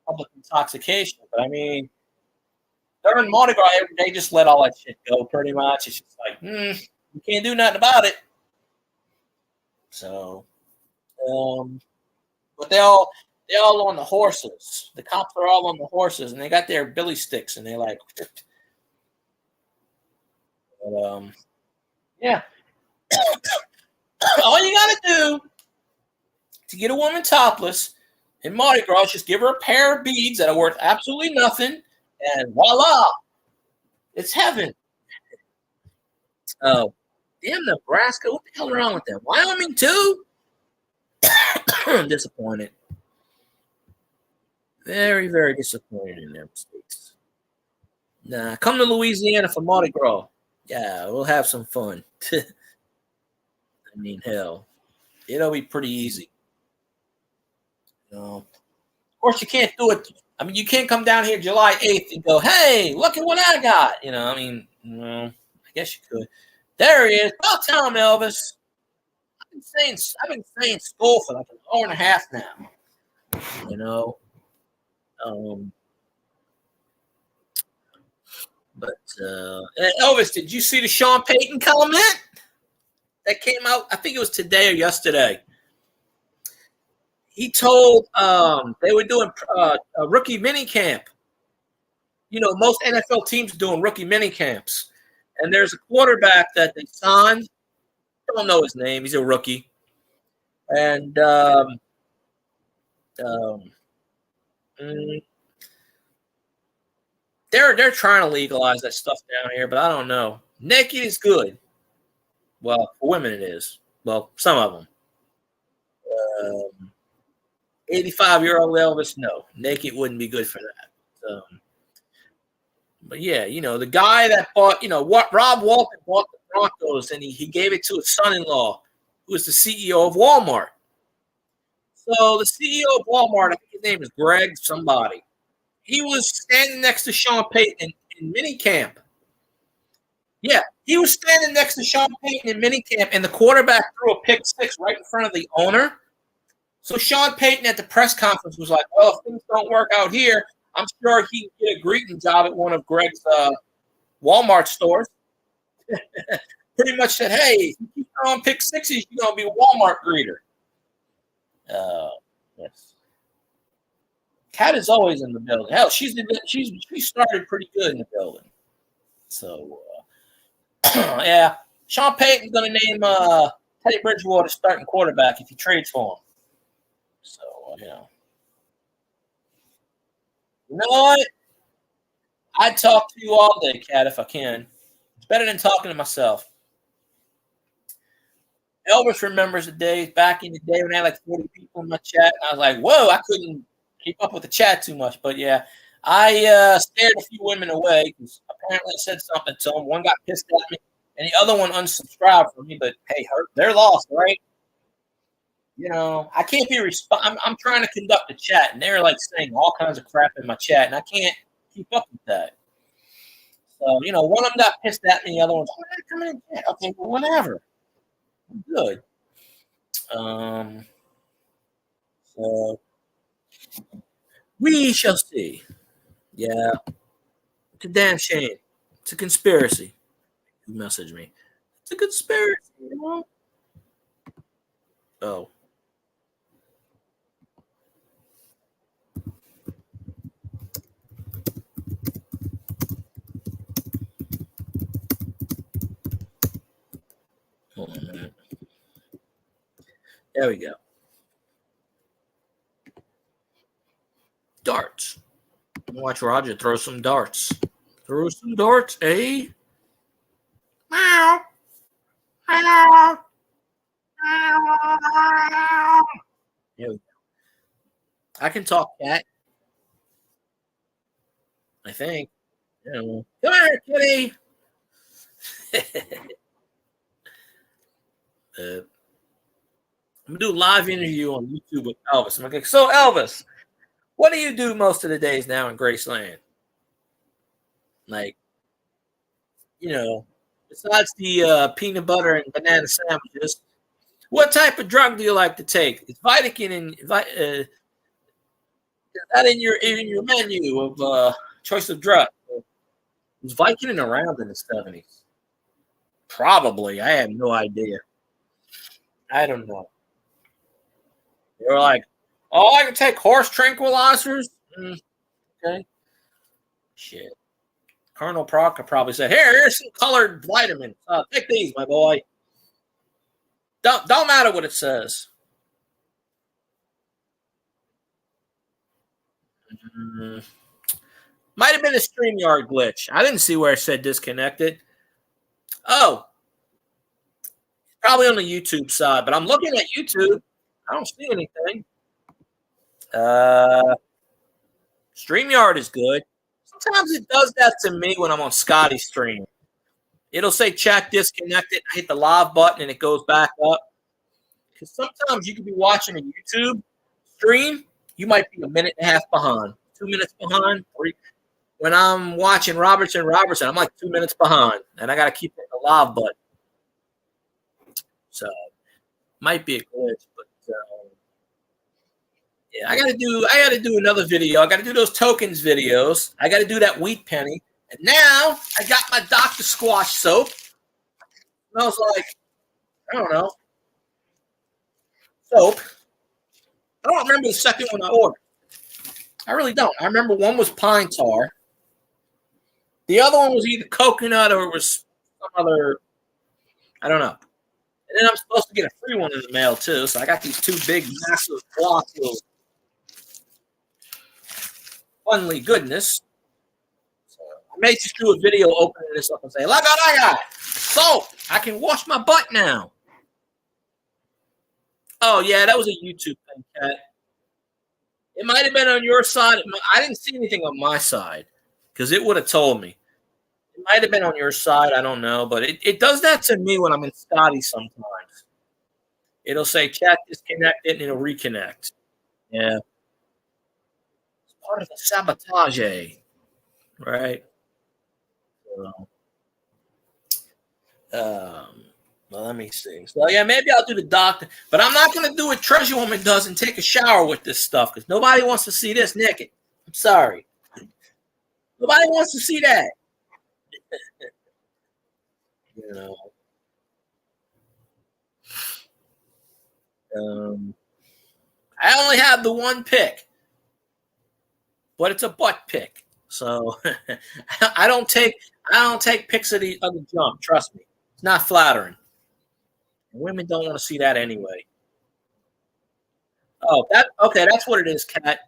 Public intoxication. But I mean, during Mardi Gras, they just let all that shit go. Pretty much, it's just like, you can't do nothing about it. So, but they all on the horses. The cops are all on the horses, and they got their billy sticks, and they like, but, yeah. All you gotta do to get a woman topless in Mardi Gras is just give her a pair of beads that are worth absolutely nothing, and voila, it's heaven. Oh, damn Nebraska! What the hell is wrong with them? Wyoming too? I'm disappointed. Very, very disappointed in their mistakes. Nah, come to Louisiana for Mardi Gras. Yeah, we'll have some fun. I mean, hell, it'll be pretty easy. You know? Of course, you can't do it. I mean, you can't come down here July 8th and go, "Hey, look at what I got." You know, I mean, I guess you could. There he is. Well, tell him, Elvis. I've been saying school for like an hour and a half now. You know, um, but Elvis, did you see the Sean Payton comment that came out? I think it was today or yesterday. He told they were doing a rookie mini camp. You know, most NFL teams are doing rookie mini camps, and there's a quarterback that they signed. Don't know his name. He's a rookie, and um, mm, they're trying to legalize that stuff down here, but I don't know. Naked is good. Well, for women it is. Well, some of them. 85-year-old Elvis, no, naked wouldn't be good for that. But yeah, you know, the guy that bought, you know, what Rob Walton bought the Broncos and he gave it to his son-in-law, who was the CEO of Walmart. So the CEO of Walmart, I think his name is Greg somebody. He was standing next to Sean Payton in minicamp. Yeah, he was standing next to Sean Payton in minicamp, and the quarterback threw a pick six right in front of the owner. So Sean Payton at the press conference was like, "Well, if things don't work out here, I'm sure he can get a greeting job at one of Greg's Walmart stores." Pretty much said, "Hey, if you keep throwing pick sixes, you're gonna be a Walmart greeter." Yes. Kat is always in the building. Hell, she started pretty good in the building. So yeah, Sean Payton's gonna name Teddy Bridgewater starting quarterback if he trades for him. So you know what? I'd talk to you all day, Kat, if I can. It's better than talking to myself. Elvis remembers the days back in the day when I had like 40 people in my chat. And I was like, whoa, I couldn't keep up with the chat too much. But yeah, I scared a few women away because apparently I said something to them. One got pissed at me, and the other one unsubscribed from me. But hey, they're lost, right? You know, I can't be I'm trying to conduct the chat, and they're like saying all kinds of crap in my chat, and I can't keep up with that. So, you know, one of them got pissed at me, the other one's, oh, come in. Okay, well, whatever. I'm good. Um, so we shall see. Yeah, it's a damn shame. It's a conspiracy. You message me. It's a conspiracy. You know? Oh. Hold on a minute. There we go. Darts. Watch Roger throw some darts. Throw some darts, eh? Meow. Meow. Meow. There we go. I can talk cat, I think. You know. Come here, kitty. I'm gonna do a live interview on YouTube with Elvis. I'm like, so Elvis, what do you do most of the days now in Graceland? Like, besides the peanut butter and banana sandwiches, what type of drug do you like to take? Is Vitakin that in your menu of choice of drug? Was Vicodin around in the 70s? Probably. I have no idea. I don't know. They were like, oh, I can take horse tranquilizers. Okay. Shit. Colonel Proctor probably said, here's some colored vitamins. Take these, my boy. Don't matter what it says. Mm, might have been a StreamYard glitch. I didn't see where it said disconnected. Oh, probably on the YouTube side, but I'm looking at YouTube. I don't see anything. StreamYard is good. Sometimes it does that to me when I'm on Scotty's stream. It'll say chat disconnected. I hit the live button and it goes back up. Because sometimes you could be watching a YouTube stream, you might be a minute and a half behind, 2 minutes behind. When I'm watching Robertson, I'm like 2 minutes behind, and I got to keep hitting the live button. So might be a glitch, but yeah, I gotta do another video. I gotta do those tokens videos. I gotta do that wheat penny. And now I got my Dr. Squash soap. And I was like, I don't know. Soap. I don't remember the second one I ordered. I really don't. I remember one was pine tar. The other one was either coconut or it was some other, I don't know. And then I'm supposed to get a free one in the mail too. So I got these two big, massive blocks of funly goodness. So I may just do a video opening this up and say, look what I got. So I can wash my butt now. Oh, yeah, that was a YouTube thing, Kat. It might have been on your side. I didn't see anything on my side because it would have told me. It might have been on your side. I don't know. But it does that to me when I'm in Scotty sometimes. It'll say chat disconnected and it'll reconnect. Yeah. It's part of the sabotage, right? Well, let me see. So, yeah, maybe I'll do the doctor. But I'm not going to do what Treasure Woman does and take a shower with this stuff because nobody wants to see this naked. I'm sorry. Nobody wants to see that. You know. I only have the one pick, but it's a butt pick. So I don't take pics of the junk. Trust me, it's not flattering. Women don't want to see that anyway. Oh, okay. That's what it is, Kat.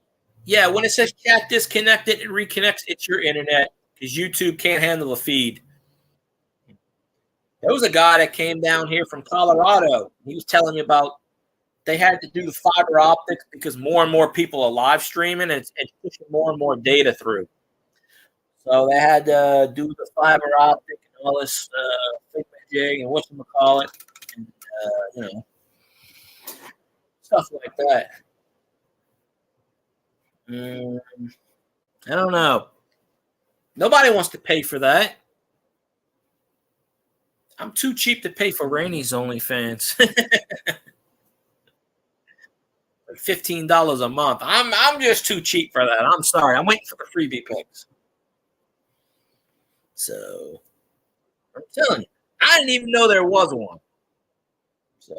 Yeah, when it says chat disconnected and reconnects, it's your internet because YouTube can't handle the feed. There was a guy that came down here from Colorado. He was telling me about they had to do the fiber optics because more and more people are live streaming and it's pushing more and more data through. So they had to do the fiber optic and all this jig and whatchamacallit, and stuff like that. I don't know. Nobody wants to pay for that. I'm too cheap to pay for Rainy's OnlyFans. $15 a month. I'm just too cheap for that. I'm sorry. I'm waiting for the freebie pics. So I'm telling you, I didn't even know there was one. So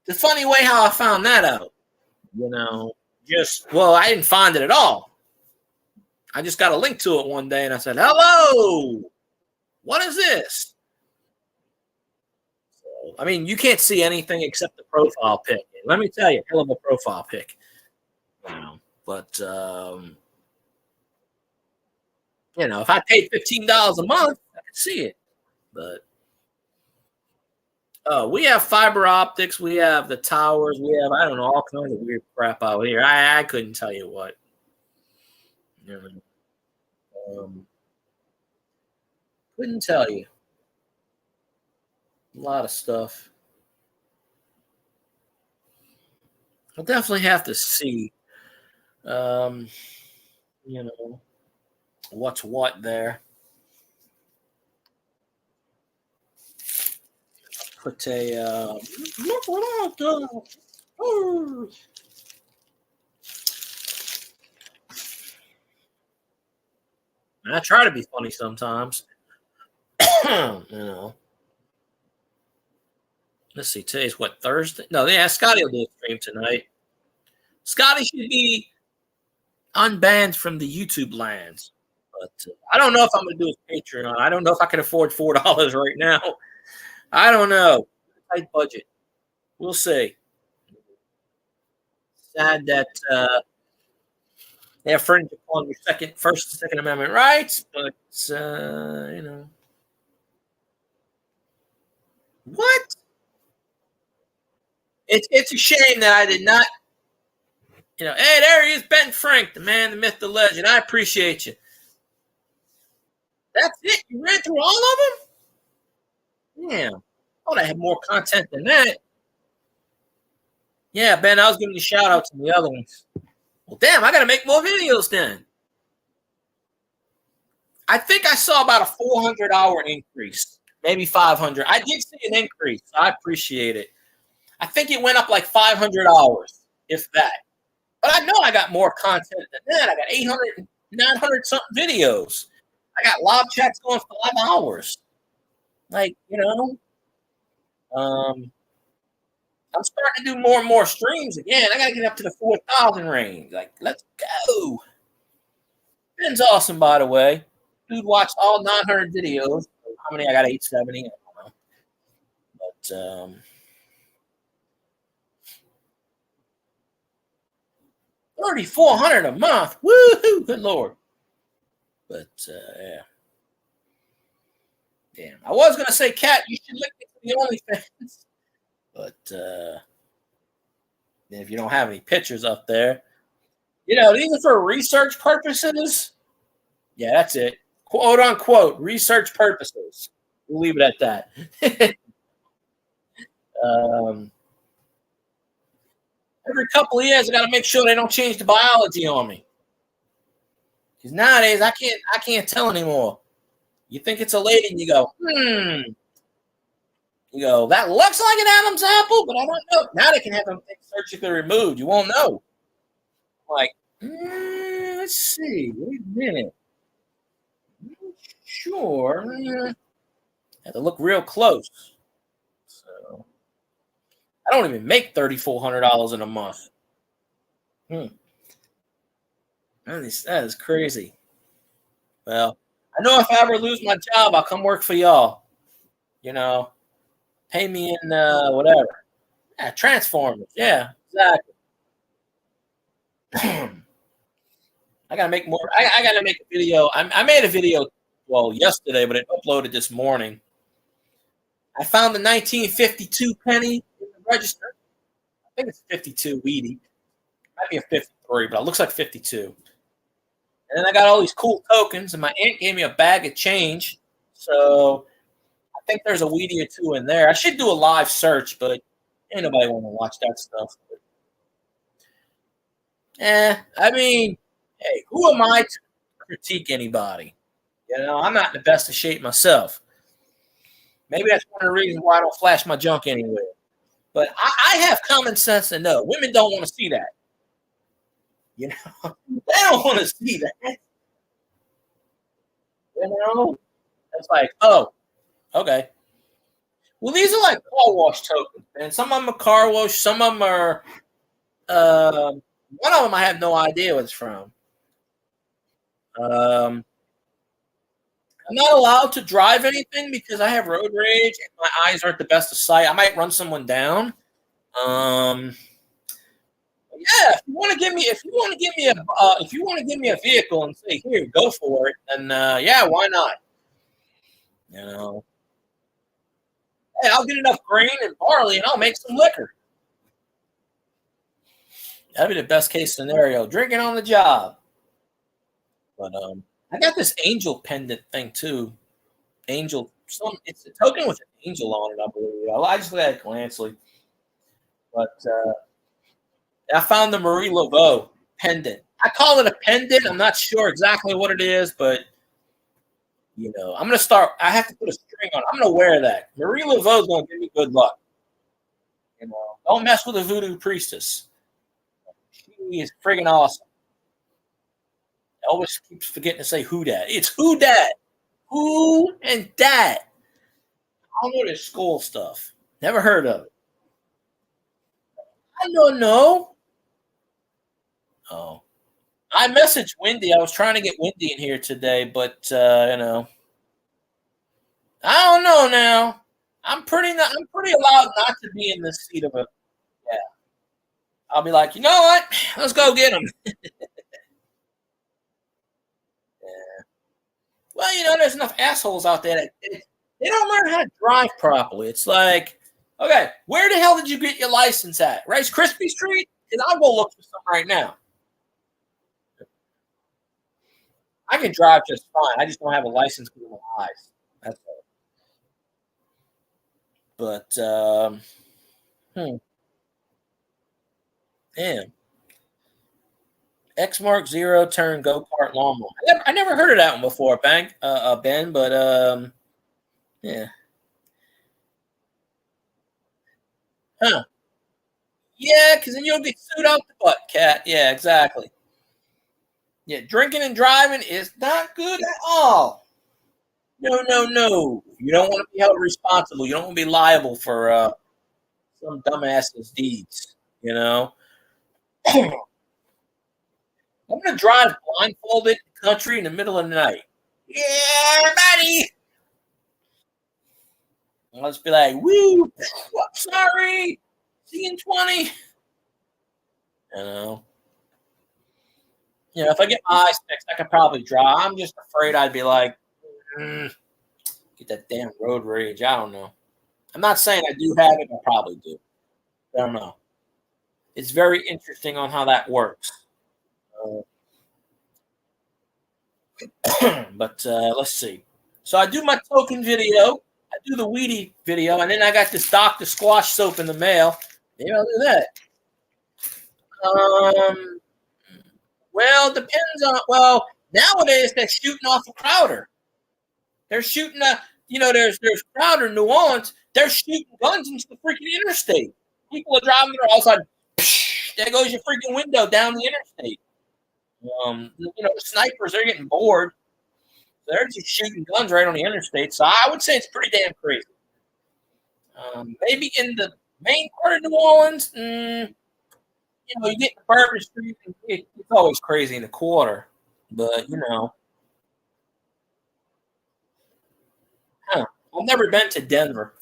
the funny way how I found that out, I didn't find it at all. I just got a link to it one day and I said, hello, what is this? So, I mean, you can't see anything except the profile pic. Let me tell you, hell of a profile pic. But if I paid $15 a month, I could see it. But we have fiber optics, we have the towers, we have, I don't know, all kinds of weird crap out here. I couldn't tell you what. Couldn't tell you. A lot of stuff. I'll definitely have to see, um, you know, what's what there. Put a, I try to be funny sometimes. you know, let's see. Today's what, Thursday? No, yeah, Scotty will do a stream tonight. Scotty should be unbanned from the YouTube lands. But I don't know if I'm going to do his Patreon. I don't know if I can afford $4 right now. I don't know. Tight budget. We'll see. Sad that they have fringe upon your First and Second Amendment rights, but what? It's a shame that I did not. Hey, there he is, Ben Frank, the man, the myth, the legend. I appreciate you. That's it. You ran through all of them? Yeah. Oh, I had more content than that. Yeah, Ben, I was giving you shout outs on the other ones. Well, damn, I got to make more videos then. I think I saw about a 400-hour increase, maybe 500. I did see an increase. So I appreciate it. I think it went up like 500 hours, if that. But I know I got more content than that. I got 800, 900 something videos. I got live chats going for 5 hours. Like, I'm starting to do more and more streams again. I got to get up to the 4,000 range. Like, let's go. Ben's awesome, by the way. Dude watched all 900 videos. How many? I got 870. I don't know. But, 3,400 a month. Woohoo! Good Lord. But, yeah. Damn. I was going to say, Cat, you should link it to the OnlyFans. But if you don't have any pictures up there, these are for research purposes. Yeah, that's it. Quote unquote, research purposes. We'll leave it at that. Every couple of years, I got to make sure they don't change the biology on me. Because nowadays, I can't tell anymore. You think it's a lady, and you go, You go, that looks like an Adam's apple, but I don't know. Now they can have them surgically removed. You won't know. Like, let's see. Wait a minute. Sure. Have to look real close. So, I don't even make $3,400 in a month. That is crazy. Well, I know if I ever lose my job, I'll come work for y'all. Pay me in whatever. Yeah, Transformers. Yeah, exactly. I gotta make more. I gotta make a video. I made a video, yesterday, but it uploaded this morning. I found the 1952 penny in the register. I think it's 52 weedy. Might be a 53, but it looks like 52. And then I got all these cool tokens, and my aunt gave me a bag of change. So I think there's a weedy or two in there. I should do a live search, but ain't nobody want to watch that stuff. I mean, hey, who am I to critique anybody? I'm not in the best of shape myself. Maybe that's one of the reasons why I don't flash my junk anywhere. But I have common sense to know women don't want to see that. They don't want to see that. It's like, oh, okay. Well, these are like car wash tokens, and some of them are car wash, some of them are. One of them I have no idea what it's from. I'm not allowed to drive anything because I have road rage and my eyes aren't the best of sight. I might run someone down. Yeah, if you want to give me a vehicle and say, here, go for it, then yeah, why not? Hey, I'll get enough grain and barley and I'll make some liquor. That'd be the best case scenario. Drinking on the job. But I got this angel pendant thing too. angel. It's a token with an angel on it, I believe. I just look at it glancely, but I found the Marie Laveau pendant. I call it a pendant. I'm not sure exactly what it is, but I'm gonna start. I have to put a string on it. I'm gonna wear that. Marie Laveau is gonna give me good luck. Don't mess with a voodoo priestess. She is friggin' awesome. I always keeps forgetting to say who dat. It's who dat. Who and dat. I don't know this school stuff. Never heard of it. I don't know. Oh. I messaged Wendy. I was trying to get Wendy in here today, but I don't know now. I'm pretty allowed not to be in the seat of a yeah. I'll be like, you know what? Let's go get him. Yeah. Well, there's enough assholes out there that they don't learn how to drive properly. It's like, okay, where the hell did you get your license at? Rice Krispie Street? And I'll go look for some right now. I can drive just fine. I just don't have a license because of my eyes. That's all. But damn. X Mark Zero turn go kart lawnmower. I never heard of that one before, Ben. But yeah, huh? Yeah, because then you'll get sued out the butt, cat. Yeah, exactly. Yeah, drinking and driving is not good at all. No, no, no. You don't want to be held responsible. You don't want to be liable for some dumbass's deeds. I'm gonna drive blindfolded country in the middle of the night. Yeah, buddy. Let's be like, woo, sorry, see you in 20. You know, if I get my eyes fixed, I could probably drive. I'm just afraid I'd be like, get that damn road rage. I don't know. I'm not saying I do have it. I probably do. I don't know. It's very interesting on how that works. But let's see. So I do my token video. I do the Weedy video, and then I got this Dr. Squash soap in the mail. Maybe I'll do that. Well, depends on. Well, nowadays they're shooting off of Crowder. They're shooting. There's Crowder in New Orleans. They're shooting guns into the freaking interstate. People are driving there all of a sudden. There goes your freaking window down the interstate. Snipers are getting bored. They're just shooting guns right on the interstate. So I would say it's pretty damn crazy. Maybe in the main part of New Orleans, you get to Bourbon Street, it's always crazy in the quarter. But, I've never been to Denver.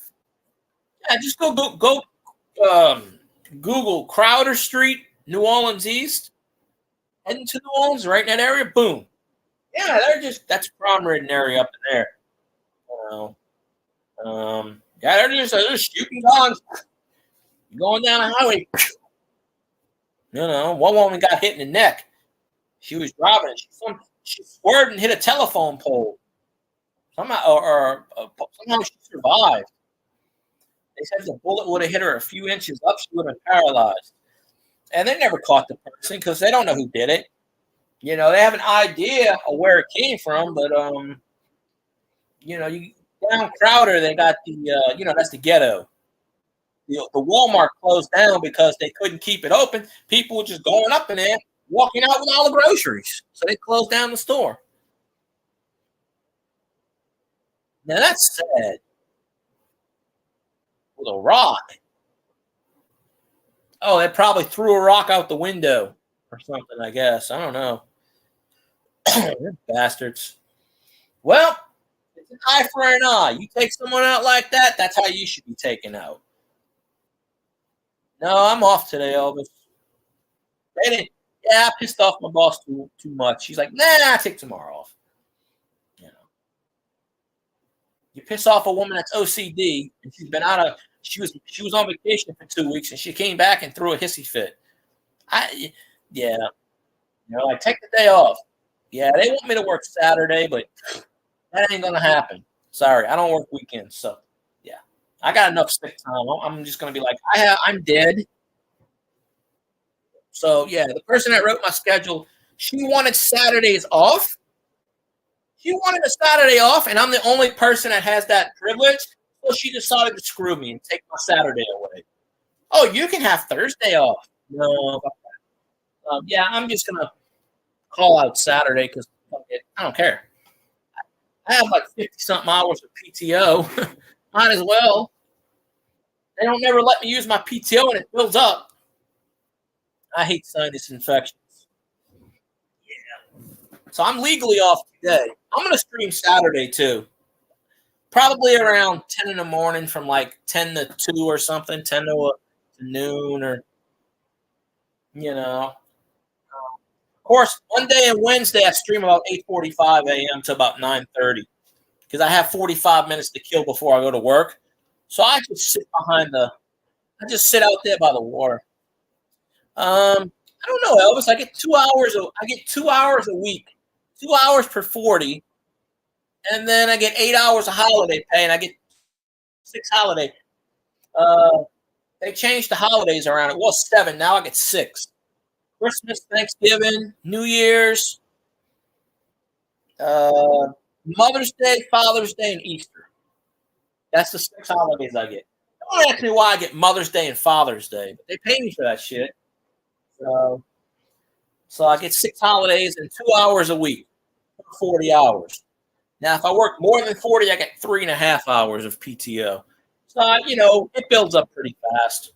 Yeah, just go Google Crowder Street, New Orleans East, heading to New Orleans, right in that area. Boom. Yeah, that's crime-ridden area up in there. They're just shooting guns, going down the highway. One woman got hit in the neck. She was driving. She swerved and hit a telephone pole. Somehow she survived. They said the bullet would have hit her a few inches up. She would have been paralyzed. And they never caught the person because they don't know who did it. They have an idea of where it came from, but you down Crowder, they got the that's the ghetto. The Walmart closed down because they couldn't keep it open. People were just going up in there, walking out with all the groceries, so they closed down the store. Now that's sad. With a rock. Oh, they probably threw a rock out the window or something. I guess I don't know. Bastards. Well, it's an eye for an eye. You take someone out like that, that's how you should be taken out. No, I'm off today, Elvis. They didn't. Yeah, I pissed off my boss too much. She's like, nah, I take tomorrow off. You piss off a woman that's OCD, and she was on vacation for 2 weeks, and she came back and threw a hissy fit. Take the day off. Yeah, they want me to work Saturday, but that ain't gonna happen. Sorry, I don't work weekends, so yeah, I got enough sick time. I'm just gonna be like, I'm dead. So yeah, the person that wrote my schedule, she wanted Saturdays off. She wanted a Saturday off, and I'm the only person that has that privilege. So she decided to screw me and take my Saturday away. Oh, you can have Thursday off. No, yeah, I'm just gonna call out Saturday because I don't care. I have like 50 something hours of PTO. Might as well. They don't never let me use my PTO and it builds up. I hate sinus infections. So I'm legally off today. I'm gonna stream Saturday too. Probably around 10 in the morning from like 10 to 2 or something, 10 to noon or you know. Of course, Monday and Wednesday I stream about 8:45 a.m. to about 9:30 because I have 45 minutes to kill before I go to work. So I just sit I just sit out there by the water. I don't know, Elvis. I get 2 hours a week, 2 hours per 40, and then I get 8 hours of holiday pay, and I get 6 holiday. Uh, they changed the holidays around. It was 7. Now I get 6. Christmas, Thanksgiving, New Year's, uh, Mother's Day, Father's Day, and Easter. That's the 6 holidays I get. Don't ask me why I get Mother's Day and Father's Day, but they pay me for that shit. So, so I get 6 holidays and 2 hours a week, 40 hours. Now, if I work more than 40, I get 3.5 hours of PTO. So, it builds up pretty fast.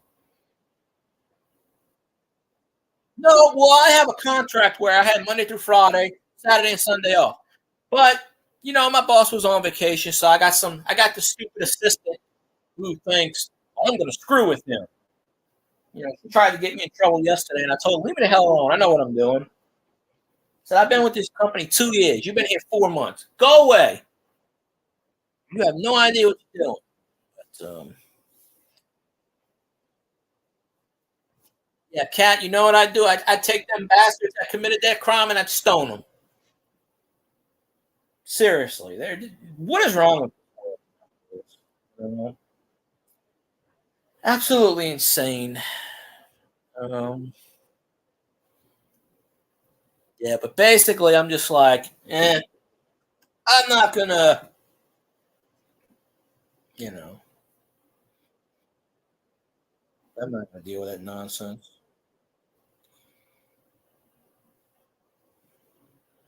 No, well, I have a contract where I had Monday through Friday, Saturday and Sunday off. But, my boss was on vacation, so I got the stupid assistant who thinks I'm going to screw with him. She tried to get me in trouble yesterday, and I told her, leave me the hell alone. I know what I'm doing. Said, I've been with this company 2 years. You've been here 4 months. Go away. You have no idea what you're doing. But, yeah, Cat, you know what I'd do? I'd take them bastards that committed that crime and I'd stone them. Seriously. What is wrong with this? Absolutely insane. Um, yeah, but basically, I'm just like, I'm not gonna, you know, I'm not gonna deal with that nonsense.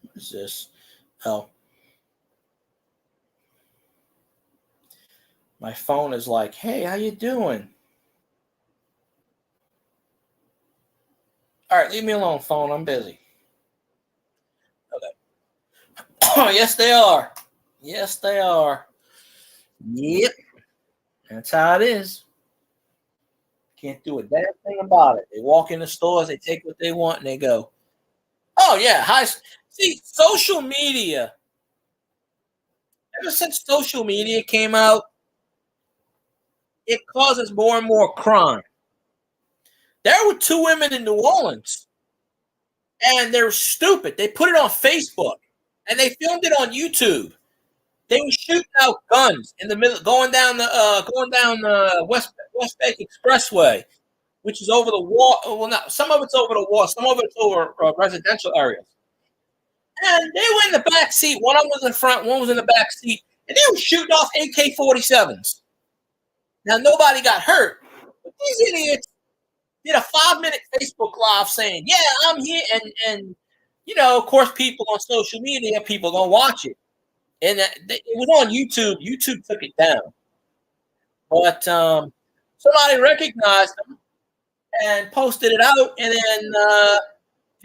What is this? Oh, my phone is like, hey, how you doing? All right, leave me alone, phone. I'm busy. Okay. Oh, yes, they are. Yes, they are. Yep, that's how it is. Can't do a damn thing about it. They walk in the stores, they take what they want, and they go. Oh yeah, see, social media. Ever since social media came out, it causes more and more crime. There were 2 women in New Orleans, and they were stupid. They put it on Facebook, and they filmed it on YouTube. They were shooting out guns in the middle, going down the West Bank Expressway, which is over the wall. Well, not some of it's over the wall, some of it's over residential areas. And they were in the back seat. One of them was in front, one was in the back seat, and they were shooting off AK-47s. Now nobody got hurt, but these idiots did a 5-minute Facebook live saying, "Yeah, I'm here," and of course, people on social media, people gonna watch it, and it was on YouTube. YouTube took it down, but somebody recognized them and posted it out, and then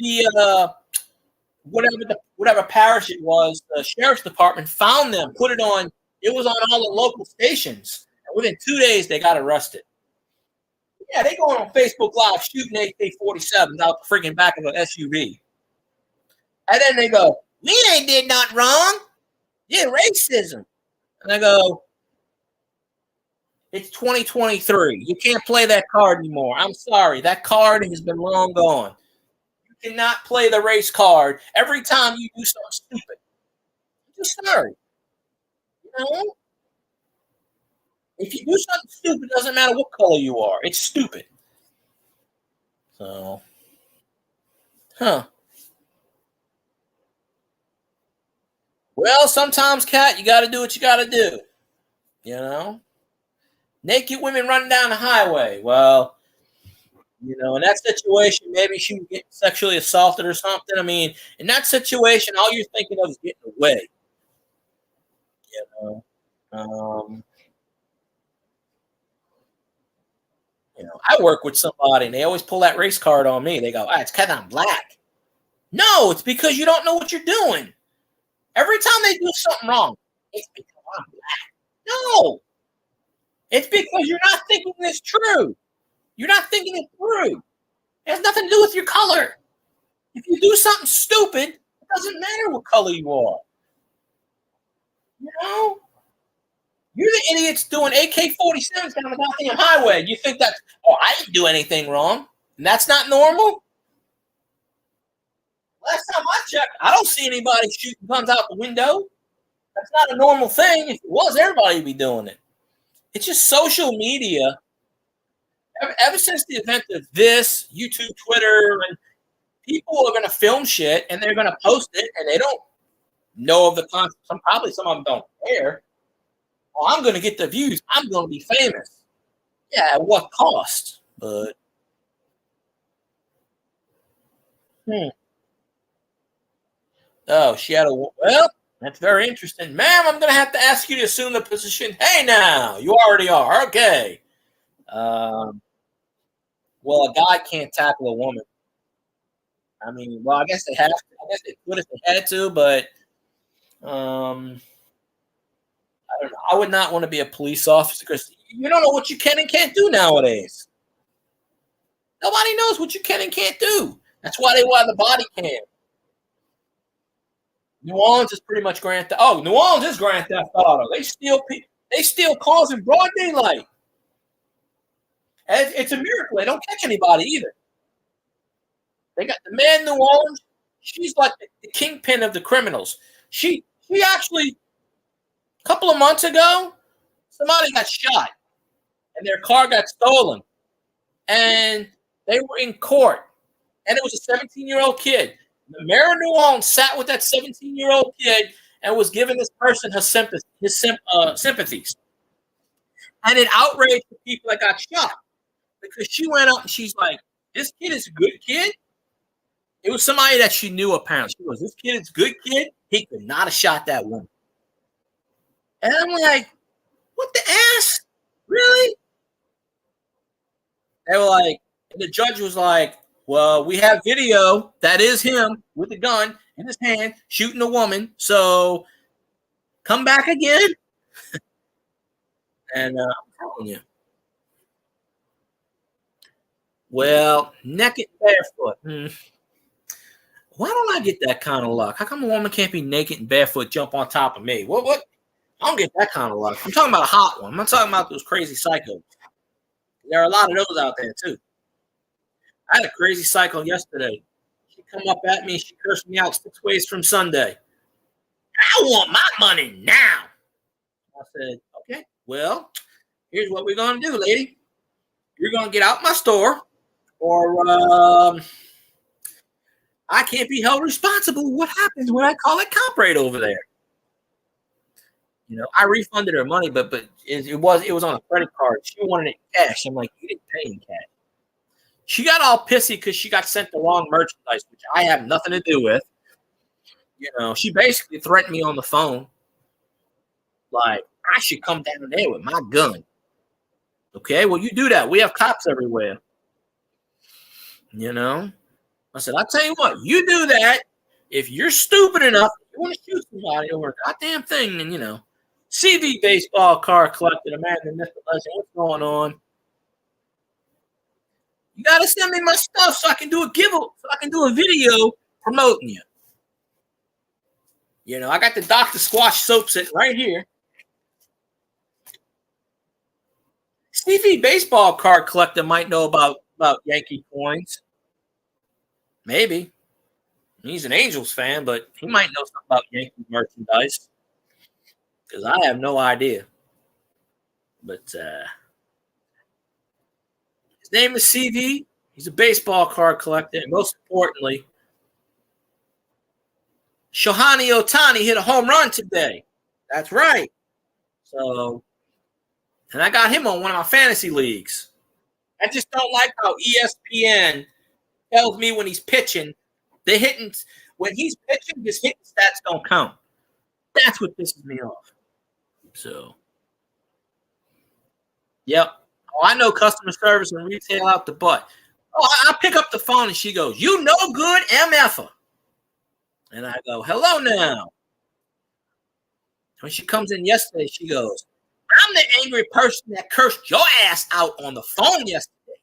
the whatever parish it was, the sheriff's department found them, put it on. It was on all the local stations, and within 2 days they got arrested. Yeah, they going on Facebook Live shooting AK-47s out the freaking back of an SUV, and then they go, "We ain't did nothing wrong. Yeah, racism." And I go, "It's 2023. You can't play that card anymore. I'm sorry, that card has been long gone. You cannot play the race card every time you do something stupid. I'm just sorry. know, if you do something stupid, it doesn't matter what color you are. It's stupid. So, huh. Well, sometimes, cat, you got to do what you got to do. You know, naked women running down the highway. Well, in that situation, maybe she was getting sexually assaulted or something. I mean, in that situation, all you're thinking of is getting away. You know, um, I work with somebody and they always pull that race card on me. They go, it's because I'm black. No, it's because you don't know what you're doing. Every time they do something wrong, it's because I'm black. No, it's because you're not thinking this true. You're not thinking it through. It has nothing to do with your color. If you do something stupid, it doesn't matter what color you are. You know? You're the idiots doing AK-47s down the goddamn highway. You think that, I didn't do anything wrong. And that's not normal? Last time I checked, I don't see anybody shooting guns out the window. That's not a normal thing. If it was, everybody would be doing it. It's just social media. Ever since the event of this, YouTube, Twitter, and people are going to film shit and they're going to post it and they don't know of the concept. Probably some of them don't care. I'm going to get the views. I'm going to be famous. Yeah, at what cost? But she had a well. That's very interesting, ma'am. I'm going to have to ask you to assume the position. Hey, now you already are. Okay. Well, a guy can't tackle a woman. I mean, well, I guess they have to. I guess they could if they had to, but I don't know. I would not want to be a police officer because you don't know what you can and can't do nowadays. Nobody knows what you can and can't do. That's why they want the body cam. New Orleans is pretty much Grand Theft. Oh, New Orleans is Grand Theft Auto. They steal cars in broad daylight. And it's a miracle. They don't catch anybody either. They got the man in New Orleans. She's like the kingpin of the criminals. She actually a couple of months ago, somebody got shot and their car got stolen. And they were in court. And it was a 17-year-old kid. The mayor of New Orleans sat with that 17-year-old kid and was giving this person his sympathies. And it outraged the people that got shot because she went up and she's like, this kid is a good kid. It was somebody that she knew apparently. She goes, this kid is a good kid. He could not have shot that woman. And I'm like, what the ass? Really? They were like, and the judge was like, well, we have video that is him with a gun in his hand shooting a woman. So come back again. And I'm telling you. Well, naked barefoot. Why don't I get that kind of luck? How come a woman can't be naked and barefoot, jump on top of me? What? I don't get that kind of luck. I'm talking about a hot one. I'm not talking about those crazy psychos. There are a lot of those out there too. I had a crazy psycho yesterday. She come up at me. She cursed me out 6 ways from Sunday. I want my money now. I said, okay, well, here's what we're going to do, lady. You're going to get out my store or I can't be held responsible. What happens when I call it cop rate over there? I refunded her money, but it was on a credit card. She wanted it cash. I'm like, you didn't pay in cash. She got all pissy because she got sent the wrong merchandise, which I have nothing to do with. She basically threatened me on the phone. Like, I should come down there with my gun. Okay, well, you do that. We have cops everywhere. I said, I'll tell you what, you do that. If you're stupid enough, you want to shoot somebody over a goddamn thing, and CV baseball card collected, a man in Mr. Legend, what's going on? You gotta send me my stuff so I can do a video promoting you. I got the Dr. Squash soap sitting right here. CV baseball card collector might know about Yankee coins. Maybe. He's an Angels fan, but he might know something about Yankee merchandise. because I have no idea. But his name is CV. He's a baseball card collector, and most importantly, Shohei Ohtani hit a home run today. That's right. So, and I got him on one of my fantasy leagues. I just don't like how ESPN tells me when he's pitching, the hitting when he's pitching, his hitting stats don't count. That's what pisses me off. So, yep. Oh, I know customer service and retail out the butt. Oh, I pick up the phone and she goes, "You no good MFer." And I go, "Hello now." When she comes in yesterday, she goes, "I'm the angry person that cursed your ass out on the phone yesterday."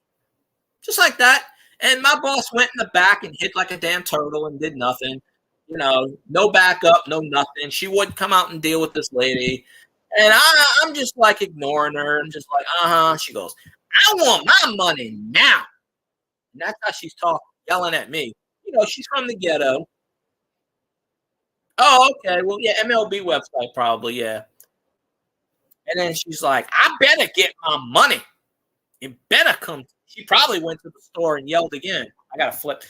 Just like that. And my boss went in the back and hid like a damn turtle and did nothing. You know, no backup, no nothing. She wouldn't come out and deal with this lady. And I'm just like ignoring her and just like, She goes, "I want my money now." And that's how she's talking, yelling at me. You know, she's from the ghetto. Oh, okay. Well, yeah, MLB website probably, yeah. And then she's like, "I better get my money. It better come." She probably went to the store and yelled again. I gotta flip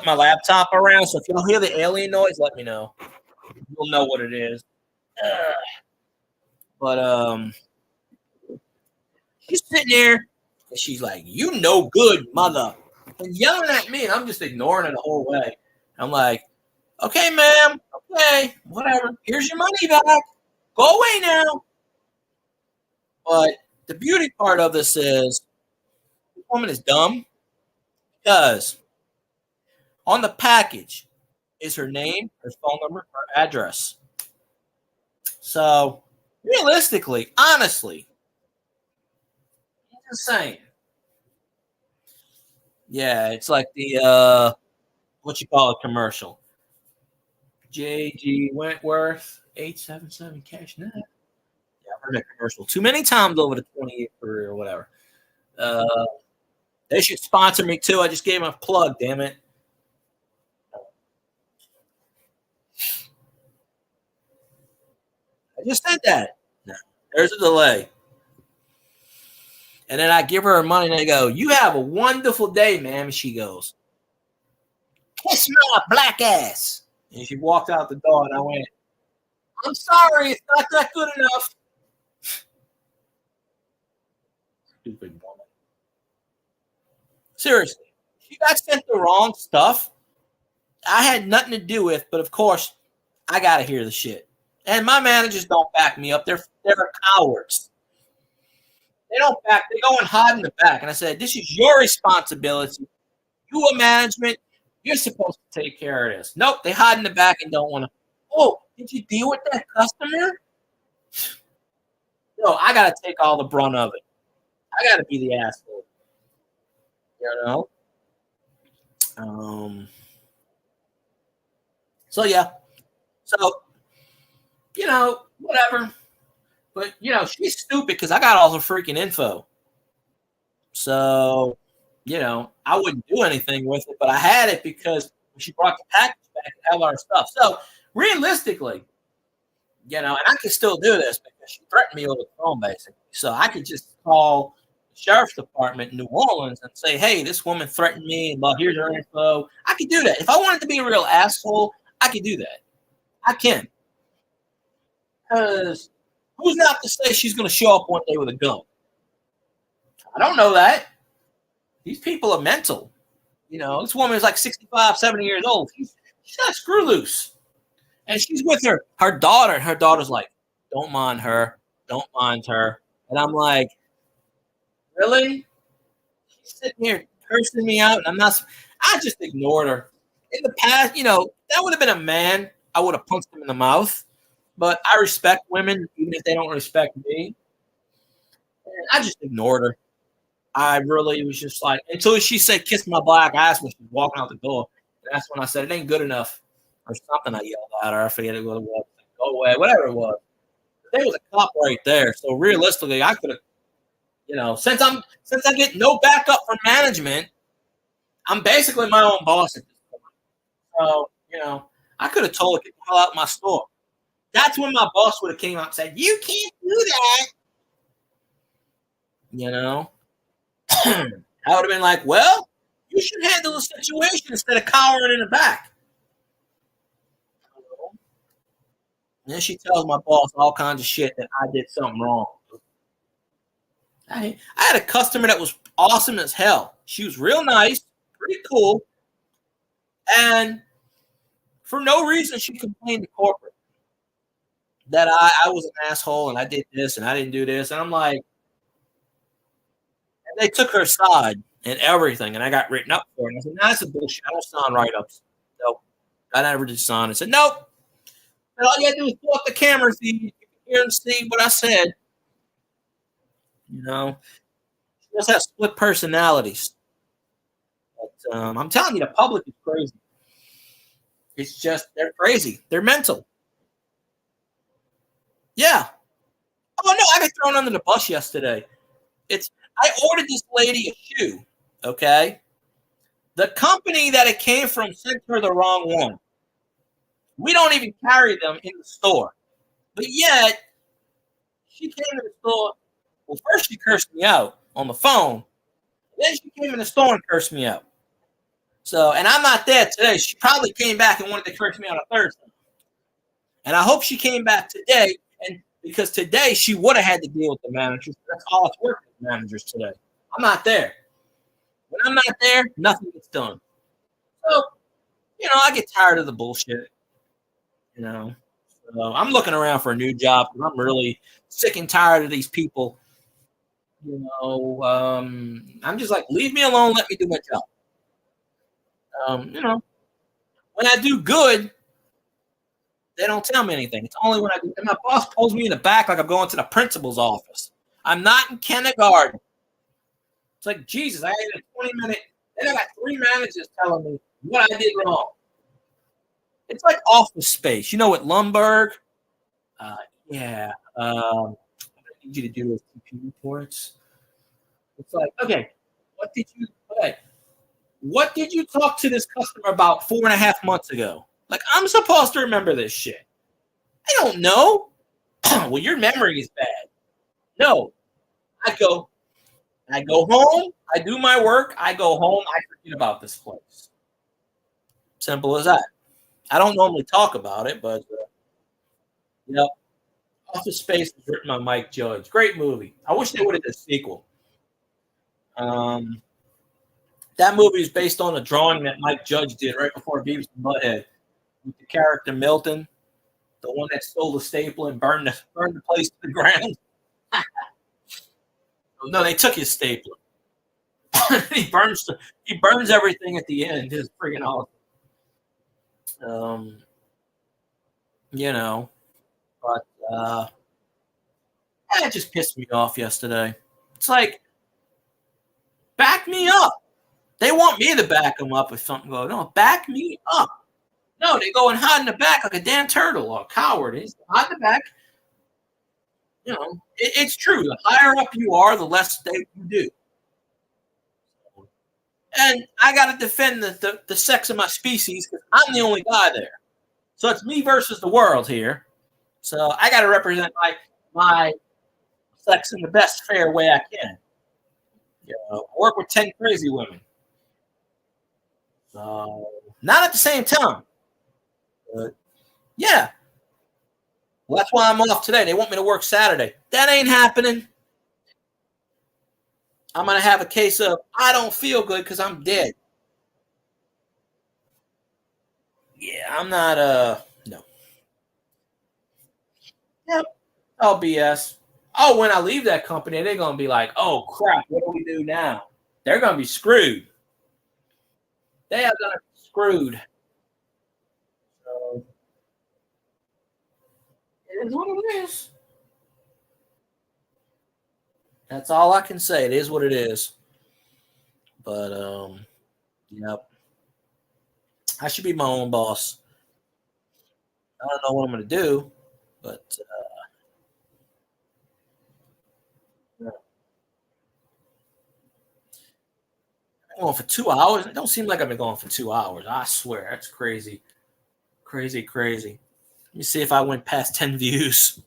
my laptop around. So if y'all hear the alien noise, let me know. You'll know what it is. But she's sitting there and she's like, "You no good, mother," and yelling at me, and I'm just ignoring her the whole way. I'm like, "Okay, ma'am. Okay, whatever. Here's your money back. Go away now." But the beauty part of this is this woman is dumb because on the package is her name, her phone number, her address. So realistically, honestly, I'm just saying. Yeah, it's like the what you call a commercial. J.G. Wentworth, 877 cash net. Yeah, I've heard that commercial too many times over the 20-year career or whatever. They should sponsor me too. I just gave them a plug, damn it. I just said that. No, there's a delay. And then I give her her money and they go, "You have a wonderful day, ma'am." And she goes, "Kiss my black ass." And she walked out the door and I went, "I'm sorry, it's not that good enough." Stupid woman. Seriously. She got sent the wrong stuff. I had nothing to do with, but of course, I gotta hear the shit. And my managers don't back me up. They're cowards. They don't back. They go and hide in the back. And I said, "This is your responsibility. You are management. You're supposed to take care of this." Nope. They hide in the back and don't want to. "Oh, did you deal with that customer?" No, I gotta take all the brunt of it. I gotta be the asshole. You know. Um. So yeah. So whatever. But she's stupid because I got all her freaking info. So, I wouldn't do anything with it, but I had it because when she brought the package back, it had all her stuff. So realistically, and I can still do this because she threatened me over the phone basically. So I could just call the sheriff's department in New Orleans and say, "Hey, this woman threatened me, and well, here's her info." I could do that. If I wanted to be a real asshole, I could do that. I can. Because who's not to say she's going to show up one day with a gun? I don't know that. These people are mental. This woman is like 65, 70 years old. She's got a screw loose. And she's with her daughter, and her daughter's like, "Don't mind her. Don't mind her." And I'm like, "Really?" She's sitting here cursing me out, and I just ignored her. In the past, that would have been a man. I would have punched him in the mouth. But I respect women, even if they don't respect me. And I just ignored her. I really was just like, until she said, "Kiss my black ass" when she was walking out the door. And that's when I said, "It ain't good enough." Or something I yelled at her. I forget what it was. "Go away," whatever it was. There was a cop right there. So realistically, I could have, since I get no backup from management, I'm basically my own boss at this point. So, I could have told her, "Get the hell out of my store." That's when my boss would have came out and said, "You can't do that." You know, I would have been like, "Well, you should handle the situation instead of cowering in the back." And then she tells my boss all kinds of shit that I did something wrong. I had a customer that was awesome as hell. She was real nice, pretty cool, and for no reason she complained to corporate that I was an asshole and I did this and I didn't do this. And I'm like, and they took her side and everything, and I got written up for it. And I said, "No, that's a bullshit. I don't sign write ups." Nope. I never did sign. I said, "Nope." And all you had to do was pull up the camera so you can hear and see what I said. You know, she just has split personalities. But I'm telling you, the public is crazy. It's just, they're crazy. They're mental. Yeah. Oh, no, I got thrown under the bus yesterday. It's I ordered this lady a shoe, okay? The company that it came from sent her the wrong one. We don't even carry them in the store. But yet, she came to the store. Well, first she cursed me out on the phone. Then she came in the store and cursed me out. So, and I'm not there today. She probably came back and wanted to curse me out on Thursday. And I hope she came back today, and because today she would have had to deal with the managers. That's all it's working with managers today. I'm not there. When I'm not there, nothing gets done. So, I get tired of the bullshit. You know, so I'm looking around for a new job because I'm really sick and tired of these people. I'm just like, leave me alone, let me do my job. When I do good, they don't tell me anything. It's only when I do. And my boss pulls me in the back like I'm going to the principal's office. I'm not in kindergarten. It's like, Jesus, I had a 20-minute. Then I got 3 managers telling me what I did wrong. It's like Office Space. You know what, Lumberg? Yeah. I need you to do those TP reports. It's like, okay, okay, what did you talk to this customer about 4.5 months ago? Like, I'm supposed to remember this shit. I don't know. Well, your memory is bad. No, I go home, I do my work, I go home, I forget about this place. Simple as that. I don't normally talk about it, but Office Space was written by Mike Judge. Great movie. I wish they would have did a sequel. Um, that movie is based on a drawing that Mike Judge did right before Beavis and Butthead with the character Milton, the one that stole the staple and burned the place to the ground. No, they took his stapler. He burns everything at the end. It's freaking awesome. Um, you know, but it just pissed me off yesterday. It's like, back me up. They want me to back them up if something goes. No, back me up. No, they go and hide in the back like a damn turtle or a coward. He's hide in the back. It's true. The higher up you are, the less they do. And I got to defend the sex of my species because I'm the only guy there. So it's me versus the world here. So I got to represent my sex in the best fair way I can. Work with 10 crazy women. Not at the same time. But yeah. Well, that's why I'm off today. They want me to work Saturday. That ain't happening. I'm going to have a case of I don't feel good because I'm dead. Yeah, I'm not, no. Yep. Oh, BS. Oh, when I leave that company, they're going to be like, oh, crap, what do we do now? They're going to be screwed. They are going to be screwed. So, it is what it is. That's all I can say. It is what it is. But, yep. I should be my own boss. I don't know what I'm going to do, but I'm going for 2 hours. It don't seem like I've been going for 2 hours. I swear, that's crazy, crazy, crazy. Let me see if I went past 10 views.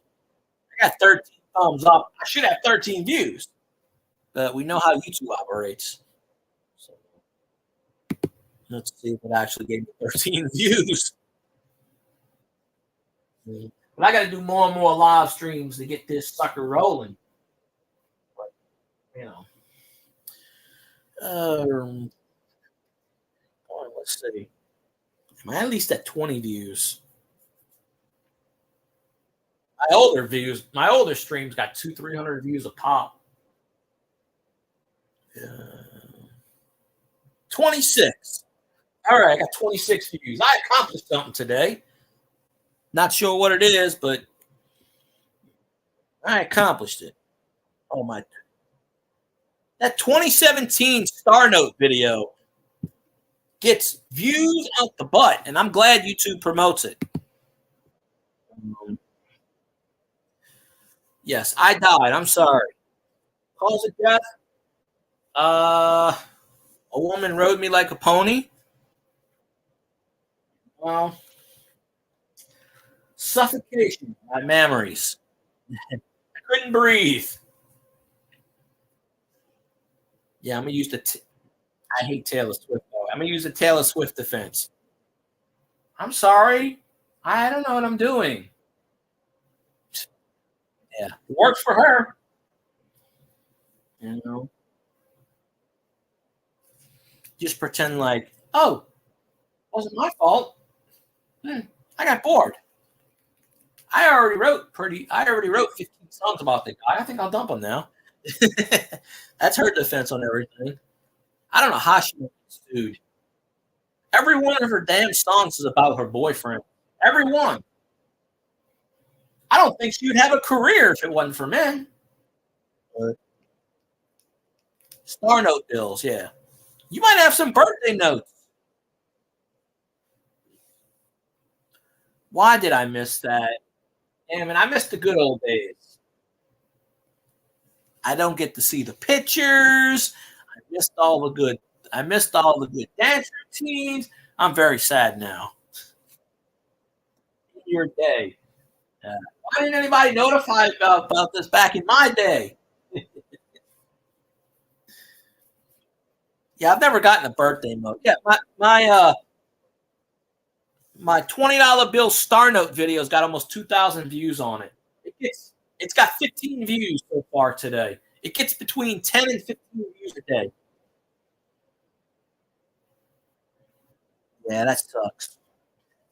I got 13 thumbs up. I should have 13 views. But we know how YouTube operates. So let's see if it actually gave me 13 views. But I got to do more and more live streams to get this sucker rolling. But, you know. Let's see. Am I at least at 20 views? My older streams got 300 views a pop. 26. All right, I got 26 views. I accomplished something today. Not sure what it is, but I accomplished it. Oh my! That 2017 Star Note video gets views out the butt, and I'm glad YouTube promotes it. Yes, I died. I'm sorry. Cause of death? A woman rode me like a pony. Well, suffocation. My memories. I couldn't breathe. Yeah, I'm gonna use I hate Taylor Swift though. I'm gonna use the Taylor Swift defense. I'm sorry. I don't know what I'm doing. Yeah, it works for her. You know, just pretend like, oh, it wasn't my fault. I got bored. I already wrote 15 songs about the guy. I think I'll dump him now. That's her defense on everything. I don't know how she gets sued. Every one of her damn songs is about her boyfriend. Every one. I don't think she would have a career if it wasn't for men. Star note bills, yeah. You might have some birthday notes. Why did I miss that? Damn it, I missed the good old days. I don't get to see the pictures. I missed all the good dance routines. I'm very sad now. Your day. Why didn't anybody notify about this back in my day? Yeah, I've never gotten a birthday note. Yeah, my $20 bill Star Note video's got almost 2,000 views on it. It's got 15 views so far today. It gets between 10 and 15 views a day. Yeah, that sucks.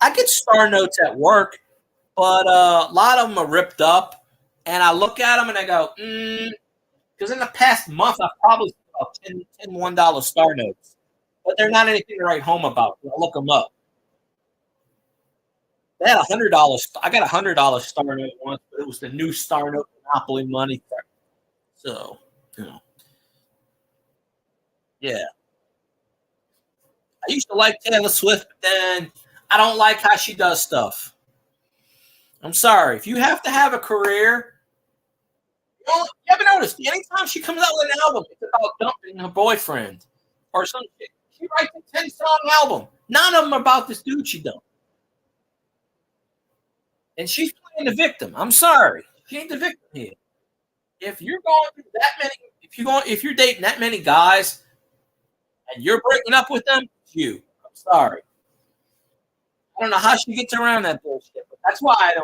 I get Star Notes at work, but a lot of them are ripped up, and I look at them and I go, because in the past month I've probably seen about 10 $1 Star Notes, but they're not anything to write home about. I'll look them up. They had $100. I got $100 Star Note once, but it was the new Star Note Monopoly money. So, yeah. I used to like Taylor Swift, but then I don't like how she does stuff. I'm sorry. If you have to have a career, you ever noticed? Anytime she comes out with an album, it's about dumping her boyfriend or some shit. She writes a 10-song album. None of them are about this dude she dumped. And she's playing the victim. I'm sorry. She ain't the victim here. If you're going through that many, if you're dating that many guys and you're breaking up with them, it's you. I'm sorry. I don't know how she gets around that bullshit, but that's why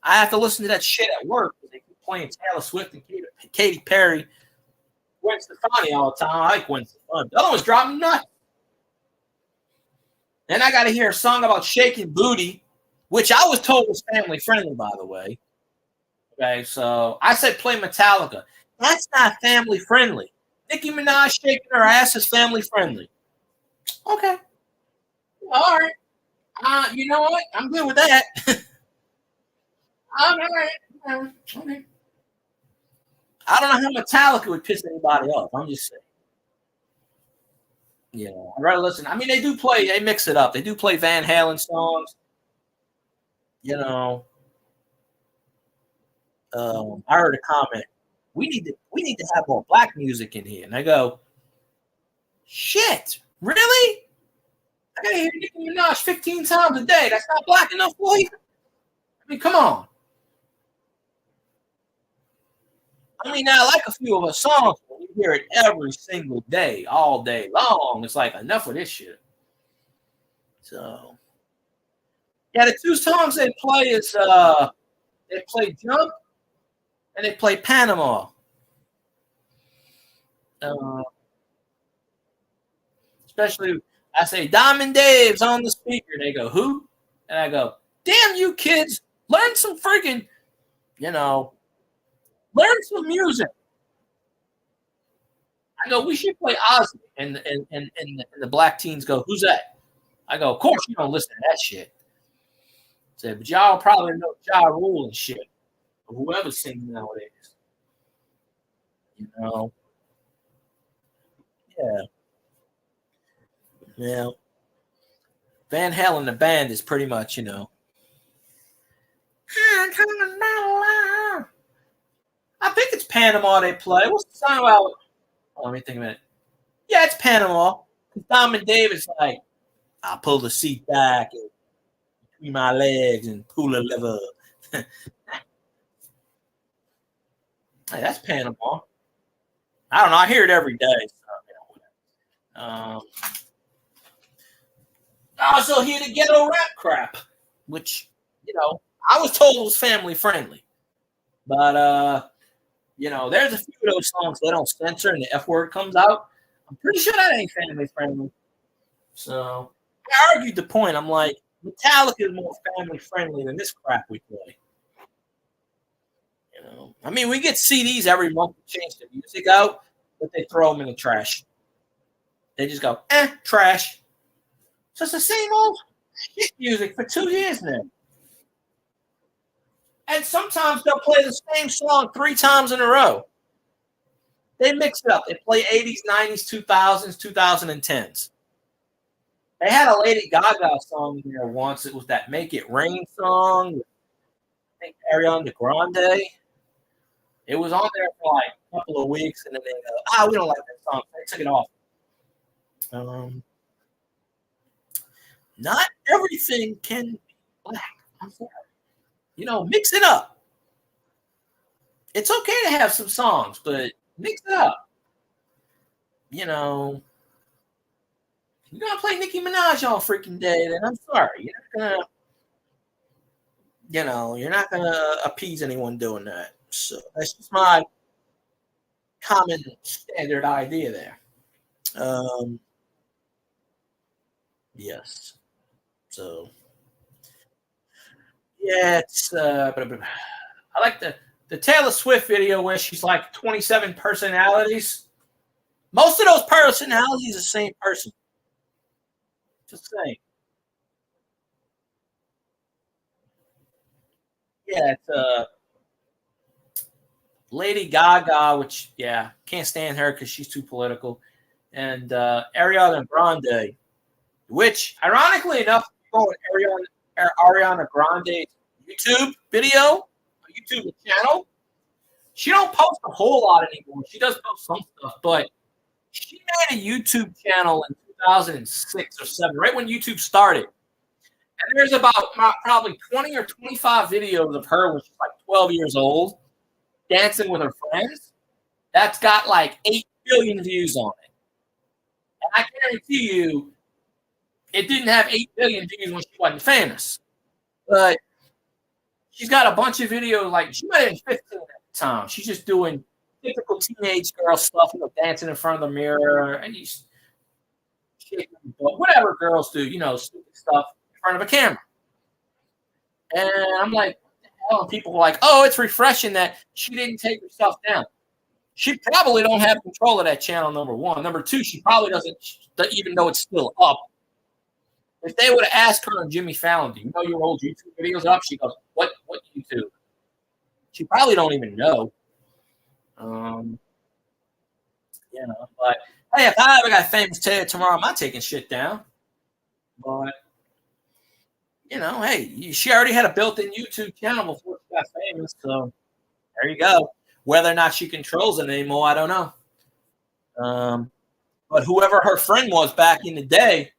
I have to listen to that shit at work because they keep playing Taylor Swift and Katy Perry, Gwen Stefani all the time. I like Gwen Stefani. The other one's driving me nuts. Then I got to hear a song about shaking booty, which I was told was family friendly, by the way. Okay, so I said play Metallica. That's not family friendly. Nicki Minaj shaking her ass is family friendly. Okay. All right. You know what? I'm good with that. All right. Okay. I don't know how Metallica would piss anybody off. I'm just saying. Yeah, I'd rather listen. I mean, they mix it up. They do play Van Halen songs. You know, I heard a comment. We need to have more black music in here. And I go, shit, really? I gotta hear Nicki Minaj 15 times a day. That's not black enough for you? mean, come on. I mean, I like a few of her songs, but you hear it every single day, all day long. It's like enough of this shit. So yeah, the two songs they play is they play Jump and they play Panama. Uh, Especially I say Diamond Dave's on the speaker. They go, who? And I go, damn you kids, learn some freaking, you know, learn some music. I go, we should play Ozzy. And the black teens go, who's that? I go, of course you don't listen to that shit. I said, but y'all probably know Ja Rule and shit. Or whoever's singing nowadays. You know? Yeah. Yeah. Van Halen, the band, is pretty much, I think it's Panama they play. What's the song about? Oh, let me think a minute. Yeah, it's Panama. Diamond Davis like, I pull the seat back and between my legs and pull a lever. Hey, that's Panama. I don't know. I hear it every day. So, I also hear the ghetto rap crap, which, I was told was family friendly. But, there's a few of those songs they don't censor and the F word comes out. I'm pretty sure that ain't family friendly. So I argued the point. I'm like, Metallica is more family friendly than this crap we play. I mean, we get CDs every month to change the music out, but they throw them in the trash. They just go, trash. So it's the same old shit music for 2 years now. And sometimes they'll play the same song 3 times in a row. They mix it up. They play 80s, 90s, 2000s, 2010s. They had a Lady Gaga song in there once. It was that Make It Rain song. I think Ariana Grande. It was on there for like a couple of weeks, and then they go, we don't like that song. They took it off. Not everything can be black. I'm sorry. Mix it up. It's okay to have some songs, but mix it up. You're gonna play Nicki Minaj all freaking day, then I'm sorry. You're not gonna appease anyone doing that. So that's just my common standard idea there. Yes. So yeah, it's I like the Taylor Swift video where she's like 27 personalities. Most of those personalities are the same person. Just saying. Yeah, it's Lady Gaga, which can't stand her because she's too political, and Ariana Grande, which ironically enough, go on Ariana Grande's YouTube video, YouTube channel. She don't post a whole lot anymore. She does post some stuff, but she made a YouTube channel in 2006 or 7, right when YouTube started. And there's about probably 20 or 25 videos of her when she's like 12 years old, dancing with her friends. That's got like 8 billion views on it. And I guarantee you, it didn't have 8 billion views when she wasn't famous. But she's got a bunch of videos, like she might have been 15 at the time. She's just doing typical teenage girl stuff, dancing in front of the mirror and shaking whatever girls do, stupid stuff in front of a camera. And I'm like, what the hell? And people were like, oh, it's refreshing that she didn't take herself down. She probably don't have control of that channel, number one. Number two, she probably doesn't even know it's still up. If they would have asked her and Jimmy Fallon, do you know your old YouTube videos up? She goes, what YouTube? She probably don't even know. But hey, if I ever got famous tomorrow, I'm not taking shit down. But hey, she already had a built-in YouTube channel before she got famous, so there you go. Whether or not she controls it anymore, I don't know. But whoever her friend was back in the day,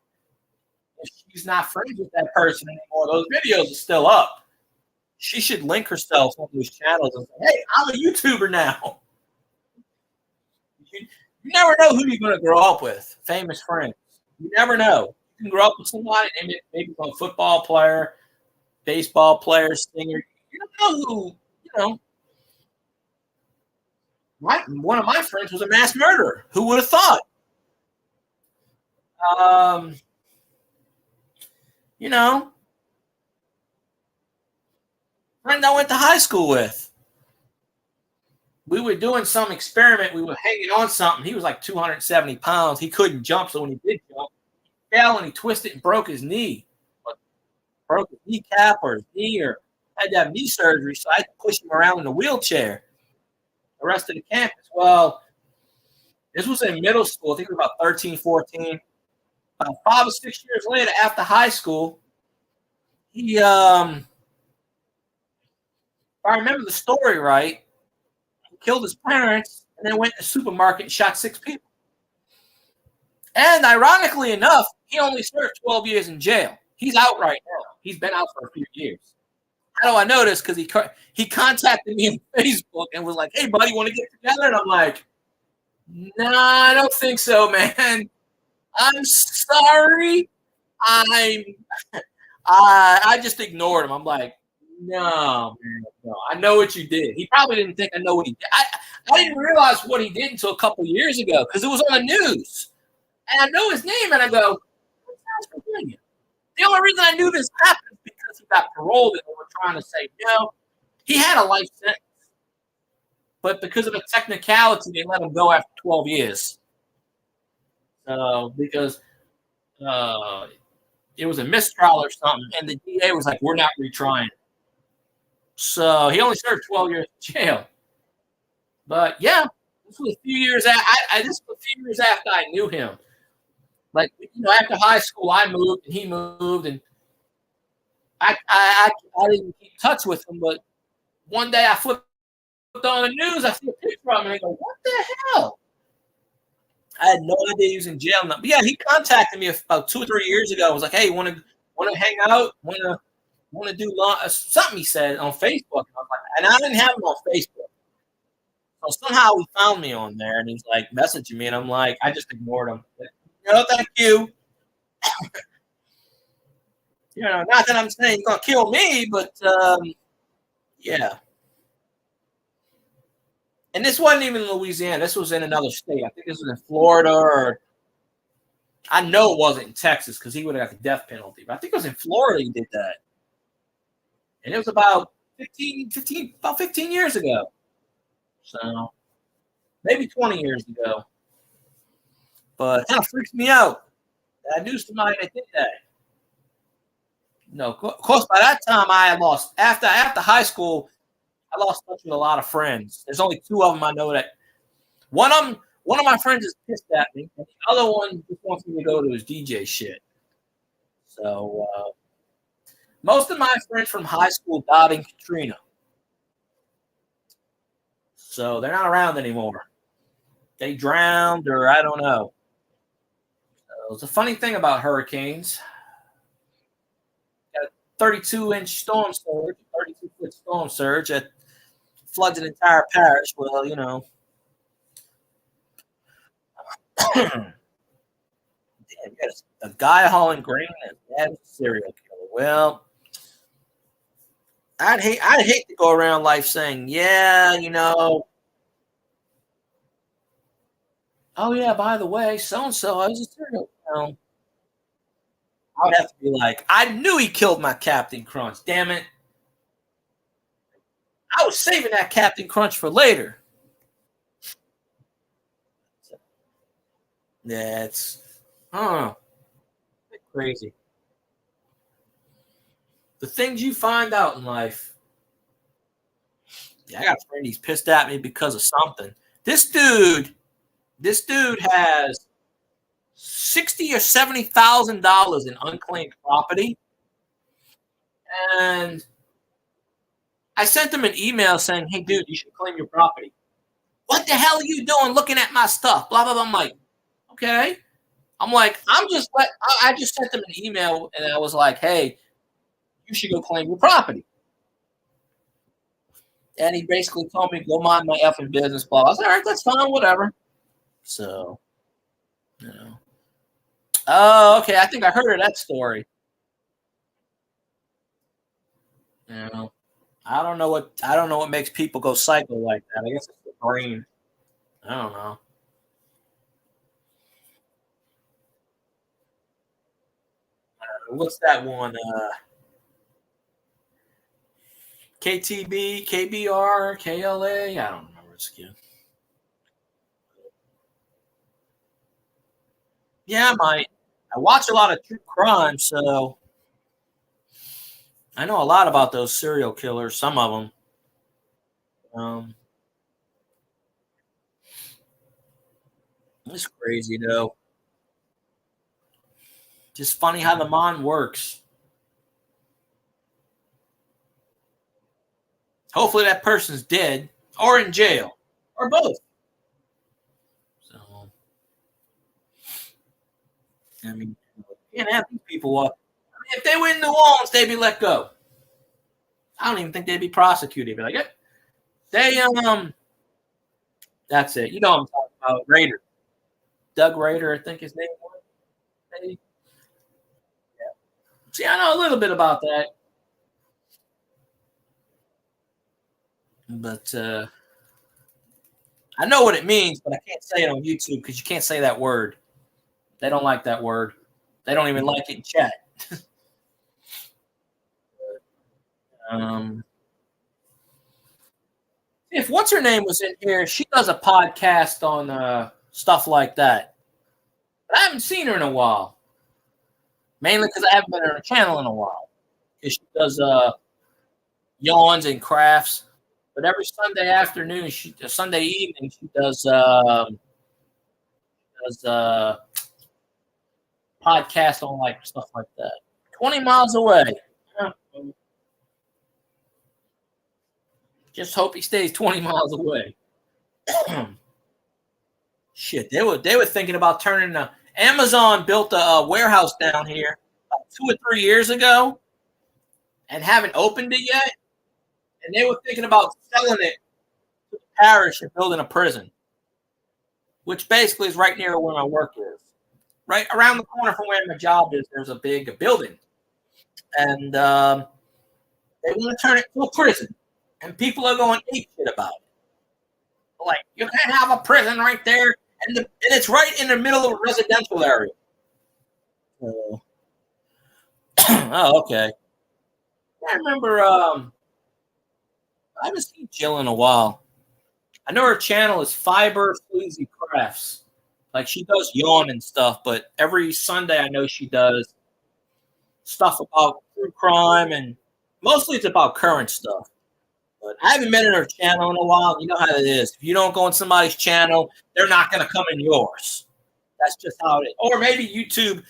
if she's not friends with that person anymore, those videos are still up. She should link herself on those channels and say, "Hey, I'm a YouTuber now." You never know who you're going to grow up with. Famous friends. You never know. You can grow up with somebody, and maybe a football player, baseball player, singer. You don't know who. You know, one of my friends was a mass murderer. Who would have thought? Um, you know, friend I went to high school with. We were doing some experiment. We were hanging on something. He was like 270 pounds. He couldn't jump, so when he did jump, he fell and he twisted and broke his knee. Broke his kneecap or his knee, or had to have knee surgery, so I had to push him around in a wheelchair the rest of the campus. Well, this was in middle school. I think it was about 13, 14. About 5 or 6 years later, after high school, he, if I remember the story right, he killed his parents and then went to the supermarket and shot 6 people. And ironically enough, he only served 12 years in jail. He's out right now. He's been out for a few years. How do I know this? Because he contacted me on Facebook and was like, "Hey, buddy, want to get together?" And I'm like, "Nah, I don't think so, man. I'm sorry. I'm I just ignored him. I'm like, no, man, no. I know what you did. He probably didn't think I know what he did. I didn't realize what he did until a couple years ago because it was on the news. And I know his name, and I go, "That's Virginia." The only reason I knew this happened is because he got paroled and they were trying to say, no, he had a life sentence. But because of a technicality, they let him go after 12 years. Because it was a mistrial or something, and the DA was like, "We're not retrying." So he only served 12 years in jail. But yeah, this was a few years after, this was a few years after I knew him. Like, after high school, I moved and he moved, and I didn't keep touch with him. But one day I flipped on the news, I see a picture of him, and I go, "What the hell?" I had no idea he was in jail now. But yeah, he contacted me about 2 or 3 years ago. I was like, "Hey, want to hang out? Want to do something?" He said on Facebook, and I was like, and I didn't have him on Facebook. So somehow he found me on there, and he's like messaging me, and I'm like, I just ignored him. Thank you. Not that I'm saying you're gonna kill me, but yeah. And this wasn't even in Louisiana. This was in another state. I think this was in Florida, or I know it wasn't in Texas because he would have got the death penalty. But I think it was in Florida he did that. And it was about 15 years ago. So maybe 20 years ago. But it kind of freaks me out that I knew somebody that did that. Of course, by that time I had lost. After high school, I lost touch with a lot of friends. There's only 2 of them I know that. One of my friends is pissed at me, and the other one just wants me to go to his DJ shit. So most of my friends from high school died in Katrina, so they're not around anymore. They drowned, or I don't know. So it's a funny thing about hurricanes. Got a 32-inch storm surge, 32-foot storm surge that floods an entire parish. Well, damn, a guy hauling grain and dad's a serial killer. Well, I'd hate to go around life saying, yeah, oh yeah, by the way, so and so, I was a serial killer. I would have to be like, I knew he killed my Captain Crunch. Damn it. I was saving that Captain Crunch for later. That's crazy. The things you find out in life. Yeah, I got a friend. He's pissed at me because of something. This dude has $60,000 or $70,000 in unclaimed property, and I sent him an email saying, "Hey, dude, you should claim your property." "What the hell are you doing looking at my stuff?" Blah blah blah. I'm like, okay. I just sent him an email, and I was like, "Hey, you should go claim your property." And he basically told me, go mind my effing business, blah. I was like, all right, that's fine, whatever. So, you know. Oh, okay. I think I heard of that story. You know, I don't know what makes people go psycho like that. I guess it's the brain. I don't know. What's that one? KTB, KBR, KLA. I don't remember. It's good. Yeah, I might. I watch a lot of true crime, so I know a lot about those serial killers. Some of them. Um, it's crazy though. Just funny how the mind works. Hopefully, that person's dead or in jail or both. So, I mean, you can't have these people. If they were in New Orleans, they'd be let go. I don't even think they'd be prosecuted. Be like, yeah, they that's it. You know what I'm talking about? Raider, Doug Raider, I think his name was. Maybe. See, I know a little bit about that, but I know what it means, but I can't say it on YouTube because you can't say that word. They don't like that word. They don't even like it in chat. Um, if what's her name was in here, she does a podcast on stuff like that. But I haven't seen her in a while, mainly because I haven't been on her channel in a while. 'Cause she does yawns and crafts. But every Sunday afternoon, Sunday evening, she does podcast on like stuff like that. 20 miles away. Yeah. Just hope he stays 20 miles away. Shit, they were thinking about turning. Amazon built a warehouse down here about 2 or 3 years ago and haven't opened it yet. And they were thinking about selling it to the parish and building a prison, which basically is right near where my work is. Right around the corner from where my job is, there's a big building, and they want to turn it into a prison. And people are going ape shit about it. Like, you can't have a prison right there, and it's right in the middle of a residential area. Oh, oh okay. I remember. I haven't seen Jill in a while. I know her channel is Fiber Sleazy Crafts. Like, she does yawn and stuff, but every Sunday I know she does stuff about true crime, and mostly it's about current stuff. But I haven't been in her channel in a while. You know how it is. If you don't go in somebody's channel, they're not going to come in yours. That's just how it is. Or maybe YouTube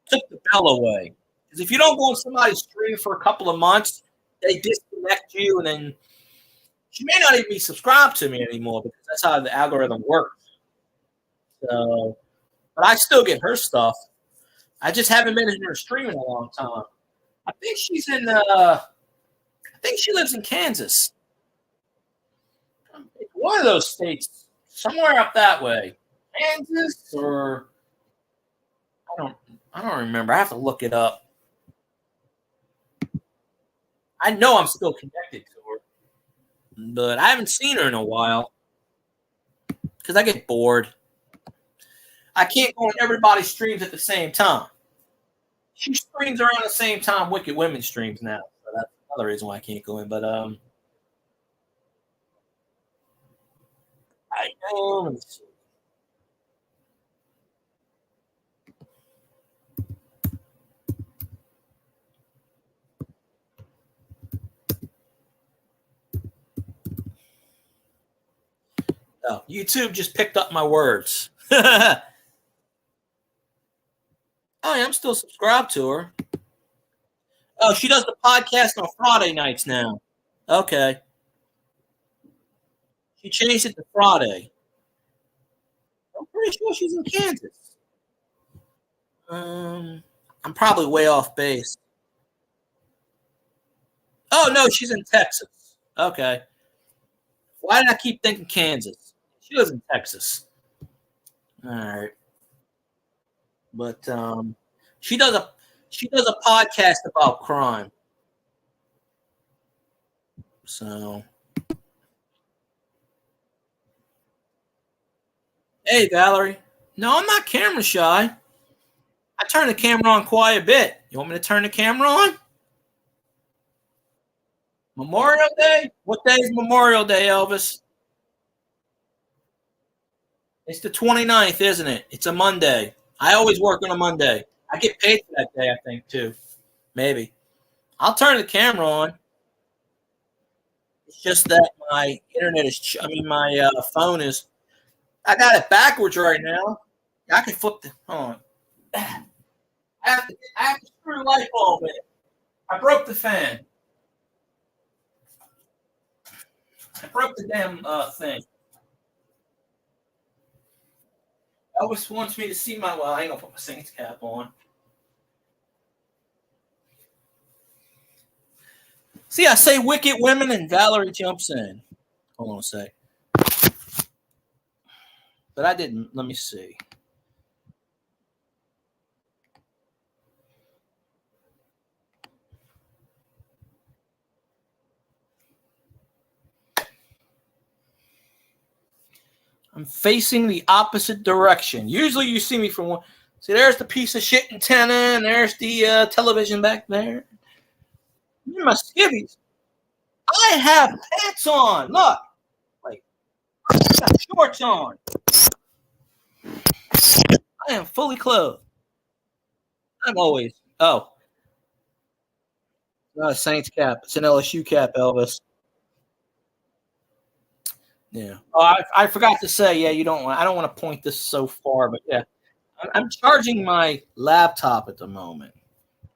took the bell away. Because if you don't go on somebody's stream for a couple of months, they disconnect you, and then she may not even be subscribed to me anymore because that's how the algorithm works. So, but I still get her stuff. I just haven't been in her stream in a long time. I think she's in. I think she lives in Kansas. One of those states, somewhere up that way, Kansas or I don't. I don't remember. I have to look it up. I know I'm still connected to her, but I haven't seen her in a while because I get bored. I can't go on everybody's streams at the same time. She streams around the same time Wicked Women streams now. So that's another reason why I can't go in. But I know. Let me see. Oh, YouTube just picked up my words. Oh yeah, I'm still subscribed to her. Oh, she does the podcast on Friday nights now. Okay, she changed it to Friday. I'm pretty sure she's in Kansas. Um, I'm probably way off base. Oh no, she's in Texas. Okay. Why did I keep thinking Kansas? She lives in Texas. All right. But she does a podcast about crime. So hey Valerie. No, I'm not camera shy. I turn the camera on quite a bit. You want me to turn the camera on? Memorial Day? What day is Memorial Day, Elvis? It's the 29th, isn't it? It's a Monday. I always work on a Monday. I get paid for that day, I think, too. Maybe. I'll turn the camera on. It's just that my internet is, my phone is, I got it backwards right now. I can flip the, hold on. I have to screw the light bulb in. I broke the fan. I broke the damn thing. Elvis wants me to see my, well, I ain't gonna put my Saints cap on. See, I say wicked women and Valerie jumps in. Hold on a sec. But I didn't. Let me see. I'm facing the opposite direction. Usually you see me from one. See, there's the piece of shit antenna, and there's the television back there. My skivvies. I have pants on. Look. Wait. I got shorts on. I am fully clothed. I'm always. Oh. Not a Saints cap. It's an LSU cap, Elvis. Yeah. Oh, I forgot to say, yeah, you don't want, I don't want to point this so far, but yeah. I'm charging my laptop at the moment.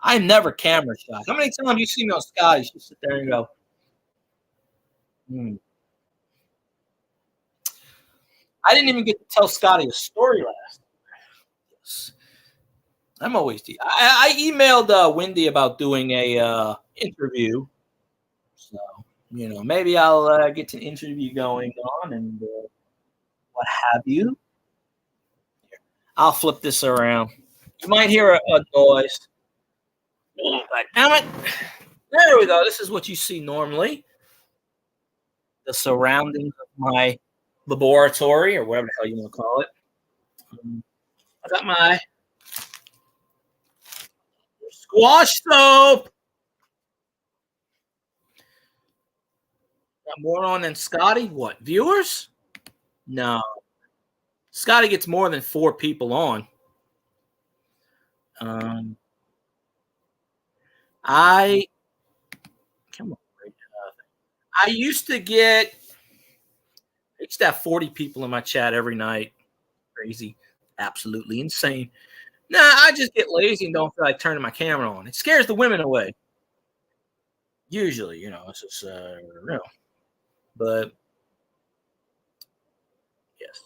I'm never camera shy. How many times you see me on Sky? You sit there and go, I didn't even get to tell Scotty a story last night. I'm always I emailed Wendy about doing a interview. So, maybe I'll get an interview going on and what have you. I'll flip this around. You might hear a noise. But damn it. There we go. This is what you see normally. The surroundings of my laboratory or whatever the hell you want to call it. I got my squash soap. Got more on than Scotty. What, viewers? No. Scotty gets more than 4 people on. I come on. I used to have 40 people in my chat every night. Crazy. Absolutely insane. Nah, I just get lazy and don't feel like turning my camera on. It scares the women away. Usually, it's just real. But yes.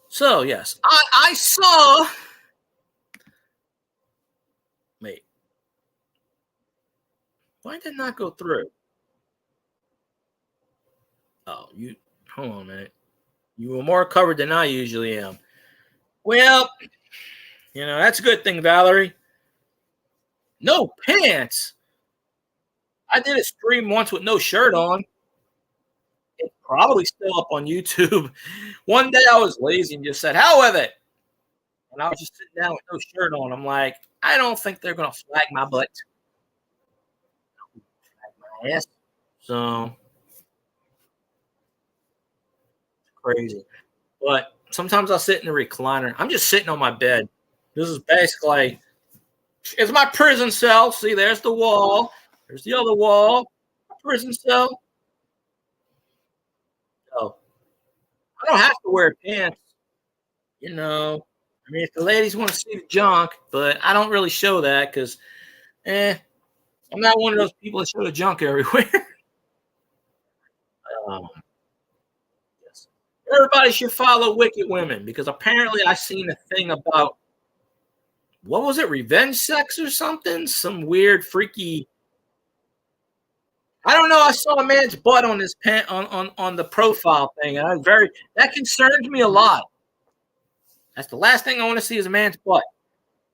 So yes, I saw. Wait, why did it not go through? Oh, hold on a minute. You were more covered than I usually am. Well, that's a good thing, Valerie. No pants. I did a stream once with no shirt on. It's probably still up on YouTube. One day I was lazy and just said, hell with it. And I was just sitting down with no shirt on. I'm like, I don't think they're going to flag my butt. Flag my ass. So, crazy. But sometimes I'll sit in the recliner. I'm just sitting on my bed. This is basically, it's my prison cell. See, there's the wall. There's the other wall. Prison cell. So, I don't have to wear pants. If the ladies want to see the junk, but I don't really show that because, I'm not one of those people that show the junk everywhere. Yes. Everybody should follow Wicked Women because apparently I seen a thing about, what was it, revenge sex or something? Some weird, freaky. I don't know. I saw a man's butt on his on the profile thing, and that concerns me a lot. That's the last thing I want to see is a man's butt.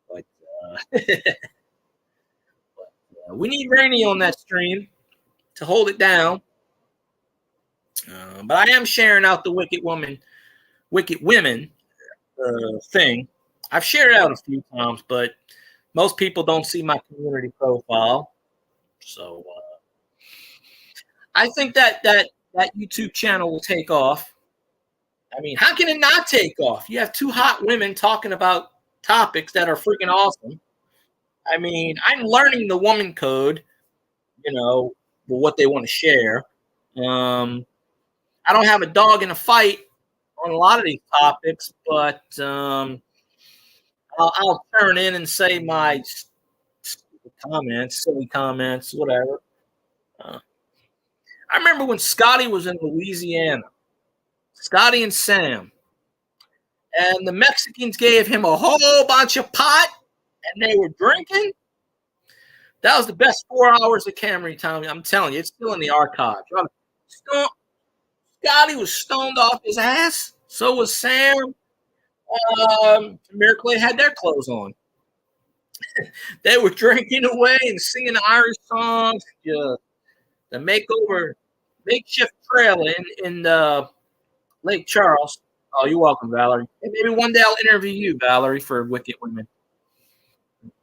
But we need Rainey on that stream to hold it down. But I am sharing out the Wicked Women thing. I've shared it out a few times, but most people don't see my community profile. So I think that YouTube channel will take off. I mean, how can it not take off? You have two hot women talking about topics that are freaking awesome. I mean, I'm learning the woman code, what they want to share. I don't have a dog in a fight on a lot of these topics, but I'll turn in and say my comments, silly comments, whatever. I remember when Scotty was in Louisiana, Scotty and Sam, and the Mexicans gave him a whole bunch of pot, and they were drinking. That was the best 4 hours of Camry time. I'm telling you, it's still in the archives. Scotty was stoned off his ass. So was Sam. Miracle had their clothes on. They were drinking away and singing Irish songs. Yeah. The makeshift trail in Lake Charles. Oh, you're welcome, Valerie. And maybe one day I'll interview you, Valerie, for Wicked Women.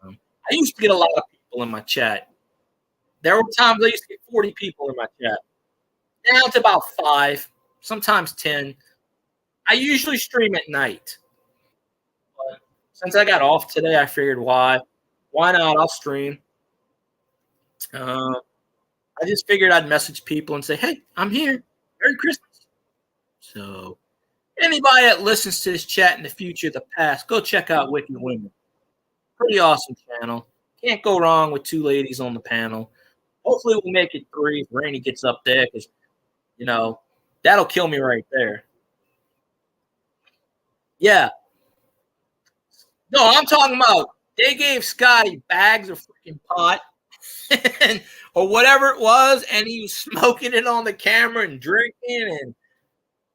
I used to get a lot of people in my chat. There were times I used to get 40 people in my chat. Now it's about 5, sometimes 10. I usually stream at night. But since I got off today, I figured why not? I'll stream. I just figured I'd message people and say, hey, I'm here. Merry Christmas. So anybody that listens to this chat in the future, the past, go check out Wicked Women. Pretty awesome channel. Can't go wrong with 2 ladies on the panel. Hopefully we'll make it 3 if Rainey gets up there because, that'll kill me right there. Yeah. No, I'm talking about they gave Scotty bags of freaking pot or whatever it was, and he was smoking it on the camera and drinking, and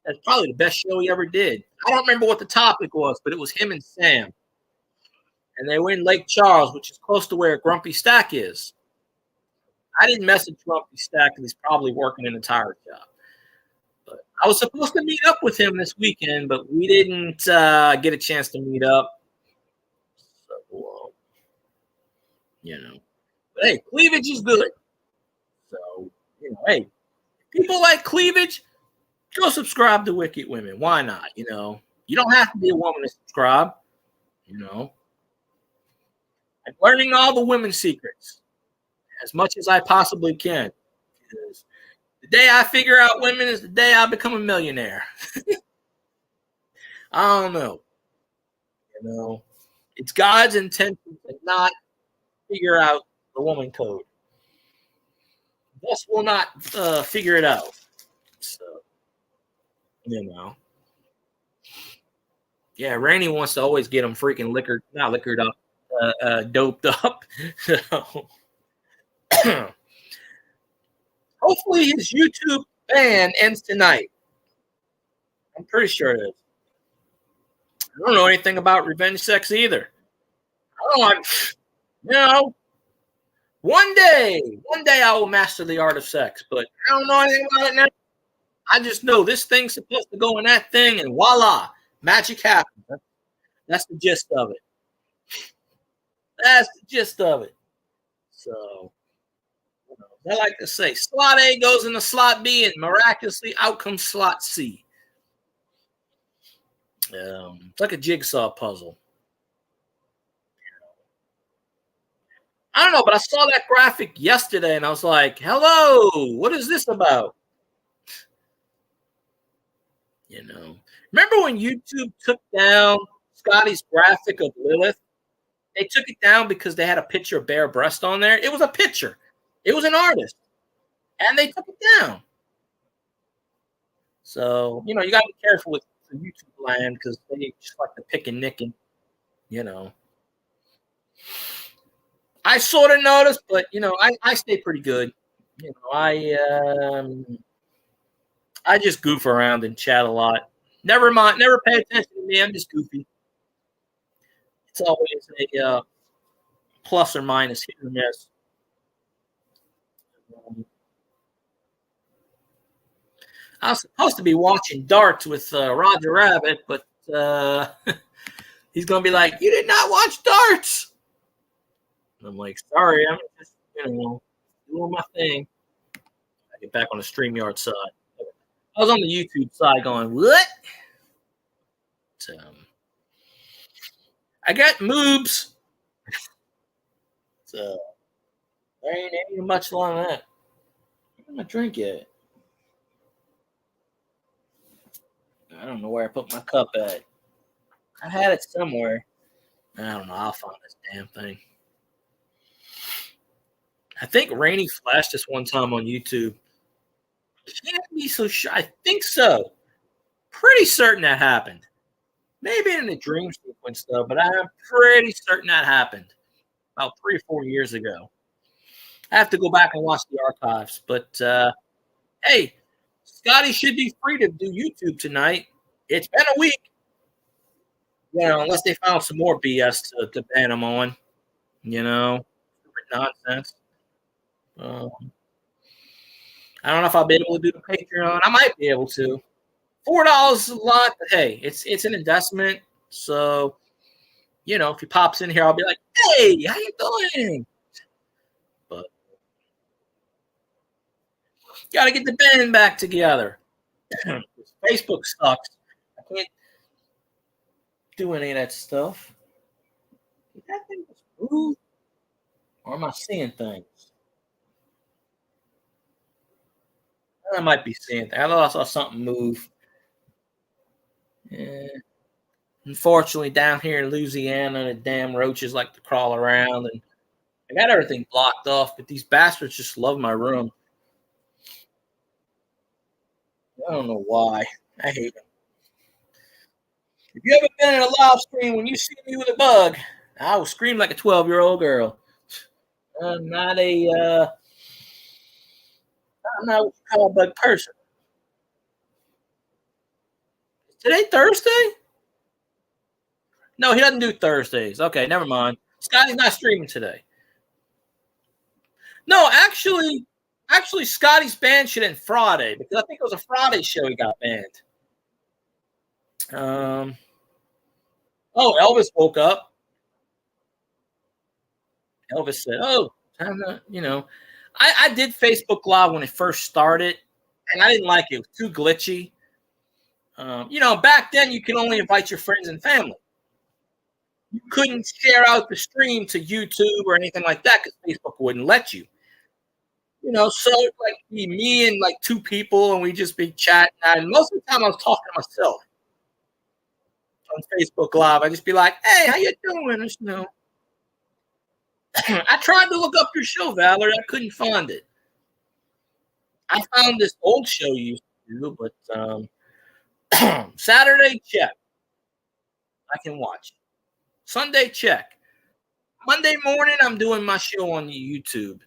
that's probably the best show he ever did. I don't remember what the topic was, but it was him and Sam. And they were in Lake Charles, which is close to where Grumpy Stack is. I didn't message Grumpy Stack because he's probably working an entire job. But I was supposed to meet up with him this weekend, but we didn't get a chance to meet up. So, But hey, cleavage is good. So, hey, people like cleavage, go subscribe to Wicked Women. Why not? You don't have to be a woman to subscribe. I'm learning all the women's secrets as much as I possibly can. Because the day I figure out women is the day I become a millionaire. I don't know. It's God's intention to not figure out the woman code. Thus will not figure it out. So, Yeah, Rainey wants to always get them freaking not liquored up, doped up. So, hopefully his YouTube ban ends tonight. I'm pretty sure it is. I don't know anything about revenge sex either. One day I will master the art of sex, but I don't know anything about it now. I just know this thing's supposed to go in that thing, and voila, magic happens. That's the gist of it. That's the gist of it. So, I like to say, slot A goes into slot B, and miraculously out comes slot C. It's like a jigsaw puzzle. I don't know, but I saw that graphic yesterday, and I was like, hello, what is this about? Remember when YouTube took down Scotty's graphic of Lilith? They took it down because they had a picture of bare breast on there. It was a picture. It was an artist. And they took it down. So, you got to be careful with YouTube land because they just like to pick and nick and, I sort of noticed, but, I stay pretty good. You know, I just goof around and chat a lot. Never mind. Never pay attention to me. I'm just goofy. It's always a plus or minus, hit or miss. I was supposed to be watching darts with Roger Rabbit, but he's gonna be like, "You did not watch darts." And I'm like, "Sorry, I'm just doing my thing." I get back on the StreamYard side. I was on the YouTube side going, "What?" Um, I got moobs, so there ain't much on that. Where's my drink yet? I don't know where I put my cup at. I had it somewhere. I don't know. I'll find this damn thing. I think Rainy flashed this one time on YouTube. Can't be so sure. I think so. Pretty certain that happened. Maybe in the dream sequence though, but I'm pretty certain that happened about 3 or 4 years ago. I have to go back and watch the archives. But hey, Scotty should be free to do YouTube tonight. It's been a week. Unless they found some more BS to ban him on. Nonsense. Um, I don't know if I'll be able to do the Patreon. I might be able to. $4 is a lot, but hey, it's an investment. So, if he pops in here, I'll be like, "Hey, how you doing?" But got to get the band back together. Facebook sucks. I can't do any of that stuff. Did that thing just move? Or am I seeing things? I might be seeing things. I thought I saw something move. Yeah. Unfortunately, down here in Louisiana, the damn roaches like to crawl around, and I got everything blocked off, but these bastards just love my room. I don't know why. I hate them. If you haven't been in a live stream when you see me with a bug, I will scream like a 12-year-old girl. I'm not I'm not what you call a bug person. Today Thursday? No, he doesn't do Thursdays. Okay, never mind. Scotty's not streaming today. No, actually, Scotty's banned shit in Friday because I think it was a Friday show he got banned. Oh, Elvis woke up. Elvis said, "Oh, time to, I did Facebook Live when it first started, and I didn't like it. It was too glitchy. Back then you could only invite your friends and family. You couldn't share out the stream to YouTube or anything like that because Facebook wouldn't let you. So like be me and like two people, and we just be chatting. And most of the time, I was talking to myself on Facebook Live. I just be like, "Hey, how you doing?" I tried to look up your show, Valerie. I couldn't find it. I found this old show you used to do, but Saturday, check. I can watch. Sunday, check. Monday morning, I'm doing my show on YouTube,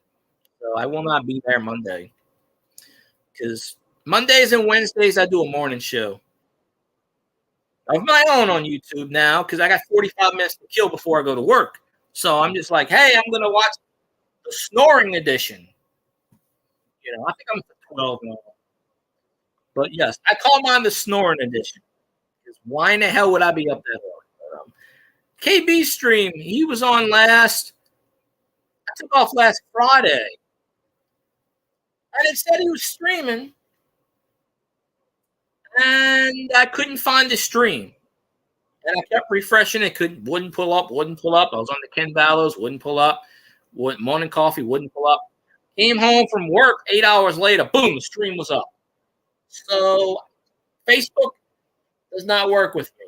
so I will not be there Monday because Mondays and Wednesdays I do a morning show of my own on YouTube now because I got 45 minutes to kill before I go to work. So I'm just like, hey, I'm gonna watch the snoring edition. I think I'm at 12 now. But yes, I call mine the snoring edition. Because why in the hell would I be up that early? KB stream, he was on last. I took off last Friday. And it said he was streaming. And I couldn't find the stream. And I kept refreshing it, wouldn't pull up. I was on the Ken Ballos, wouldn't pull up. Morning coffee, wouldn't pull up. Came home from work 8 hours later, boom, the stream was up. So Facebook does not work with me.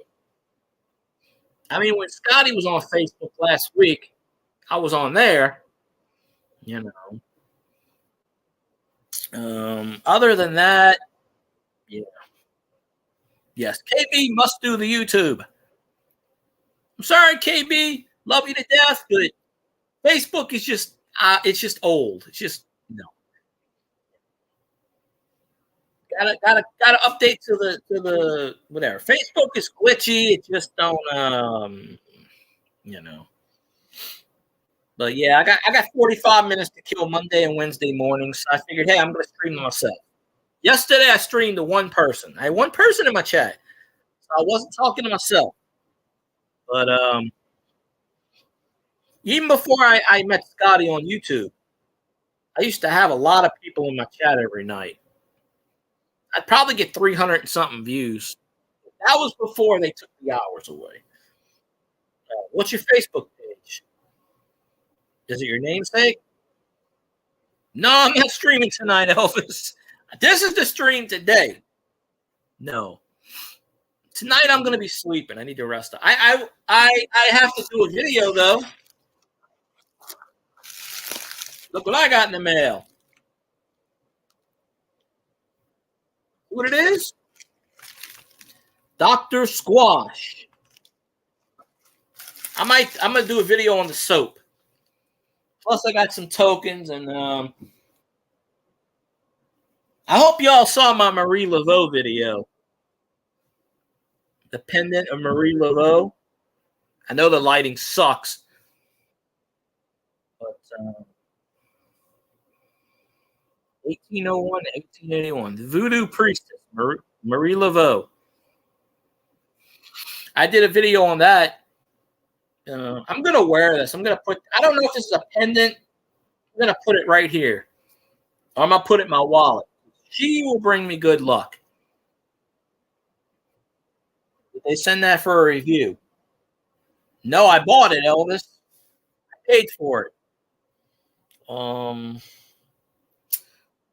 I mean, when Scotty was on Facebook last week, I was on there. Other than that, yeah. Yes, KB must do the YouTube. I'm sorry, KB. Love you to death, but Facebook is just it's just old. It's just no. Gotta update to the whatever. Facebook is glitchy. It just don't you know. But yeah, I got 45 minutes to kill Monday and Wednesday mornings. So I figured, hey, I'm gonna stream to myself. Yesterday I streamed to one person. I had one person in my chat. So I wasn't talking to myself. But even before I met Scotty on YouTube, I used to have a lot of people in my chat every night. I'd probably get 300 and something views. That was before they took the hours away. What's your Facebook page? Is it your namesake? No, I'm not streaming tonight, Elvis. This is the stream today. No. Tonight I'm gonna be sleeping. I need to rest. I have to do a video though. Look what I got in the mail. What it is? Dr. Squash. I'm gonna do a video on the soap. Plus, I got some tokens, and I hope y'all saw my Marie Laveau video. The pendant of Marie Laveau. I know the lighting sucks, but 1801 to 1881. The Voodoo Priestess, Marie Laveau. I did a video on that. I'm going to wear this. I'm going to put, I don't know if this is a pendant. I'm going to put it right here. Or I'm going to put it in my wallet. She will bring me good luck. Did they send that for a review? No, I bought it, Elvis. I paid for it. $8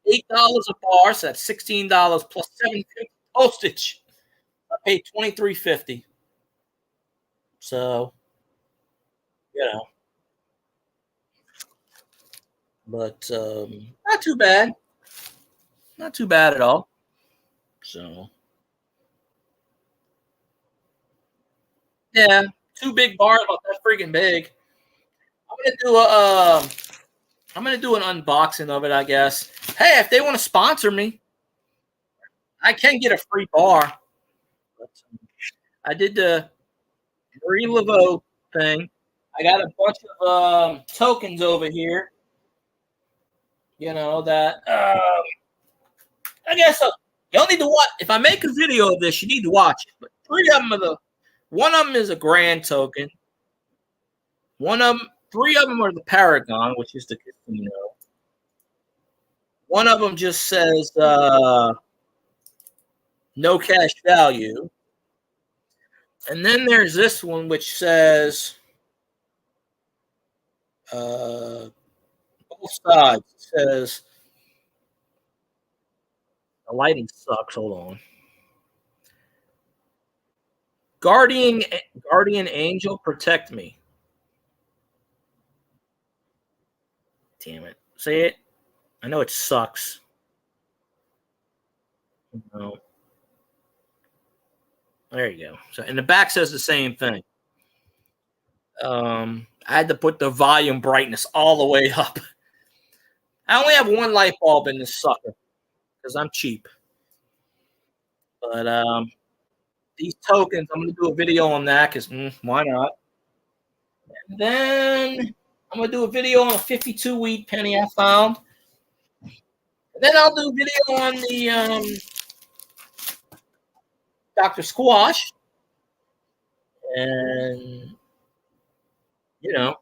a bar, so that's $16 plus $7.50 postage. I paid $23.50. So, you know, but not too bad. Not too bad at all. So, yeah, 2 big bars, about that freaking big. I'm gonna do an unboxing of it, I guess. Hey, if they want to sponsor me, I can get a free bar. But, I did the Marie Laveau thing. I got a bunch of tokens over here. You know that. I guess y'all need to watch. If I make a video of this, you need to watch it. But 3 of them one of them is a grand token. 3 of them are the Paragon, which is the casino. 1 of them just says no cash value. And then there's this one which says both sides. It says the lighting sucks. Hold on. Guardian angel, protect me. Damn it. Say it. I know it sucks. No. There you go. So, and the back says the same thing. I had to put the volume brightness all the way up. I only have 1 light bulb in this sucker because I'm cheap. But these tokens, I'm going to do a video on that because why not? And then I'm going to do a video on a 52 weed penny I found. And then I'll do a video on the Dr. Squash. And, you know,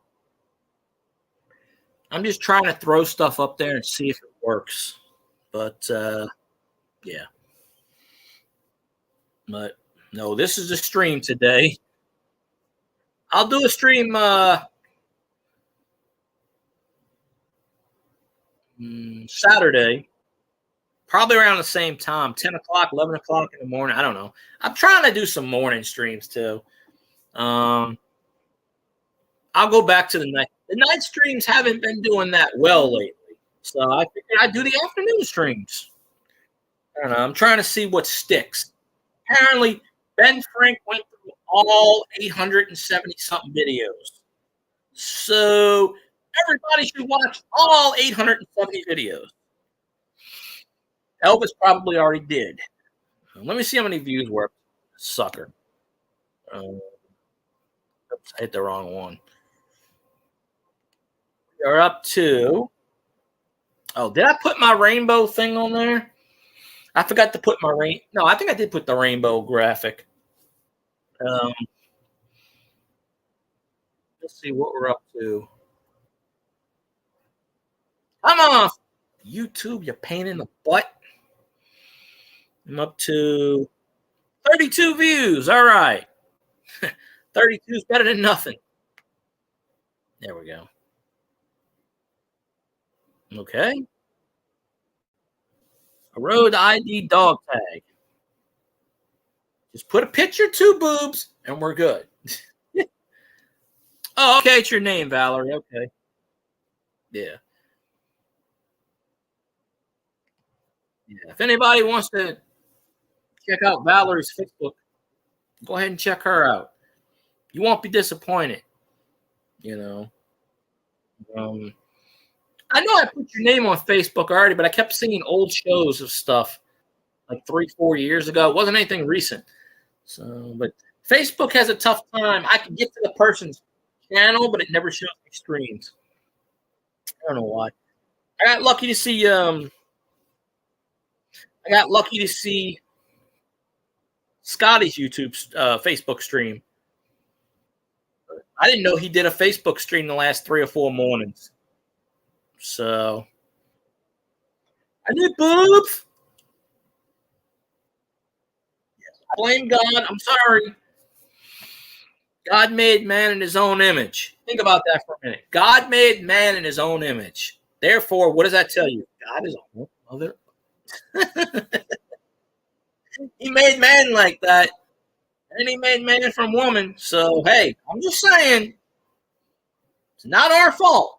I'm just trying to throw stuff up there and see if it works. But, yeah. But, no, this is a stream today. I'll do a stream Saturday, probably around the same time, 10 o'clock, 11 o'clock in the morning. I don't know. I'm trying to do some morning streams too. I'll go back to the night. The night streams haven't been doing that well lately. So I figured I'd do the afternoon streams. I don't know. I'm trying to see what sticks. Apparently, Ben Frank went through all 870-something videos. So everybody should watch all 870 videos. Elvis probably already did. Let me see how many views were. Sucker. Oops, I hit the wrong one. You're up to. Oh, did I put my rainbow thing on there? I forgot to put my rain. No, I think I did put the rainbow graphic. Um, let's see what we're up to. Come on, YouTube, you pain in the butt. I'm up to 32 views. All right. 32 is better than nothing. There we go. Okay. A road ID dog tag. Just put a picture, two boobs, and we're good. Oh, okay. It's your name, Valerie. Okay. Yeah. Yeah. If anybody wants to check out Valerie's Facebook, go ahead and check her out. You won't be disappointed. You know. Um, I know I put your name on Facebook already, but I kept seeing old shows of stuff like 3-4 years ago. It wasn't anything recent. So, but Facebook has a tough time. I can get to the person's channel, but it never shows me streams. I don't know why. I got lucky to see. I got lucky to see Scotty's YouTube Facebook stream. I didn't know he did a Facebook stream the last 3 or 4 mornings. So I need boobs. I blame God. I'm sorry. God made man in his own image. Think about that for a minute. God made man in his own image. Therefore, what does that tell you? God is a mother. He made man like that. And he made man from woman. So, hey, I'm just saying, it's not our fault.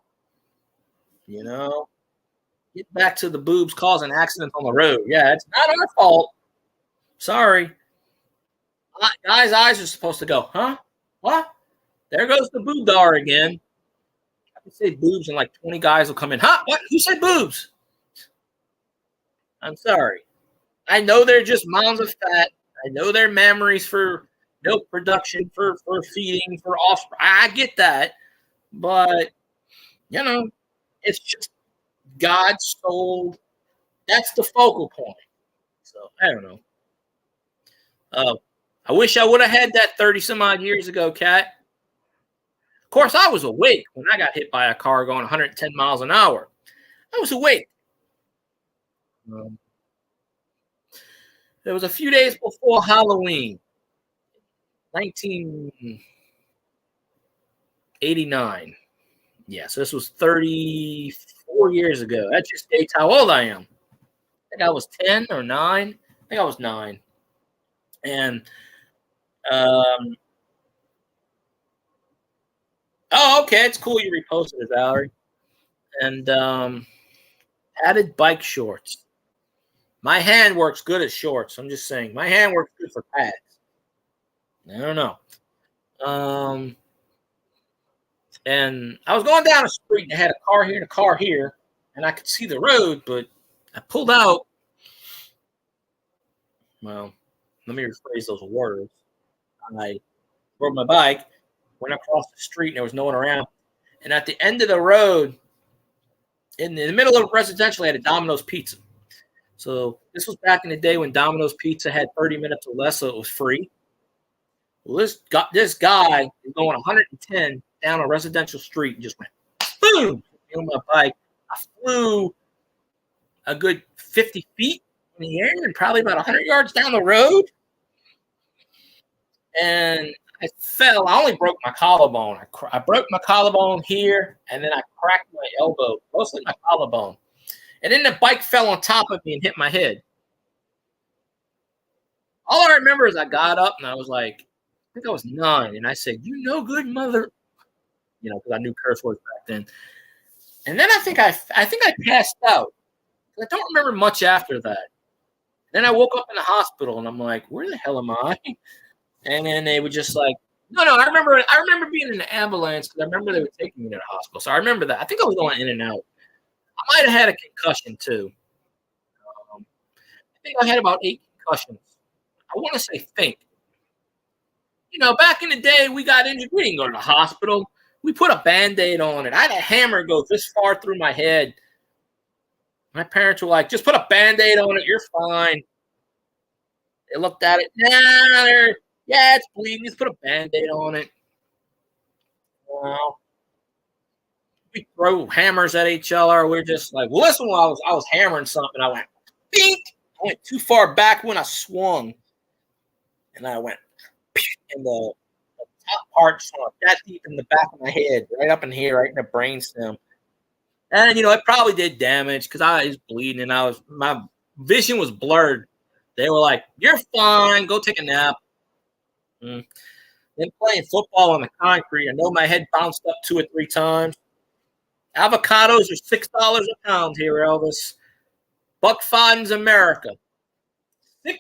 You know, get back to the boobs causing accidents on the road. Yeah, it's not our fault. Sorry. Guys' eyes are supposed to go, huh? What? There goes the boobdar again. I can say boobs and like 20 guys will come in. Huh? What? Who said boobs? I'm sorry. I know they're just mounds of fat. I know they're memories for milk production, for feeding, for offspring. I get that. But, you know, it's just God's soul. That's the focal point. So, I don't know. I wish I would have had that 30 some odd years ago, Kat. Of course, I was awake when I got hit by a car going 110 miles an hour. I was awake. It was a few days before Halloween, 1989. Yeah, so this was 34 years ago. That just states how old I am. I think I was 10 or 9. I think I was 9. And, oh, okay, it's cool you reposted it, Valerie. And added bike shorts. My hand works good at shorts. I'm just saying. My hand works good for pads. I don't know. And I was going down a street and I had a car here and a car here, and I could see the road, but I pulled out. Well, let me rephrase those words. I rode my bike, went across the street, and there was no one around. And at the end of the road, in the middle of residential, I had a Domino's Pizza. So this was back in the day when Domino's Pizza had 30 minutes or less, so it was free. Well, this guy is going 110 down a residential street and just went boom on my bike. I flew a good 50 feet in the air and probably about 100 yards down the road. And I fell. I only broke my collarbone. I broke my collarbone here, and then I cracked my elbow, mostly my collarbone. And then the bike fell on top of me and hit my head. All I remember is I got up and I was like, I think I was 9, and I said, "You no good mother," because I knew curse words back then. And then I think I passed out. I don't remember much after that. Then I woke up in the hospital, and I'm like, "Where the hell am I?" And then they were just like, "No." I remember being in the ambulance because I remember they were taking me to the hospital. So I remember that. I think I was going in and out. I might have had a concussion too. I think I had about 8 concussions. I want to say think. Back in the day, we got injured. We didn't go to the hospital. We put a Band-Aid on it. I had a hammer go this far through my head. My parents were like, just put a Band-Aid on it. You're fine. They looked at it. Yeah, it's bleeding. Just put a Band-Aid on it. Well, we throw hammers at each other. We're just like, well, listen, while I was hammering something, I went, bink. I went too far back when I swung. And I went, and the top part swung that deep in the back of my head, right up in here, right in the brainstem. And it probably did damage because I was bleeding and my vision was blurred. They were like, "You're fine. Go take a nap." Then playing football on the concrete, I know my head bounced up 2 or 3 times. Avocados are $6 a pound here, Elvis. Buck Fodden's America, $6.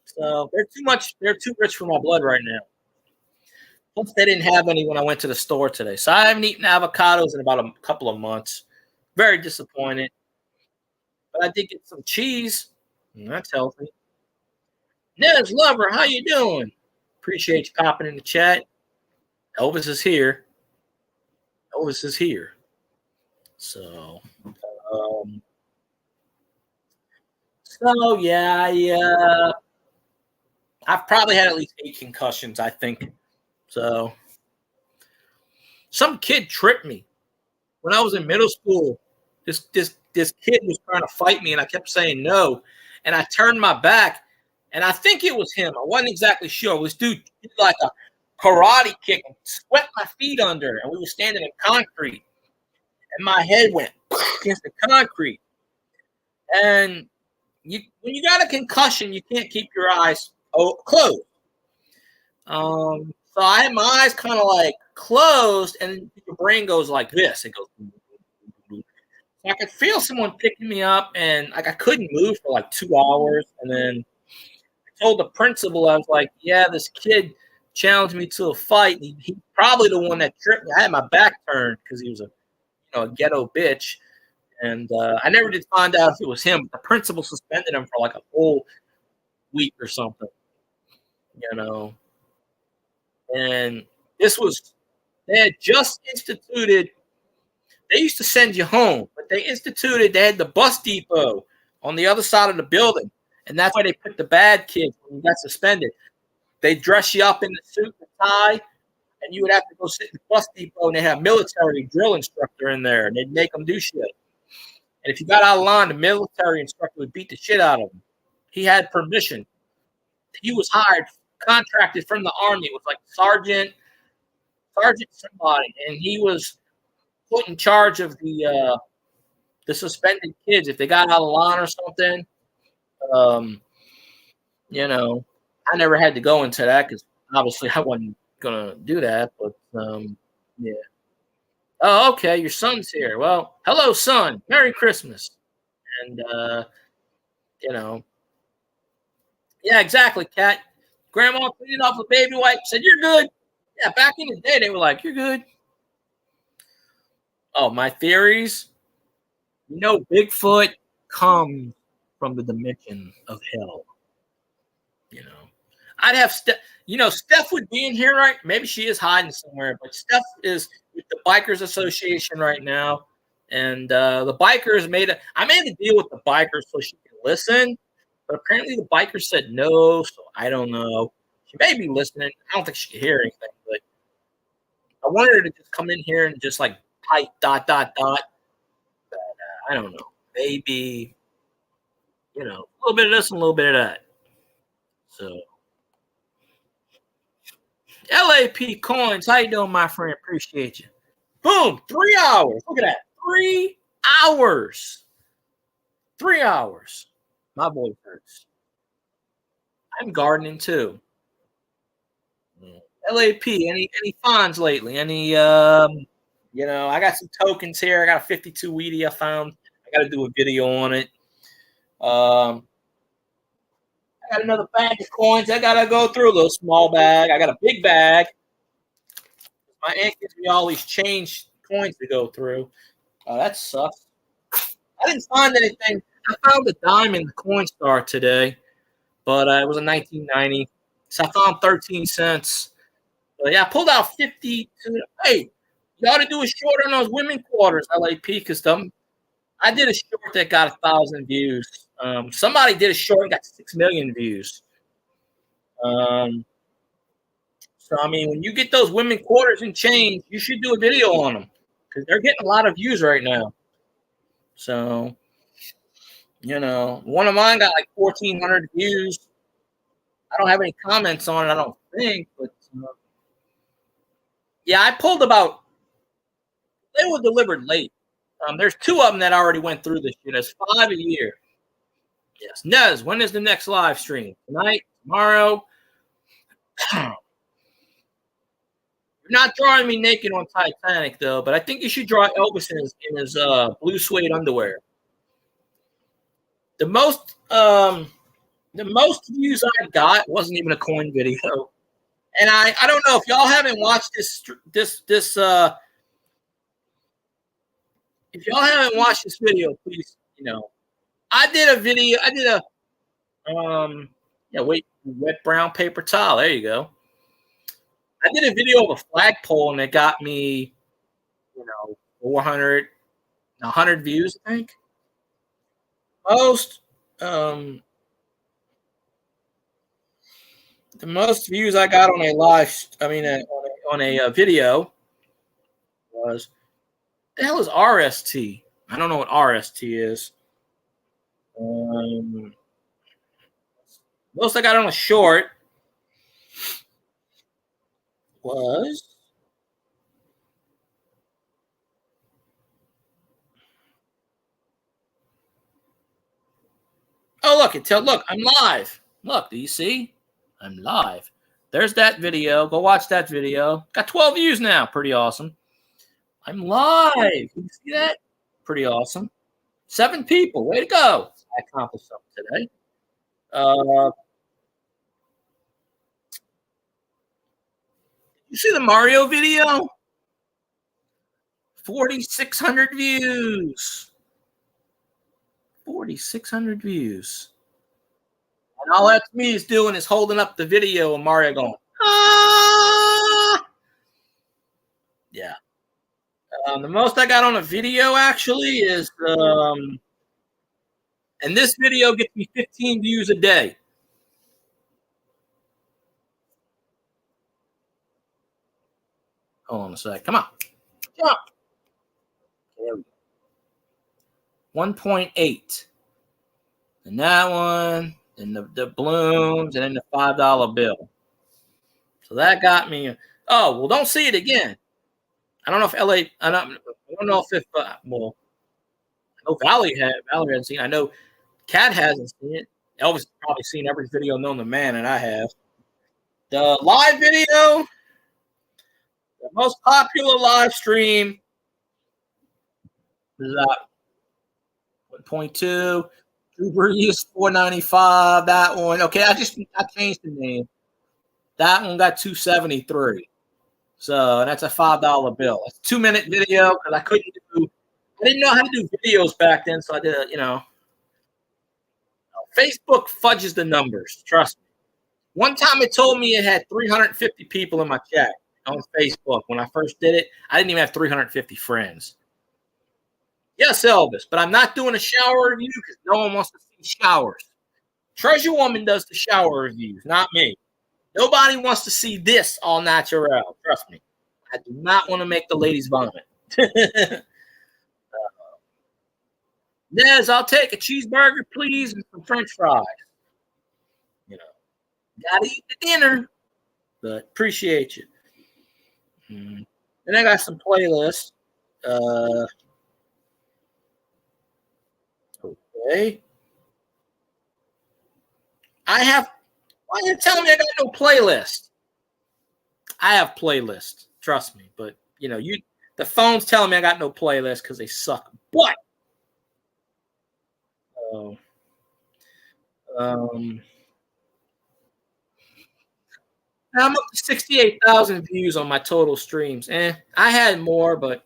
So they're too rich for my blood right now. Plus, they didn't have any when I went to the store today. So I haven't eaten avocados in about a couple of months. Very disappointed. But I did get some cheese. And that's healthy. Nez Lover, how you doing? Appreciate you popping in the chat. Elvis is here. Elvis is here. So, yeah, I've probably had at least 8 concussions, I think. So, some kid tripped me when I was in middle school. This kid was trying to fight me, and I kept saying no. And I turned my back, and I think it was him. I wasn't exactly sure. This dude did like a karate kick and swept my feet under, and we were standing in concrete. And my head went against the concrete. And when you got a concussion, you can't keep your eyes closed. So I had my eyes kind of like closed, and your brain goes like this. It goes. So I could feel someone picking me up, and like I couldn't move for like 2 hours. And then I told the principal, I was like, "Yeah, this kid challenged me to a fight. He probably the one that tripped me. I had my back turned because he was a ghetto bitch." And I never did find out if it was him. The principal suspended him for like a whole week or something. And they had just instituted, they used to send you home, but they had the bus depot on the other side of the building. And that's why they put the bad kids when you got suspended. They dress you up in the suit and tie, and you would have to go sit in the bus depot, and they have military drill instructor in there, and they'd make them do shit. And if you got out of line, the military instructor would beat the shit out of him. He had permission. He was hired, contracted from the army. It was like sergeant somebody, and he was put in charge of the suspended kids if they got out of line or something. I never had to go into that because obviously I wasn't gonna do that. But yeah. Oh, okay. Your son's here. Well, hello, son. Merry Christmas. And yeah, exactly, Kat. Grandma cleaned off a baby wipe, said, "You're good." Yeah, back in the day, they were like, "You're good." Oh, my theories. Bigfoot comes from the dimension of hell. I'd have Steph would be in here, right? Maybe she is hiding somewhere, but Steph is with the Bikers Association right now. And the bikers I made a deal with the bikers so she can listen, but apparently the bikers said no, so I don't know. She may be listening. I don't think she can hear anything, but I wanted her to just come in here and just like type ... But I don't know. Maybe, a little bit of this and a little bit of that. So, LAP Coins, how you doing, my friend? Appreciate you. Boom, 3 hours. Look at that. 3 hours. 3 hours. My voice hurts. I'm gardening too. LAP, any finds lately? I got some tokens here. I got a 52 Weedy I found. I got to do a video on it. I got another bag of coins. I got to go through a little small bag. I got a big bag. My aunt gives me all these change coins to go through. That sucks. I didn't find anything. I found a dime in the Coinstar today, but it was a 1990. So I found 13 cents. But yeah, I pulled out 50. Hey, you ought to do a short on those women quarters, LAP, because I did a short that got 1,000 views. Somebody did a short and got 6 million views. So I mean, when you get those women quarters and change, you should do a video on them because they're getting a lot of views right now. So one of mine got like 1,400 views. I don't have any comments on it, I don't think, but yeah, I pulled about. They were delivered late. There's 2 of them that already went through this year. There's 5 a year. Yes, Nez. When is the next live stream? Tonight? Tomorrow? You're not drawing me naked on Titanic though, but I think you should draw Elvis in his blue suede underwear. The most views I got wasn't even a coin video, and I don't know if y'all haven't watched this if y'all haven't watched this video, please I did a video. I did a wet brown paper towel. There you go. I did a video of a flagpole and it got me 400, 100 views, I think. The most views I got on a on a video was, the hell is RST? I don't know what RST is. Most I got on a short was look, I'm live. Look, do you see? I'm live. There's that video. Go watch that video. Got 12 views now. Pretty awesome. I'm live. You see that? Pretty awesome. 7 people. Way to go. I accomplished something today. You see the Mario video? 4,600 views. 4,600 views. And all that's me is doing is holding up the video of Mario going, ah! Yeah. The most I got on a video actually is, and this video gets me 15 views a day. Hold on a sec. Come on. Jump. There we go. 1.8. And that one, and the balloons, and then the $5 bill. So that got me. Oh, well, don't see it again. I don't know if LA. I don't know if I know Valley hasn't seen it. I know Cat hasn't seen it. Elvis has probably seen every video known to man, and I have. The live video, the most popular live stream, is 1.2. Drew Brees 495. That one. Okay, I changed the name. That one got 273. So that's a $5 bill. It's a 2-minute video because I didn't know how to do videos back then, so I did Facebook fudges the numbers. Trust me. One time it told me it had 350 people in my chat on Facebook. When I first did it, I didn't even have 350 friends. Yes, Elvis, but I'm not doing a shower review because no one wants to see showers. Treasure Woman does the shower reviews, not me. Nobody wants to see this all natural. Trust me. I do not want to make the ladies vomit. Nez, I'll take a cheeseburger, please, and some French fries. Gotta eat the dinner, but appreciate you. And I got some playlists. Okay. Why are you telling me I got no playlist? I have playlists, trust me. But the phone's telling me I got no playlist because they suck. But I'm up to 68,000 views on my total streams. I had more, but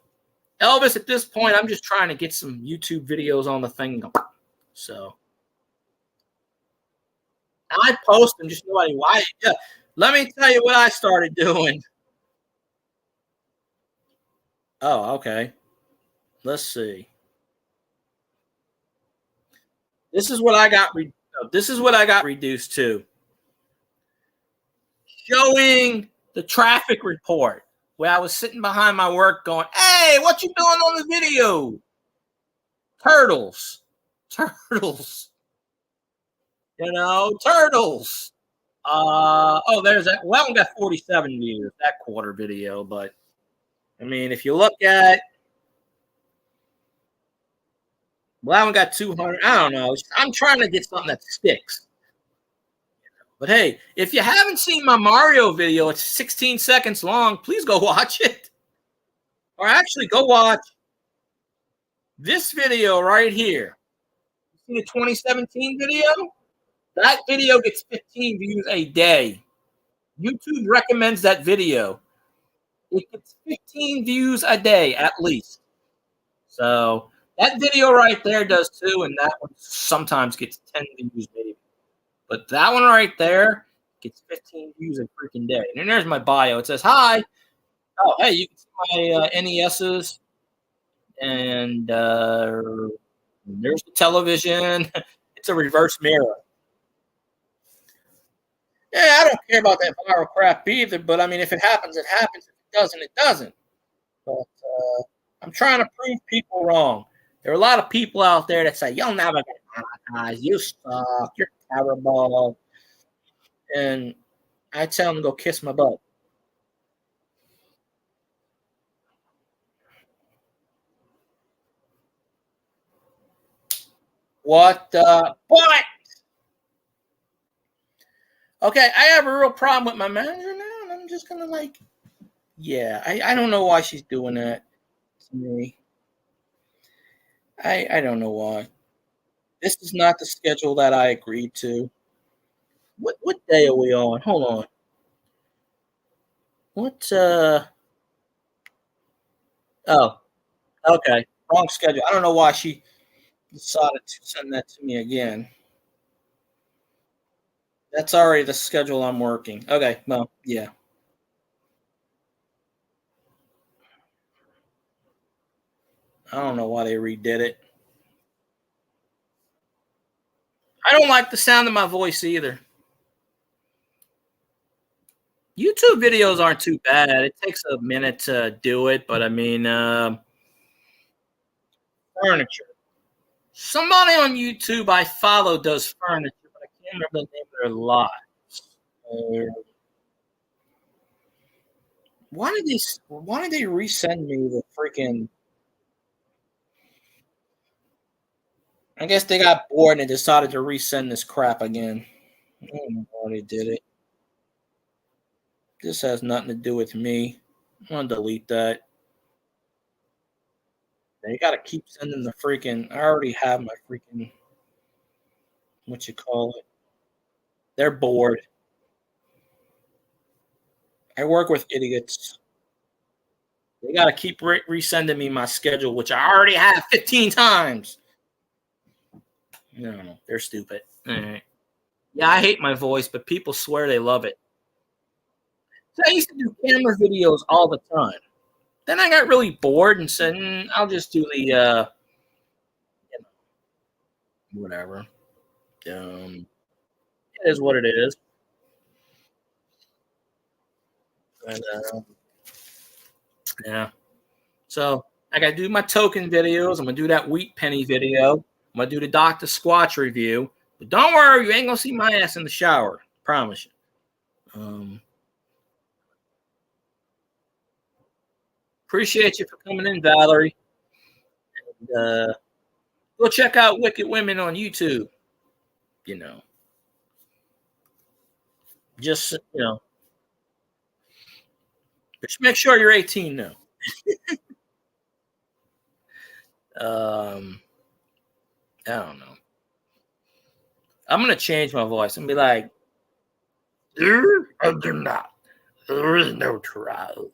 Elvis, at this point, I'm just trying to get some YouTube videos on the thing. So I post them, just nobody. Why? Yeah. Let me tell you what I started doing. Oh, okay. Let's see. This is what I got. This is what I got reduced to. Showing the traffic report where I was sitting behind my work going, "Hey, what you doing on the video? Turtles, turtles, turtles." Oh, there's that. Well, I got 47 views that quarter video, but I mean, if you look at, well, I haven't got 200. I don't know. I'm trying to get something that sticks. But hey, if you haven't seen my Mario video, it's 16 seconds long. Please go watch it. Or actually, go watch this video right here. You see the 2017 video? That video gets 15 views a day. YouTube recommends that video. It gets 15 views a day at least. So that video right there does too, and that one sometimes gets 10 views maybe. But that one right there gets 15 views a freaking day. And then there's my bio. It says, "Hi." Oh, hey, you can see my NESs. And there's the television. It's a reverse mirror. Yeah, I don't care about that viral crap either. But I mean, if it happens, it happens. If it doesn't, it doesn't. But I'm trying to prove people wrong. There are a lot of people out there that say, "You'll never get monetized. You suck. You're terrible." And I tell them to go kiss my butt. What? What? Okay, I have a real problem with my manager now, and I'm just gonna like, yeah, I don't know why she's doing that to me. I don't know why. This is not the schedule that I agreed to. What day are we on? Hold on. What oh, okay. Wrong schedule. I don't know why she decided to send that to me again. That's already the schedule I'm working. Okay, well, yeah. I don't know why they redid it. I don't like the sound of my voice either. YouTube videos aren't too bad. It takes a minute to do it, but I mean, furniture. Somebody on YouTube I follow does furniture, but I can't remember the name of their lot. Why did they resend me the freaking? I guess they got bored and decided to resend this crap again. I don't know why they did it. This has nothing to do with me. I'm gonna delete that. They gotta keep sending the freaking. I already have my freaking. What you call it? They're bored. I work with idiots. They gotta keep resending me my schedule, which I already have 15 times. No, they're stupid. All right. Yeah, I hate my voice, but people swear they love it. So I used to do camera videos all the time. Then I got really bored and said, "I'll just do the whatever." It is what it is. And, yeah. So I got to do my token videos. I'm gonna do that wheat penny video. I'm gonna do the Dr. Squatch review. But don't worry, you ain't gonna see my ass in the shower. Promise you. Appreciate you for coming in, Valerie. And, go check out Wicked Women on YouTube. You know, just just make sure you're 18 now. I don't know. I'm gonna change my voice and be like, "I do not. There is no trial."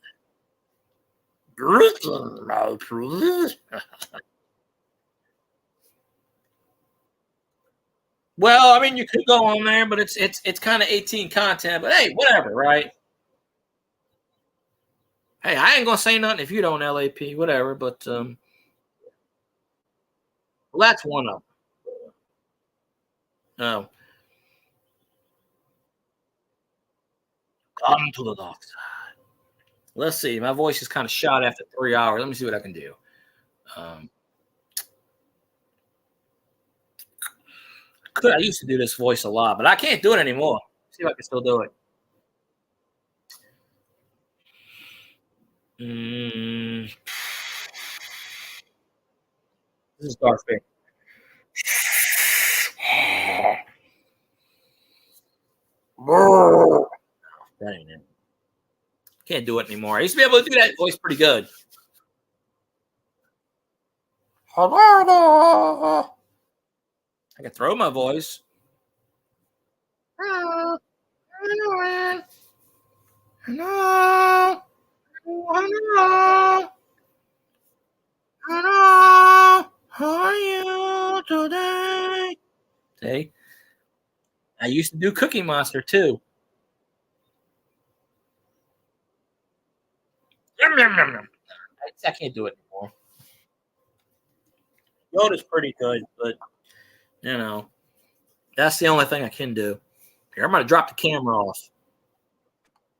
Well, I mean, you could go on there, but it's kind of 18 content. But hey, whatever, right? Hey, I ain't gonna say nothing if you don't LAP, whatever. But well, that's one of them. Come to the dark side. Let's see. My voice is kind of shot after 3 hours. Let me see what I can do. Um, I used to do this voice a lot, but I can't do it anymore. See if I can still do it. Mm, this is Darth Vader. That ain't it. Can't do it anymore. I used to be able to do that voice pretty good. I can throw my voice. Hello. Hello. Hello. Hello. Hello. How are you today? See? I used to do Cookie Monster too. Yum, yum, yum, yum. I can't do it anymore. Yoda's pretty good, but you know, that's the only thing I can do. Here, I'm gonna drop the camera off.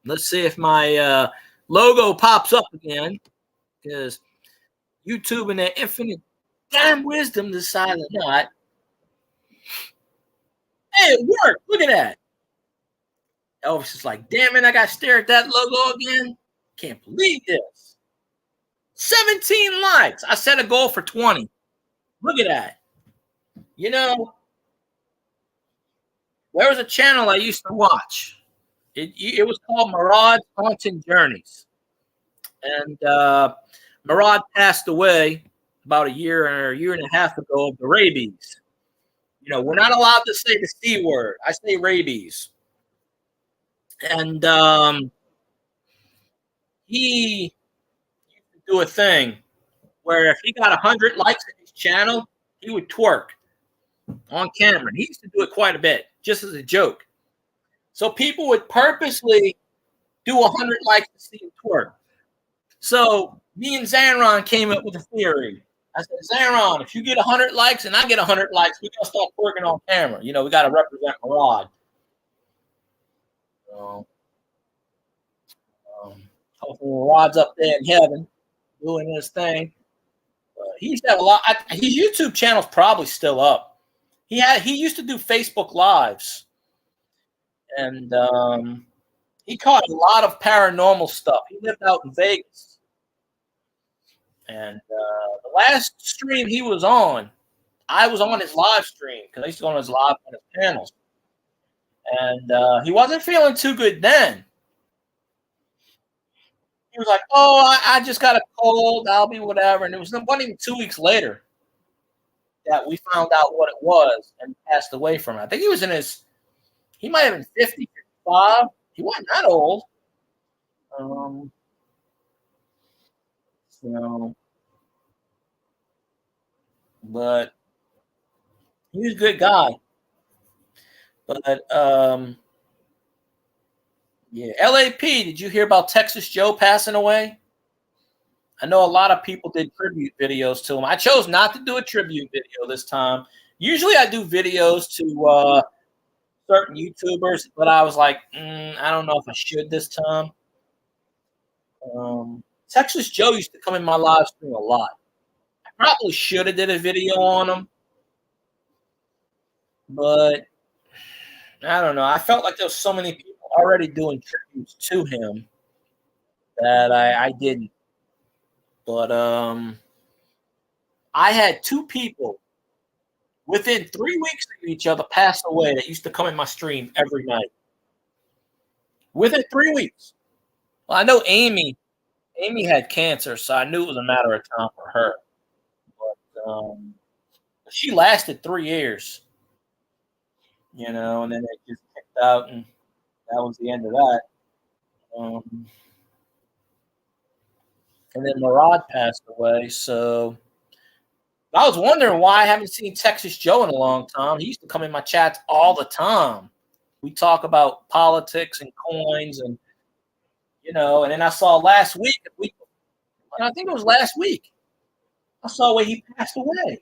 Let's see if my logo pops up again. Because YouTube and their infinite damn wisdom decided not. Hey, it worked. Look at that. Elvis is like, damn it, I got to stare at that logo again. Can't believe this. 17 likes. I set a goal for 20. Look at that. You know, there was a channel I used to watch. It was called Marad's Haunting Journeys. And Marad passed away about a year and a half ago of the rabies. You know, we're not allowed to say the C word. I say rabies. And he used to do a thing where if he got 100 likes on his channel, he would twerk on camera. He used to do it quite a bit, just as a joke. So people would purposely do 100 likes to see him twerk. So me and Zanron came up with a theory. I said, Zanron, if you get 100 likes and I get 100 likes, we're going to start twerking on camera. You know, we got to represent Marad. So, hopefully Marad's up there in heaven doing his thing. He used to have a lot. His YouTube channel's probably still up. He used to do Facebook Lives, and he caught a lot of paranormal stuff. He lived out in Vegas, and the last stream he was on, I was on his live stream because I used to go on his live on his panels, and he wasn't feeling too good then. He was like, "Oh, I just got a cold. I'll be whatever." And it wasn't even 2 weeks later that we found out what it was and passed away from it. I think he was in his, he might have been 50, 55. He wasn't that old. Um, so, but he was a good guy. But yeah, LAP. Did you hear about Texas Joe passing away? I know a lot of people did tribute videos to him. I chose not to do a tribute video this time. Usually, I do videos to certain YouTubers, but I was like, I don't know if I should this time. Texas Joe used to come in my live stream a lot. I probably should have did a video on him, but I don't know. I felt like there was so many people already doing tributes to him that I didn't. But I had two people within 3 weeks of each other pass away that used to come in my stream every night. Within 3 weeks. Well, I know Amy. Amy had cancer, so I knew it was a matter of time for her. But she lasted 3 years, and then it just kicked out, and that was the end of that. Um, and then Murad passed away. So I was wondering why I haven't seen Texas Joe in a long time. He used to come in my chats all the time. We talk about politics and coins, and and then I saw last week. I think it was last week. I saw where he passed away.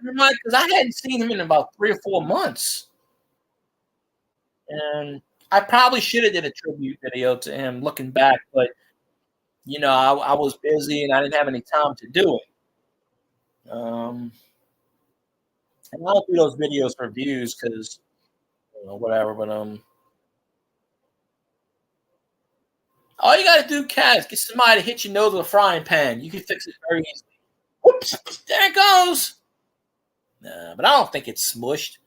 Because I hadn't seen him in about 3 or 4 months, and I probably should have did a tribute video to him. Looking back, but I was busy and I didn't have any time to do it. And I don't do those videos for views because whatever. But all you gotta do, Kaz, get somebody to hit your nose with a frying pan. You can fix it very easily. Whoops! There it goes. Nah, but I don't think it's smushed.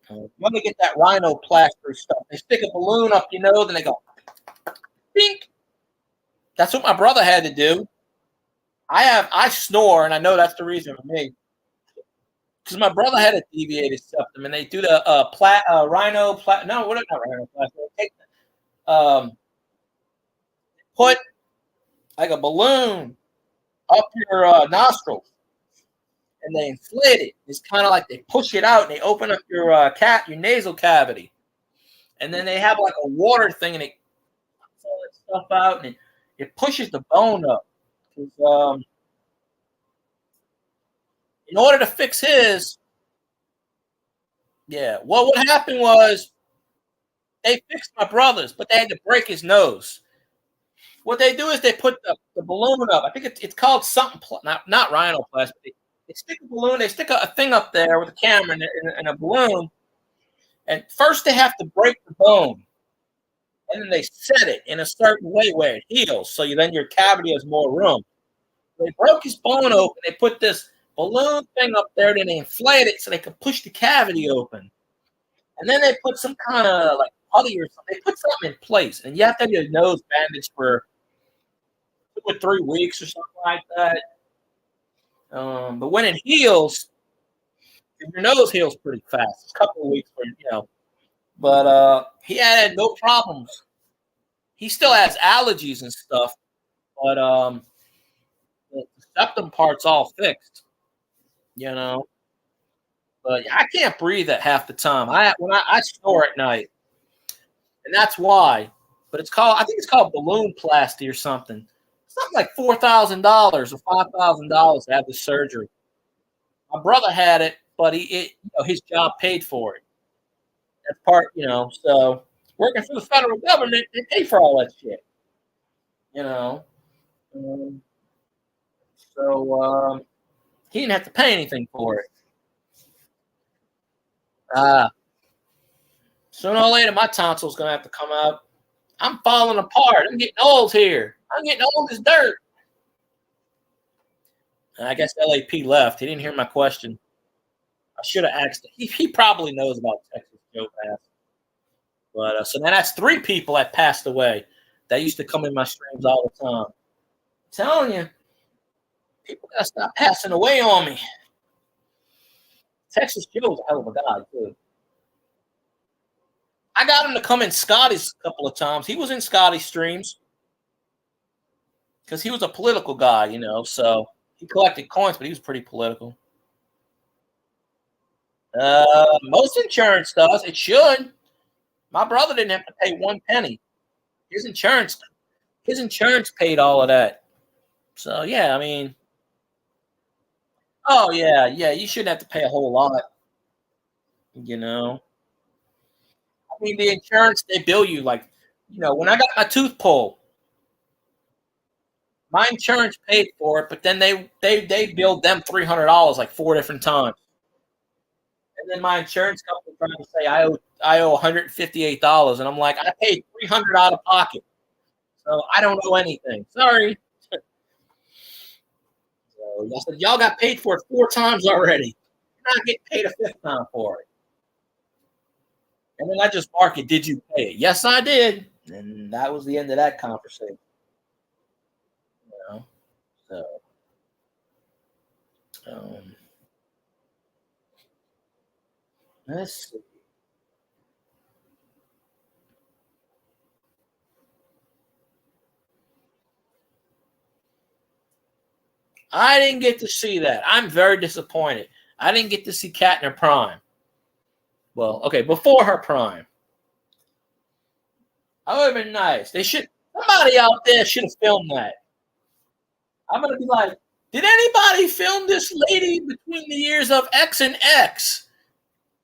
You want to get that rhinoplaster stuff? They stick a balloon up your nose and they go, bink. That's what my brother had to do. I snore, and I know that's the reason for me. Because my brother had a deviated septum, and they do the no, what not rhinoplasty? Put like a balloon up your nostrils, and they inflate it. It's kind of like they push it out, and they open up your your nasal cavity, and then they have like a water thing, and it puts all that stuff out, and it pushes the bone up. In order to fix his, what happened was they fixed my brother's, but they had to break his nose. What they do is they put the balloon up. I think it's called something, not rhinoplasty. They stick a balloon, they stick a thing up there with a camera and a balloon, and first they have to break the bone, and then they set it in a certain way where it heals, so then your cavity has more room. They broke his bone open, they put this balloon thing up there, then they inflate it so they could push the cavity open. And then they put some kind of like putty or something. They put something in place, and you have to have your nose bandaged for 2 or 3 weeks or something like that. But when it heals, your nose heals pretty fast. It's a couple of weeks for. But he had no problems. He still has allergies and stuff, but the septum part's all fixed. But I can't breathe at half the time. I snore at night, and that's why. But I think it's called balloon plasty or something. Something like $4,000 or $5,000 to have the surgery. My brother had it, but his job paid for it. That's part, So working for the federal government, they pay for all that shit. Um, so he didn't have to pay anything for it. Sooner or later, my tonsil's gonna have to come out. I'm falling apart. I'm getting old here. I'm getting old as dirt. And I guess LAP left. He didn't hear my question. I should have asked him. He probably knows about Texas Joe Pass. But so now that's 3 people that passed away that used to come in my streams all the time. I'm telling you, people gotta stop passing away on me. Texas Joe's a hell of a guy, too. I got him to come in Scotty's a couple of times. He was in Scotty's streams because he was a political guy, so he collected coins, but he was pretty political. Most insurance does. It should. My brother didn't have to pay 1 penny. His insurance paid all of that. So yeah, I mean, oh yeah, you shouldn't have to pay a whole lot. I mean, the insurance they bill you like, when I got my tooth pulled, my insurance paid for it, but then they billed them $300 like 4 different times. And then my insurance company trying to say I owe $158, and I'm like, I paid $300 out of pocket, so I don't owe anything. Sorry. So I said, y'all got paid for it 4 times already. You're not getting paid a 5th time for it. And then I just mark it. Did you pay it? Yes, I did. And that was the end of that conversation. So. Let's see. I didn't get to see that. I'm very disappointed. I didn't get to see Kat in her prime. Well, okay, before her prime. That would have been nice. Somebody out there should have filmed that. I'm gonna be like, did anybody film this lady between the years of X and X?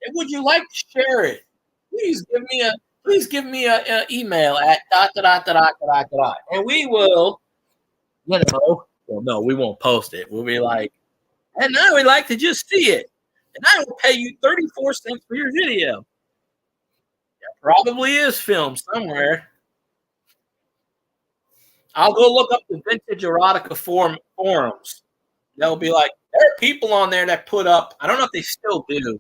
And would you like to share it? Please give me a email at dot dot dot dot dot dot, and we will, well, no, we won't post it. We'll be like, and now we'd like to just see it, and I will pay you 34 cents for your video. It probably is filmed somewhere. I'll go look up the vintage erotica forums. They'll be like, there are people on there that put up. I don't know if they still do.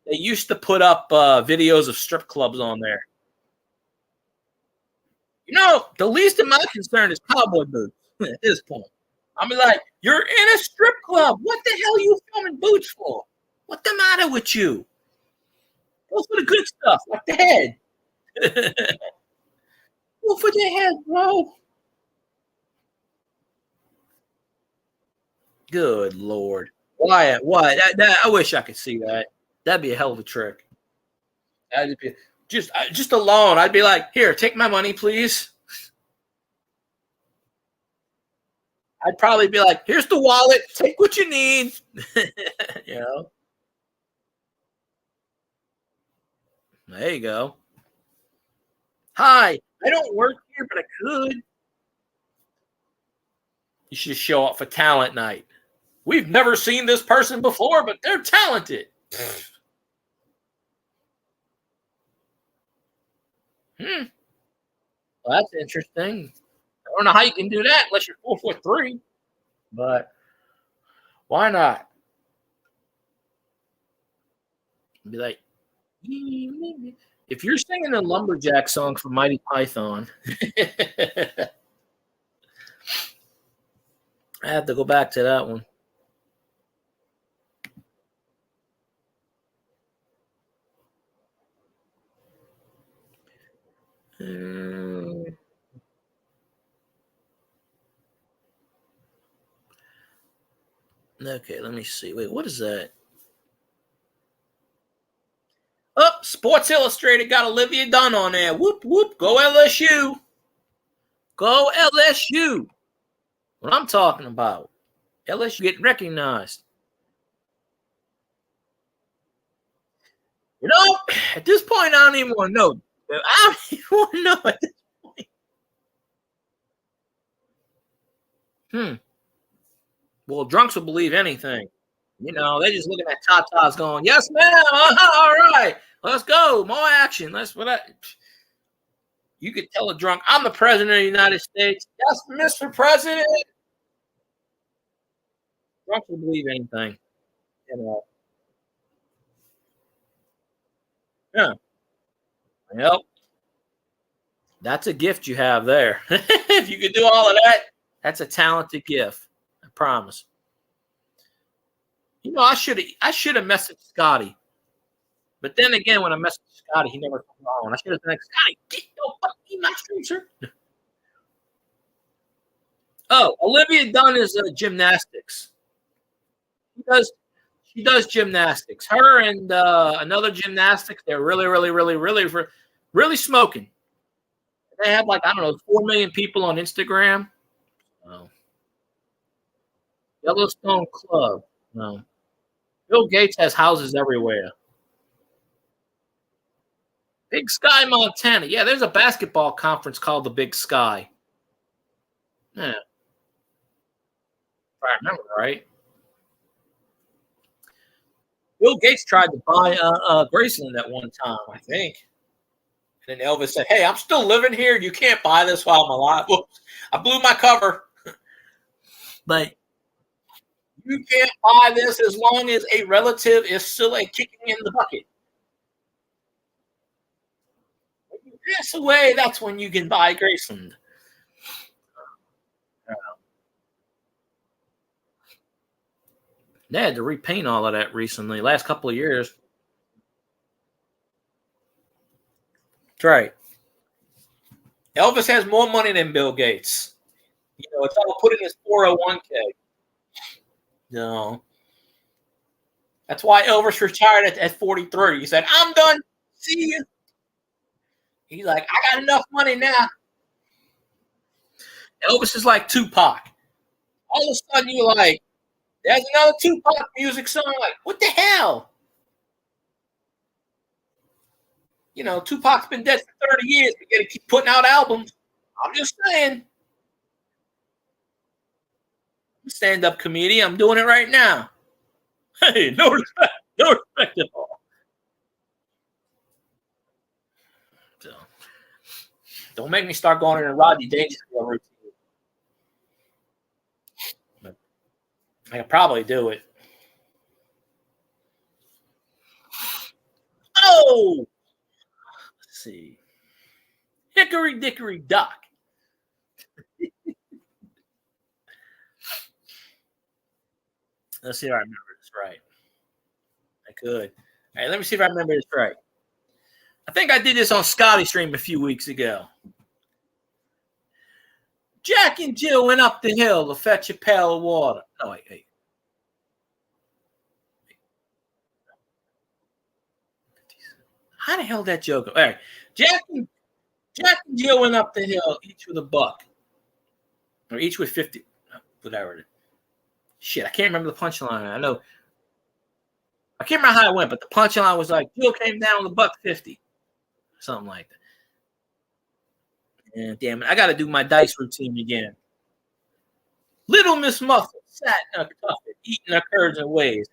They used to put up videos of strip clubs on there. The least of my concern is cowboy boots at this point. I'll be like, you're in a strip club. What the hell are you filming boots for? What's the matter with you? Go for the good stuff, like the head. Go for the head, bro. Good Lord. Why? I wish I could see that. That'd be a hell of a trick. That'd be just alone. I'd be like, here, take my money, please. I'd probably be like, here's the wallet. Take what you need. There you go. Hi, I don't work here, but I could. You should show up for talent night. We've never seen this person before, but they're talented. Well, that's interesting. I don't know how you can do that unless you're 4'3", but why not? Be like, if you're singing the Lumberjack song from Mighty Python, I have to go back to that one. Okay, let me see. Wait, what is that? Oh, Sports Illustrated got Olivia Dunn on there. Whoop, whoop. Go LSU. Go LSU. What I'm talking about. LSU getting recognized. At this point, I don't even want to know. I don't even want to know at this point. Well, drunks will believe anything. They're just looking at tatas going, yes, ma'am. All right. Let's go. More action. You could tell a drunk, I'm the president of the United States. Yes, Mr. President. Drunks will believe anything. Yeah. Yep. That's a gift you have there. If you could do all of that, that's a talented gift. I promise. I should have messaged Scotty. But then again, when I messaged Scotty, he never came on. I should have been like, Scotty, get your fucking my stream, sir. Oh, Olivia Dunn is gymnastics. She does gymnastics. Her and another gymnastics, they're really, really, really, really, really smoking. They have 4 million people on Instagram. Oh. Yellowstone Club. No. Bill Gates has houses everywhere. Big Sky, Montana. Yeah, there's a basketball conference called the Big Sky. Yeah. If I remember right. Bill Gates tried to buy Graceland at one time, I think. And then Elvis said, hey, I'm still living here. You can't buy this while I'm alive. Whoops. I blew my cover. But you can't buy this as long as a relative is still kicking in the bucket. When you pass away, that's when you can buy Graceland. They had to repaint all of that recently, last couple of years. That's right. Elvis has more money than Bill Gates. It's all put in his 401k. No. That's why Elvis retired at 43. He said, I'm done. See you. He's like, I got enough money now. Elvis is like Tupac. All of a sudden, you're like, there's another Tupac music song. Like, what the hell? You know, Tupac's been dead for 30 years. We got to keep putting out albums. I'm just saying. I'm a stand-up comedian. I'm doing it right now. Hey, no respect. No respect at all. So, don't make me start going in a Rodney Dangerfield routine. But I could probably do it. Oh! Let's see. Hickory Dickory Dock. Let's see if I remember this right. I could. All right, let me see if I remember this right. I think I did this on Scotty Stream a few weeks ago. Jack and Jill went up the hill to fetch a pail of water. No, wait. How the hell did that joke go? All right. Jack and Jill went up the hill, each with a buck. Or each with 50. Whatever. Shit, I can't remember the punchline. I can't remember how it went, but the punchline was like, Jill came down with a $1.50. Something like that. Yeah, damn it. I got to do my dice routine again. Little Miss Muffet sat in a coffin, eating her curds and whey.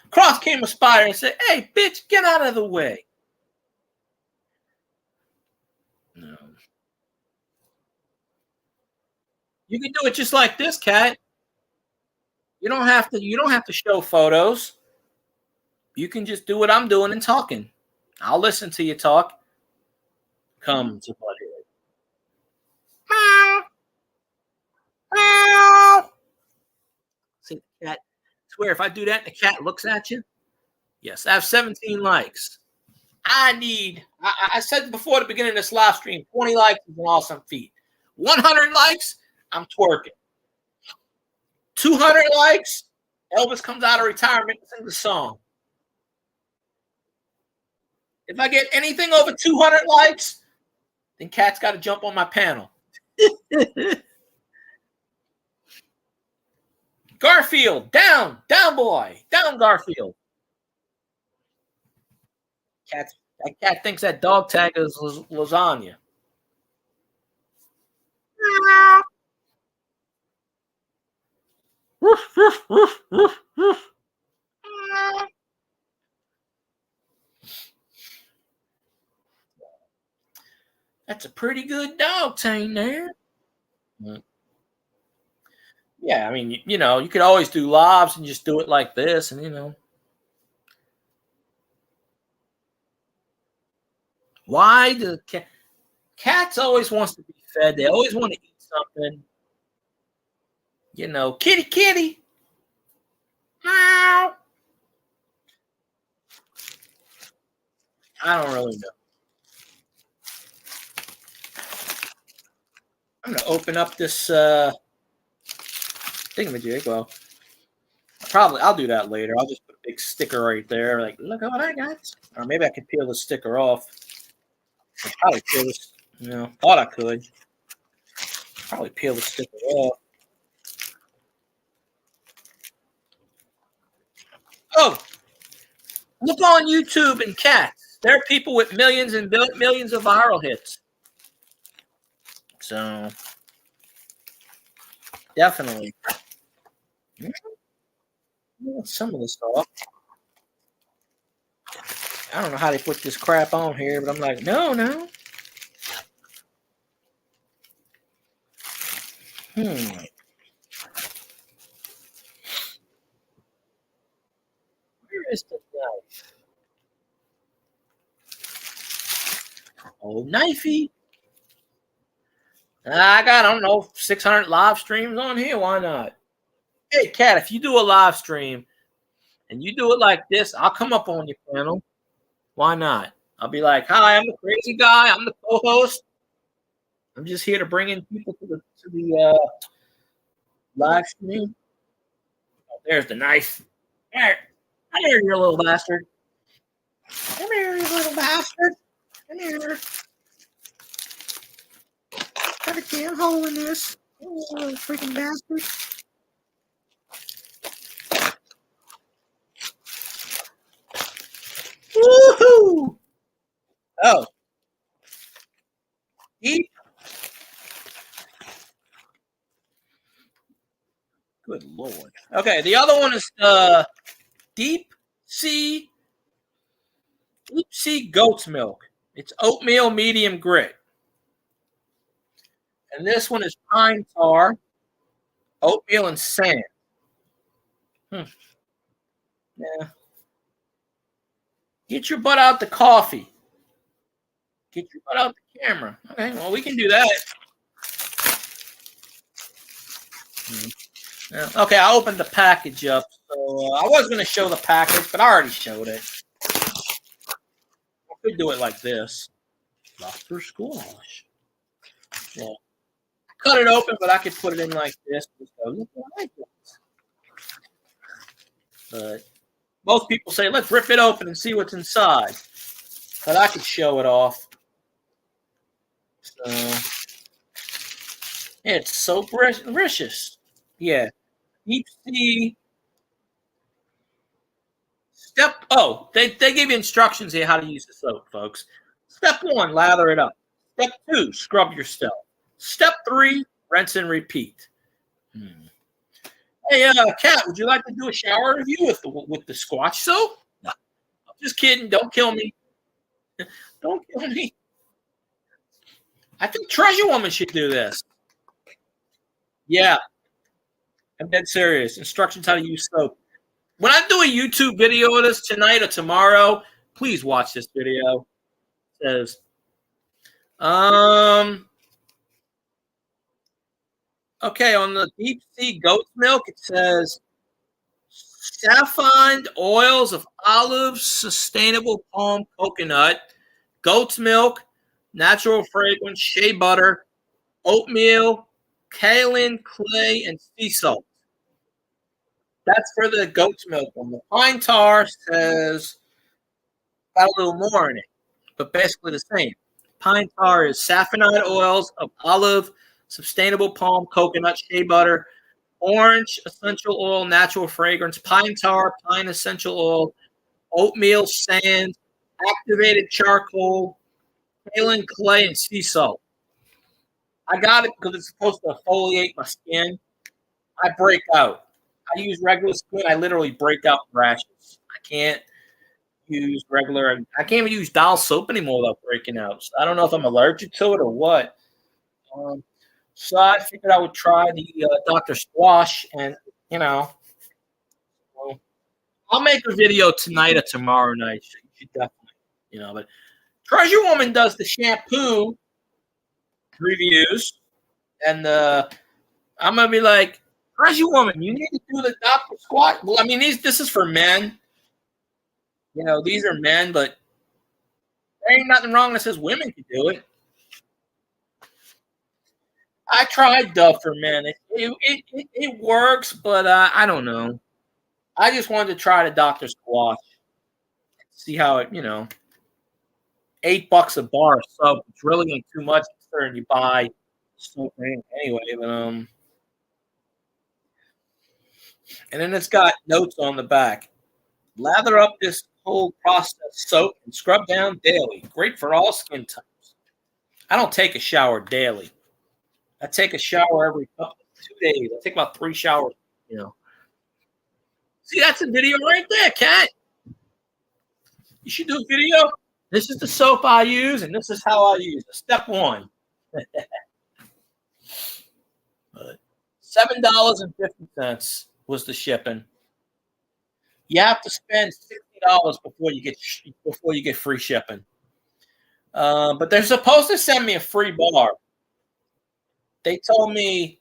Across came a spider and said, hey, bitch, get out of the way. No. You can do it just like this, Cat. You don't have to show photos. You can just do what I'm doing and talking. I'll listen to you talk. Come to buddy. Meow. Meow. See the cat. I swear if I do that, the cat looks at you. Yes, I have 17 likes. I said before the beginning of this live stream, 20 likes is an awesome feat. 100 likes, I'm twerking. 200 likes, Elvis comes out of retirement and sings a song. If I get anything over 200 likes, then Cat's got to jump on my panel. Garfield, down boy, down Garfield. That cat thinks that dog tag is lasagna. That's a pretty good dog tane there. Yeah, I mean, you could always do lives and just do it like this, and why do cats always wants to be fed? They always want to eat something. Kitty. Meow. I don't really know. I'm gonna open up this thingamajig. Well, I'll do that later. I'll just put a big sticker right there. Like, look at what I got. Or maybe I could peel the sticker off. I'd probably peel this. Thought I could. Probably peel the sticker off. Oh, look on YouTube and cats. There are people with millions and millions of viral hits. So, definitely. Some of this stuff. I don't know how they put this crap on here, but I'm like, no. Where is the knife? Oh, knifey. I got, I don't know, 600 live streams on here. Why not? Hey, Cat, if you do a live stream and you do it like this, I'll come up on your panel. Why not? I'll be like, hi, I'm the crazy guy. I'm the co-host. I'm just here to bring in people to the live stream. There's the knife. There. Come here, you little bastard. Come here, you little bastard. Come here. Got a damn hole in this. You little freaking bastard. Woohoo! Oh. Deep. Good Lord. Okay, the other one is deep sea goat's milk. It's oatmeal medium grit. And this one is pine tar, oatmeal, and sand. Yeah. Get your butt out the coffee. Get your butt out the camera. Okay, well, we can do that. Yeah. Okay, I opened the package up. So I was going to show the package, but I already showed it. I could do it like this. Dr. Squash. Yeah. Cut it open, but I could put it in like this. Look what I got. But most people say, let's rip it open and see what's inside. But I could show it off. So it's so delicious. Yeah. Deep sea. They give you instructions here how to use the soap, folks. Step 1, lather it up. Step 2, scrub your stuff. Step 3, rinse and repeat. Hey, Kat, would you like to do a shower review with the Squatch soap? No. I'm just kidding. Don't kill me. Don't kill me. I think Treasure Woman should do this. Yeah. I'm dead serious. Instructions how to use soap. When I do a YouTube video of this tonight or tomorrow, please watch this video. It says, okay, on the deep sea goat's milk, it says saffroned oils of olive, sustainable palm coconut, goat's milk, natural fragrance, shea butter, oatmeal, kaolin, clay, and sea salt. That's for the goat's milk one. The pine tar says got a little more in it, but basically the same. Pine tar is saffronide oils of olive, sustainable palm, coconut, shea butter, orange essential oil, natural fragrance, pine tar, pine essential oil, oatmeal, sand, activated charcoal, kaolin, clay, and sea salt. I got it because it's supposed to exfoliate my skin. I break out. I use regular skin. I literally break out rashes. I can't use regular. I can't even use Dial soap anymore without breaking out. So I don't know if I'm allergic to it or what. So I figured I would try the Dr. Squash, and well, I'll make a video tonight or tomorrow night. You should definitely, But Treasure Woman does the shampoo reviews, and I'm gonna be like, Treasure Woman, you need to do the Dr. Squash. Well, I mean, this is for men. These are men, but there ain't nothing wrong that says women can do it. I tried Dove for men. It works, but I don't know. I just wanted to try the Dr. Squash. See how it, $8 a bar of soap. It's really ain't too much considering you buy soap anyway. But and then it's got notes on the back. Lather up this whole processed soap and scrub down daily. Great for all skin types. I don't take a shower daily. I take a shower every 2 days. I take about 3 showers, See, that's a video right there, Kat. You should do a video. This is the soap I use, and this is how I use it. Step 1. $7.50 was the shipping. You have to spend $60 before you get free shipping. But they're supposed to send me a free bar. They told me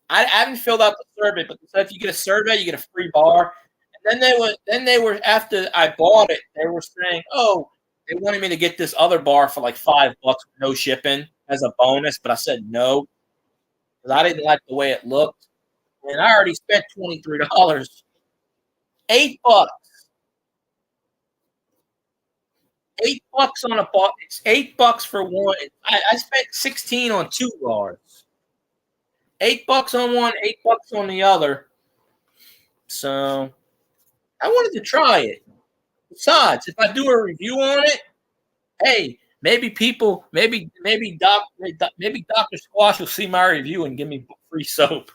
I haven't filled out the survey, but they said if you get a survey, you get a free bar. And then they were after I bought it, they were saying, oh, they wanted me to get this other bar for like $5 with no shipping as a bonus, but I said no because I didn't like the way it looked, and I already spent $23. $8. $8 on a bar. It's $8 for one. I spent 16 on two bars. $8 on one, $8 on the other. So I wanted to try it. Besides, if I do a review on it, hey, maybe people, maybe Doctor Squash will see my review and give me free soap.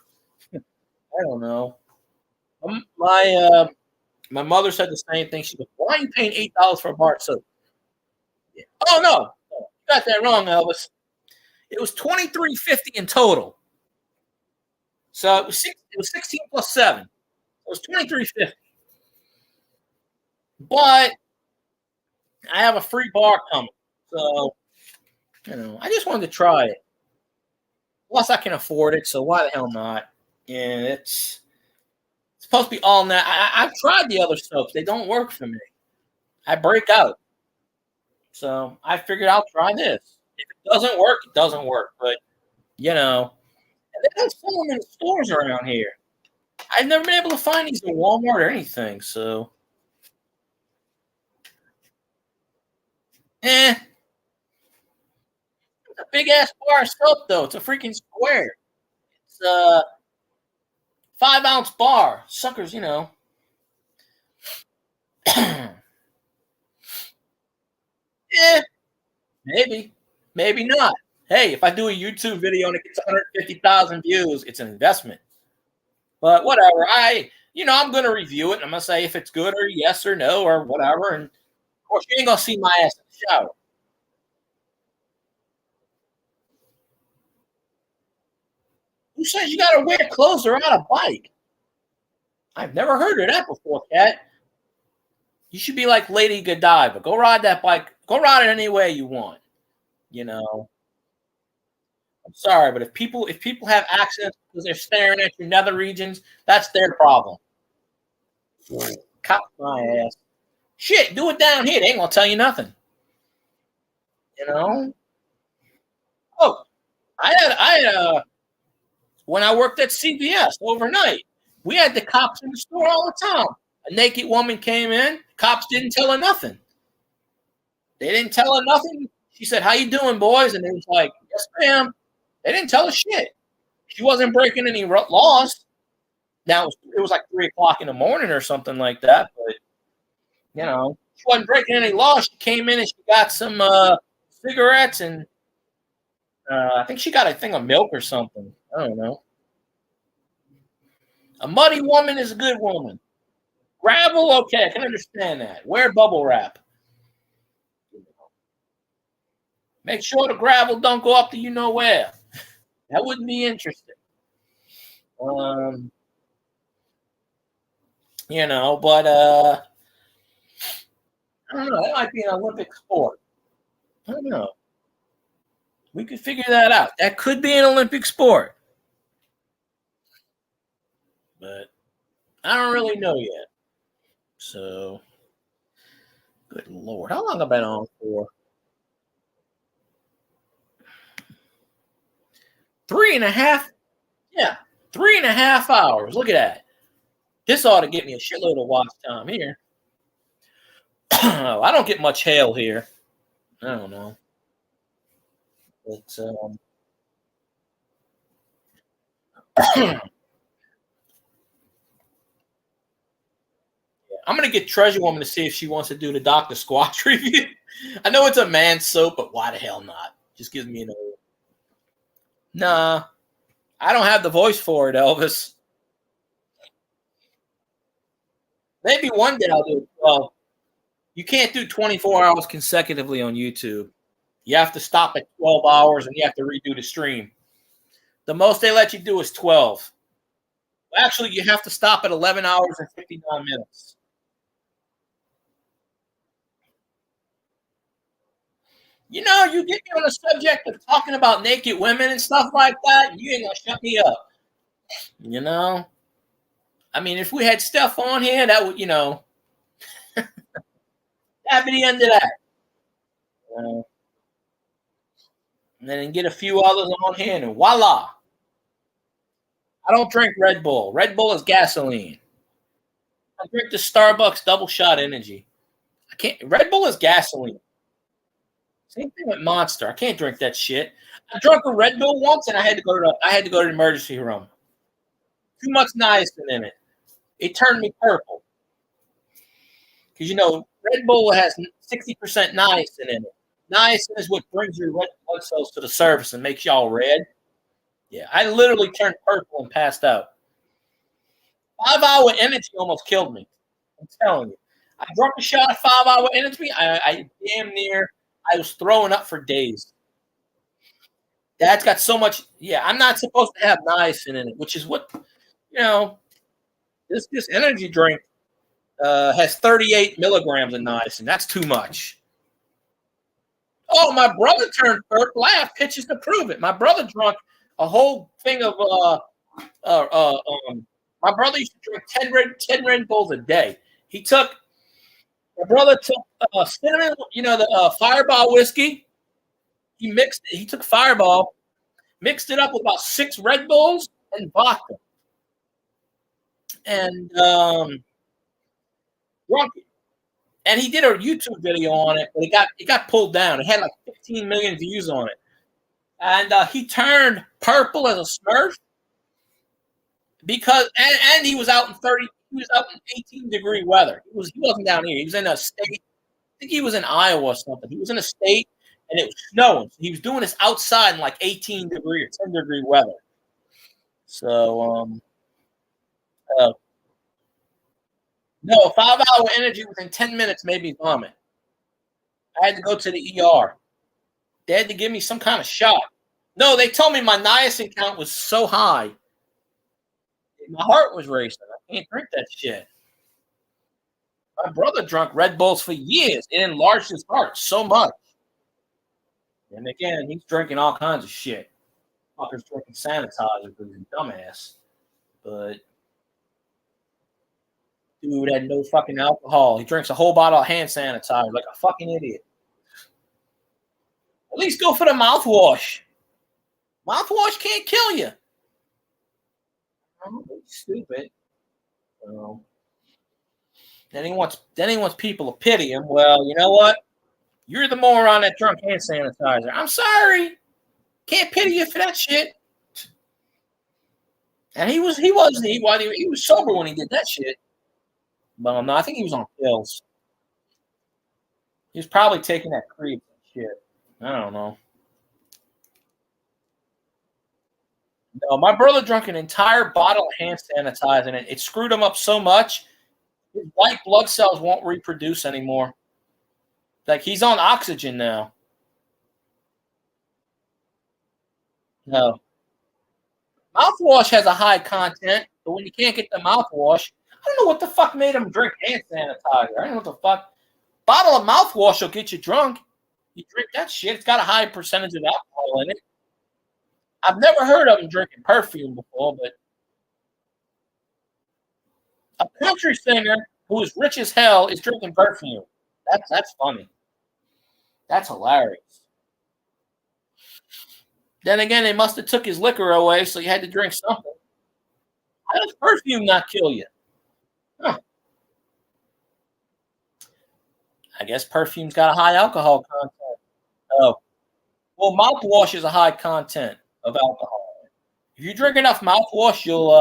I don't know. My mother said the same thing. She goes, "Why are you paying $8 for a bar of soap?" Yeah. Oh no, you got that wrong, Elvis. It was $23.50 in total. So it was 16 plus 7. It was $23.50. But I have a free bar coming, so I just wanted to try it. Plus, I can afford it, so why the hell not? And it's supposed to be all that. I've tried the other soaps; they don't work for me. I break out, so I figured I'll try this. If it doesn't work, it doesn't work. But and they don't sell them in the stores around here. I've never been able to find these in Walmart or anything. So, it's a big ass bar of soap though. It's a freaking square. It's a 5-ounce bar. Suckers, yeah, maybe, maybe not. Hey, if I do a YouTube video and it gets 150,000 views, it's an investment. But whatever. I'm going to review it. And I'm going to say if it's good or yes or no or whatever. And of course, you ain't going to see my ass in the shower. Who says you got to wear clothes or ride a bike? I've never heard of that before, Cat. You should be like Lady Godiva. Go ride that bike. Go ride it any way you want. I'm sorry, but if people have accidents because they're staring at your nether regions, that's their problem. Cop my ass. Shit, do it down here. They ain't gonna tell you nothing. You know. Oh, I had when I worked at CVS overnight, we had the cops in the store all the time. A naked woman came in. Cops didn't tell her nothing. They didn't tell her nothing. She said, "How you doing, boys?" And they was like, "Yes, ma'am." They didn't tell her shit. She wasn't breaking any laws. Now it was like 3 o'clock in the morning or something like that, but she wasn't breaking any laws. She came in and she got some cigarettes and I think she got a thing of milk or something. I don't know. A muddy woman is a good woman. Gravel, okay, I can understand that. Wear bubble wrap. Make sure the gravel don't go up to you know where. That wouldn't be interesting. Um, but I don't know. That might be an Olympic sport. I don't know. We could figure that out. That could be an Olympic sport, but I don't really know yet. So, good lord, how long have I been on for? 3.5. Yeah, 3.5 hours. Look at that. This ought to get me a shitload of watch time here. I don't get much hail here. I don't know. But I'm gonna get Treasure Woman to see if she wants to do the Dr. Squatch review. I know it's a man's soap, but why the hell not? Just gives me an old. Nah, I don't have the voice for it, Elvis. Maybe one day I'll do it. Well, you can't do 24 hours consecutively on YouTube. You have to stop at 12 hours and you have to redo the stream. The most they let you do is 12. Actually, you have to stop at 11 hours and 59 minutes. You get me on the subject of talking about naked women and stuff like that, you ain't gonna shut me up. I mean, if we had Steph on here, that would, that'd be the end of that. And then get a few others on here, and voila. I don't drink Red Bull. Red Bull is gasoline. I drink the Starbucks double shot energy. I can't. Red Bull is gasoline. Same thing with Monster. I can't drink that shit. I drank a Red Bull once, and I had to go to the emergency room. Too much niacin in it. It turned me purple. Because Red Bull has 60% niacin in it. Niacin is what brings your red blood cells to the surface and makes y'all red. Yeah, I literally turned purple and passed out. 5 hour energy almost killed me. I'm telling you. I drank a shot of 5 hour energy. I damn near, I was throwing up for days. That's got so much. Yeah, I'm not supposed to have niacin in it, which is what, this energy drink has 38 milligrams of niacin. That's too much. Oh, my brother turned purple. I have pictures to prove it. My brother drank a whole thing of my brother used to drink 10 Red Bulls a day. My brother took cinnamon, the Fireball whiskey. He took Fireball, mixed it up with about 6 Red Bulls and vodka. And drunk it. And he did a YouTube video on it, but it got pulled down. It had like 15 million views on it. And he turned purple as a Smurf because he was out in 18-degree weather. He wasn't down here. He was in a state. I think he was in Iowa or something. He was in a state and it was snowing. So he was doing this outside in like 18-degree or 10-degree weather. So no, 5 hour energy within 10 minutes made me vomit. I had to go to the ER. They had to give me some kind of shot. No, they told me my niacin count was so high. My heart was racing. I can't drink that shit. My brother drank Red Bulls for years. It enlarged his heart so much. And again, he's drinking all kinds of shit. Fucker's drinking sanitizer because he's a dumbass. But dude had no fucking alcohol. He drinks a whole bottle of hand sanitizer like a fucking idiot. At least go for the mouthwash. Mouthwash can't kill you. Oh, stupid. Then he wants people to pity him. Well, you know what? You're the moron that drunk hand sanitizer. I'm sorry. Can't pity you for that shit. And he was sober when he did that shit. But no, I think he was on pills. He was probably taking that creep and shit. I don't know. No, my brother drank an entire bottle of hand sanitizer, and it screwed him up so much. His white blood cells won't reproduce anymore. Like he's on oxygen now. No. Mouthwash has a high content, but when you can't get the mouthwash, I don't know what the fuck made him drink hand sanitizer. I don't know what the fuck. Bottle of mouthwash will get you drunk. You drink that shit, it's got a high percentage of alcohol in it. I've never heard of him drinking perfume before, but a country singer who is rich as hell is drinking perfume. That's funny. That's hilarious. Then again, they must have took his liquor away, so you had to drink something. How does perfume not kill you? Huh. I guess perfume's got a high alcohol content. Oh, well, mouthwash is a high content of alcohol. If you drink enough mouthwash, you'll.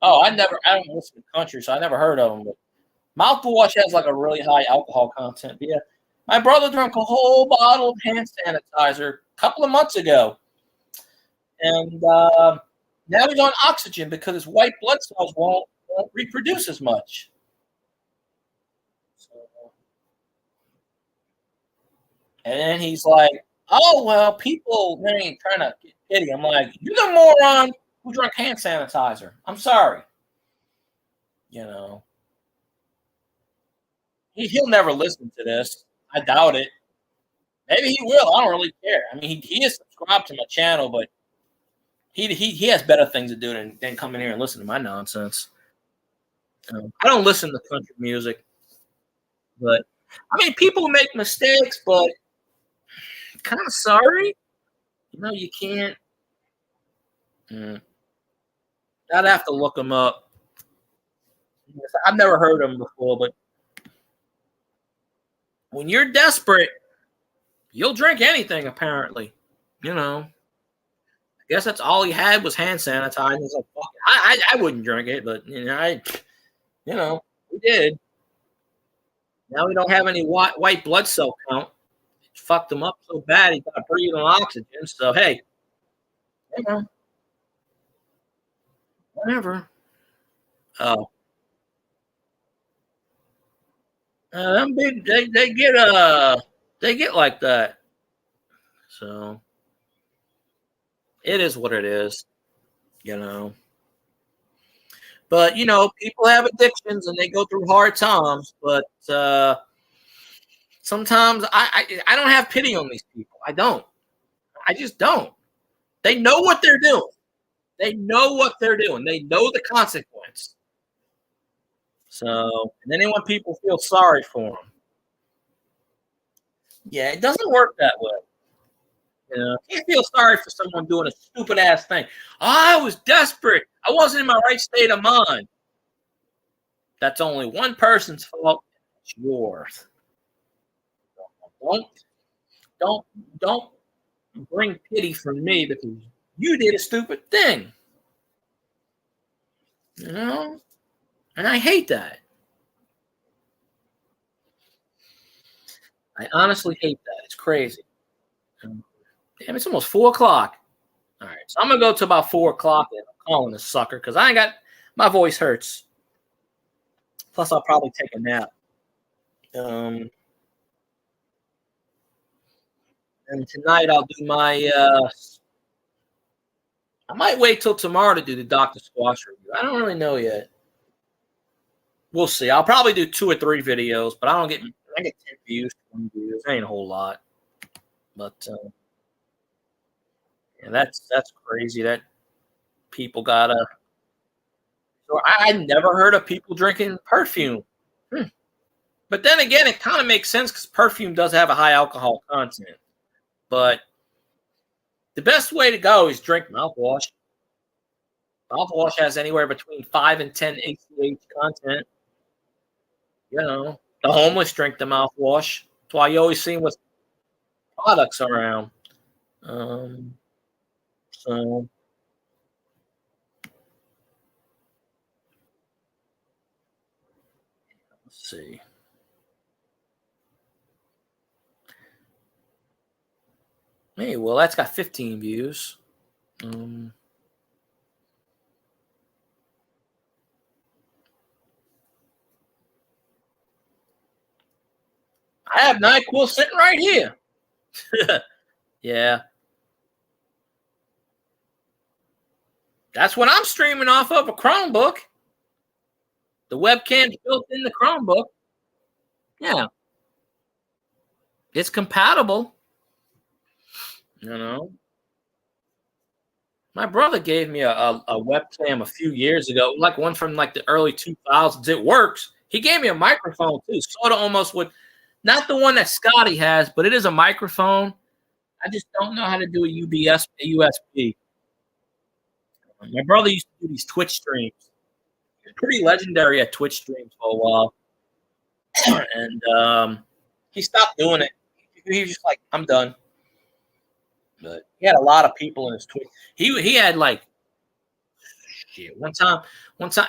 Oh, I don't listen to country, so I never heard of them. But mouthwash has like a really high alcohol content. But yeah, my brother drank a whole bottle of hand sanitizer a couple of months ago, and now he's on oxygen because his white blood cells won't reproduce as much. So, and then he's like, "Oh well, people ain't trying to get pity." I'm like, "You're the moron who drank hand sanitizer." I'm sorry. He'll never listen to this. I doubt it. Maybe he will. I don't really care. I mean, he is subscribed to my channel, but he has better things to do than come in here and listen to my nonsense. I don't listen to country music, but I mean, people make mistakes, but kind of sorry. You can't. I'd have to look them up. I've never heard of them before, but when you're desperate, you'll drink anything. Apparently, you know. I guess that's all he had was hand sanitizer. He's like, fuck it. I wouldn't drink it, but we did. Now we don't have any white blood cell count. It fucked him up so bad he got breathing oxygen. So hey, you know, whatever. Oh, them big they get like that. So it is what it is, you know. But people have addictions and they go through hard times. But sometimes I don't have pity on these people. I don't. I just don't. They know what they're doing. They know what they're doing. They know the consequence. So, and then they want people to feel sorry for them. Yeah, it doesn't work that way. You can't feel sorry for someone doing a stupid ass thing. Oh, I was desperate. I wasn't in my right state of mind. That's only one person's fault. It's yours. Don't don't don't bring pity from me because you did a stupid thing. You know? And I hate that. I honestly hate that. It's crazy. Damn, it's almost 4 o'clock. All right, so I'm gonna go to about 4 o'clock and I'm calling this sucker because I ain't got my voice hurts. Plus, I'll probably take a nap. Um, and tonight I'll do my. I might wait till tomorrow to do the Doctor Squash review. I don't really know yet. We'll see. I'll probably do 2 or 3 videos, but I get 10 views, 20 views. Ain't a whole lot, but yeah, that's crazy. That people gotta. So I never heard of people drinking perfume. Hmm. But then again, it kind of makes sense because perfume does have a high alcohol content. But the best way to go is drink mouthwash. Mouthwash has anywhere between 5 and 10 ACH content. The homeless drink the mouthwash. That's why you always see them with products around. So let's see. Hey, well, that's got 15 views. I have NyQuil sitting right here. Yeah. That's what I'm streaming off of, a Chromebook. The webcam's built in the Chromebook. Yeah. It's compatible. My brother gave me a webcam a few years ago, like one from like the early 2000s. It works. He gave me a microphone too, sort of almost with, not the one that Scotty has, but it is a microphone. I just don't know how to do a USB. My brother used to do these Twitch streams. He was pretty legendary at Twitch streams for a while, and he stopped doing it. He was just like, "I'm done." But he had a lot of people in his Twitch. He had like shit. One time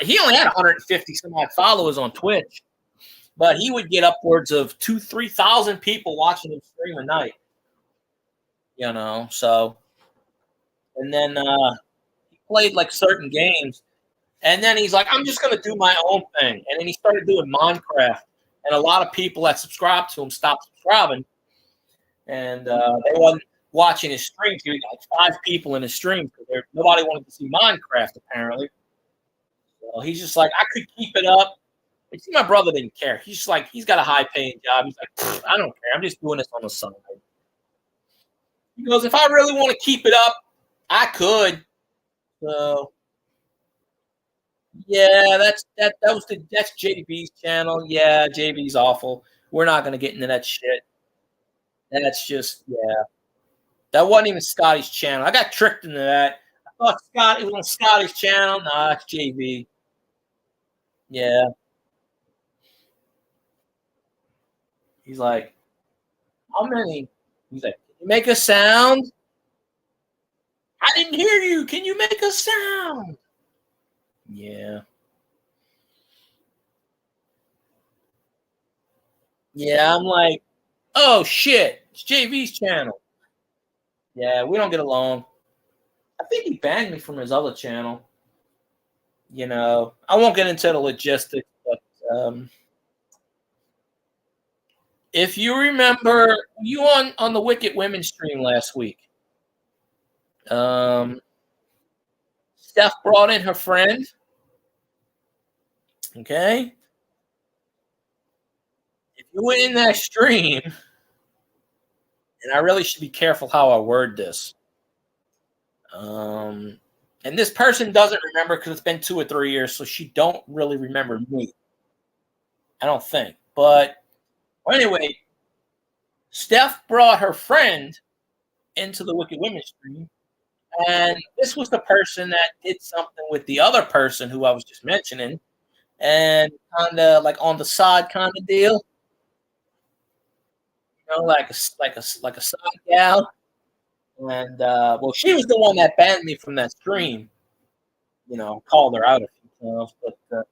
he only had 150 some odd followers on Twitch, but he would get upwards of 2,000-3,000 people watching him stream a night. So and then he played like certain games, and then he's like, I'm just gonna do my own thing. And then he started doing Minecraft, and a lot of people that subscribed to him stopped subscribing, and they wasn't watching his streams. He got like 5 people in his stream because nobody wanted to see Minecraft apparently. So he's just like, I could keep it up. But see, my brother didn't care. He's just like, he's got a high paying job. He's like, I don't care. I'm just doing this on the side. He goes, if I really want to keep it up, I could. So yeah, that's JB's channel. Yeah, JB's awful. We're not gonna get into that shit. That's just that wasn't even Scotty's channel. I got tricked into that. I thought it was on Scotty's channel. Nah, it's JB. Yeah. He's like, how many? He's like, can you make a sound? I didn't hear you. Can you make a sound? Yeah. Yeah. I'm like, oh shit. It's JV's channel. Yeah, we don't get along. I think he banned me from his other channel. I won't get into the logistics, but if you remember, you on the Wicked Women stream last week. Um, Steph brought in her friend. Okay, if you went in that stream, and I really should be careful how I word this. Um, and this person doesn't remember because it's been 2 or 3 years, so she don't really remember me. I don't think. But well, anyway, Steph brought her friend into the Wicked Women stream. And this was the person that did something with the other person who I was just mentioning, and kind of like on the side kind of deal, like a side gal. And well, she was the one that banned me from that stream. Called her out a few times, but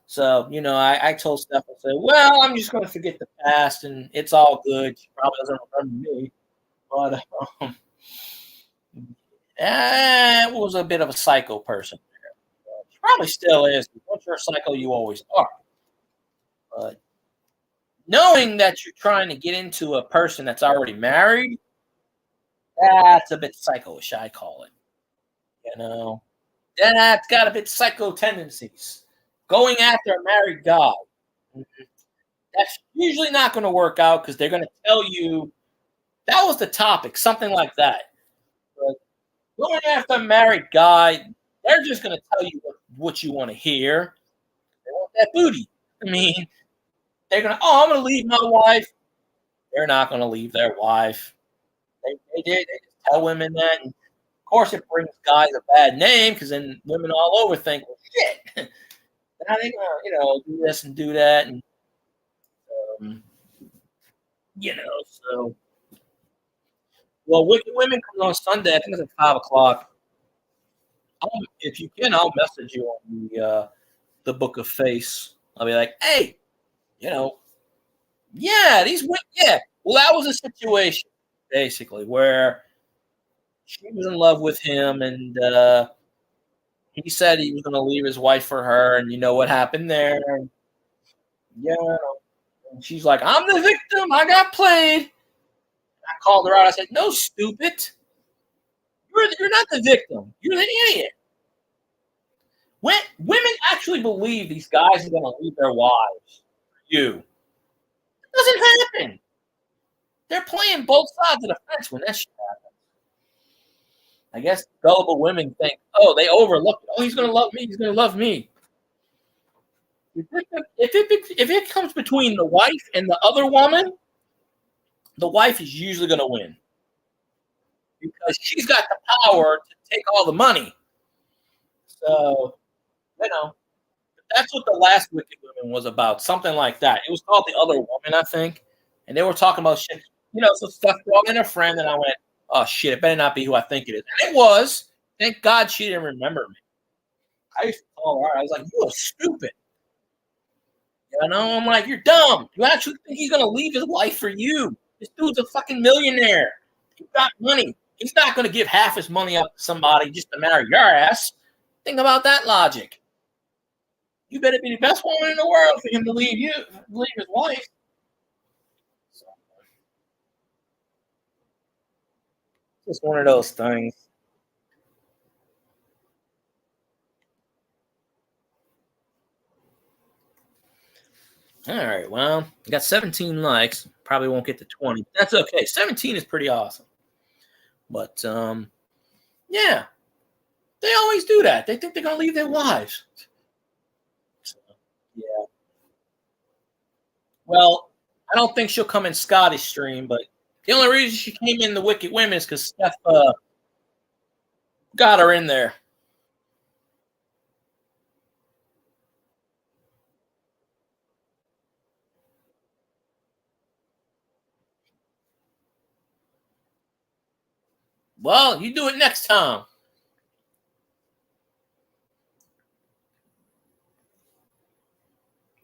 so I told Steph, I said, well, I'm just going to forget the past, and it's all good. She probably doesn't remember me, but it was a bit of a psycho person. She probably still is. Once you're a psycho, you always are. But knowing that you're trying to get into a person that's already married, that's a bit psycho-ish, I call it. You know, that's got a bit psycho tendencies. Going after a married guy, that's usually not going to work out because they're going to tell you that was the topic, something like that. But going after a married guy, they're just going to tell you what you want to hear. They want that booty. I mean, they're going to, oh, I'm going to leave my wife. They're not going to leave their wife. They just tell women that. And of course, it brings guys a bad name because then women all over think, well, shit. Now they gonna, do this and do that, and um, so well, Wicked Women comes on Sunday. I think it's at 5 o'clock. If you can, I'll message you on the Book of Face. I'll be like, hey, you know, yeah, yeah. Well, that was a situation basically where she was in love with him, and he said he was going to leave his wife for her, and you know what happened there? Yeah, and she's like, "I'm the victim. I got played." I called her out. I said, "No, stupid. You're not the victim. You're the idiot." When women actually believe these guys are going to leave their wives for you, it doesn't happen. They're playing both sides of the fence when that shit happens. I guess gullible women think, "Oh, they overlook it. Oh, he's going to love me. He's going to love me." If it comes between the wife and the other woman, the wife is usually going to win because she's got the power to take all the money. So, you know, that's what the last Wicked Women was about. Something like that. It was called The Other Woman, I think. And they were talking about shit. So Steph brought in a friend, and I went, oh, shit, it better not be who I think it is. And it was. Thank God she didn't remember me. I used to call her. I was like, you are stupid. I'm like, you're dumb. You actually think he's going to leave his wife for you? This dude's a fucking millionaire. He's got money. He's not going to give half his money up to somebody just to marry your ass. Think about that logic. You better be the best woman in the world for him to leave his wife. So, just one of those things. All right, well, I got 17 likes. Probably won't get to 20. That's okay. 17 is pretty awesome. But yeah, they always do that. They think they're gonna leave their wives. So, yeah. Well, I don't think she'll come in Scotty's stream, but the only reason she came in the Wicked Women is because Steph got her in there. Well, you do it next time.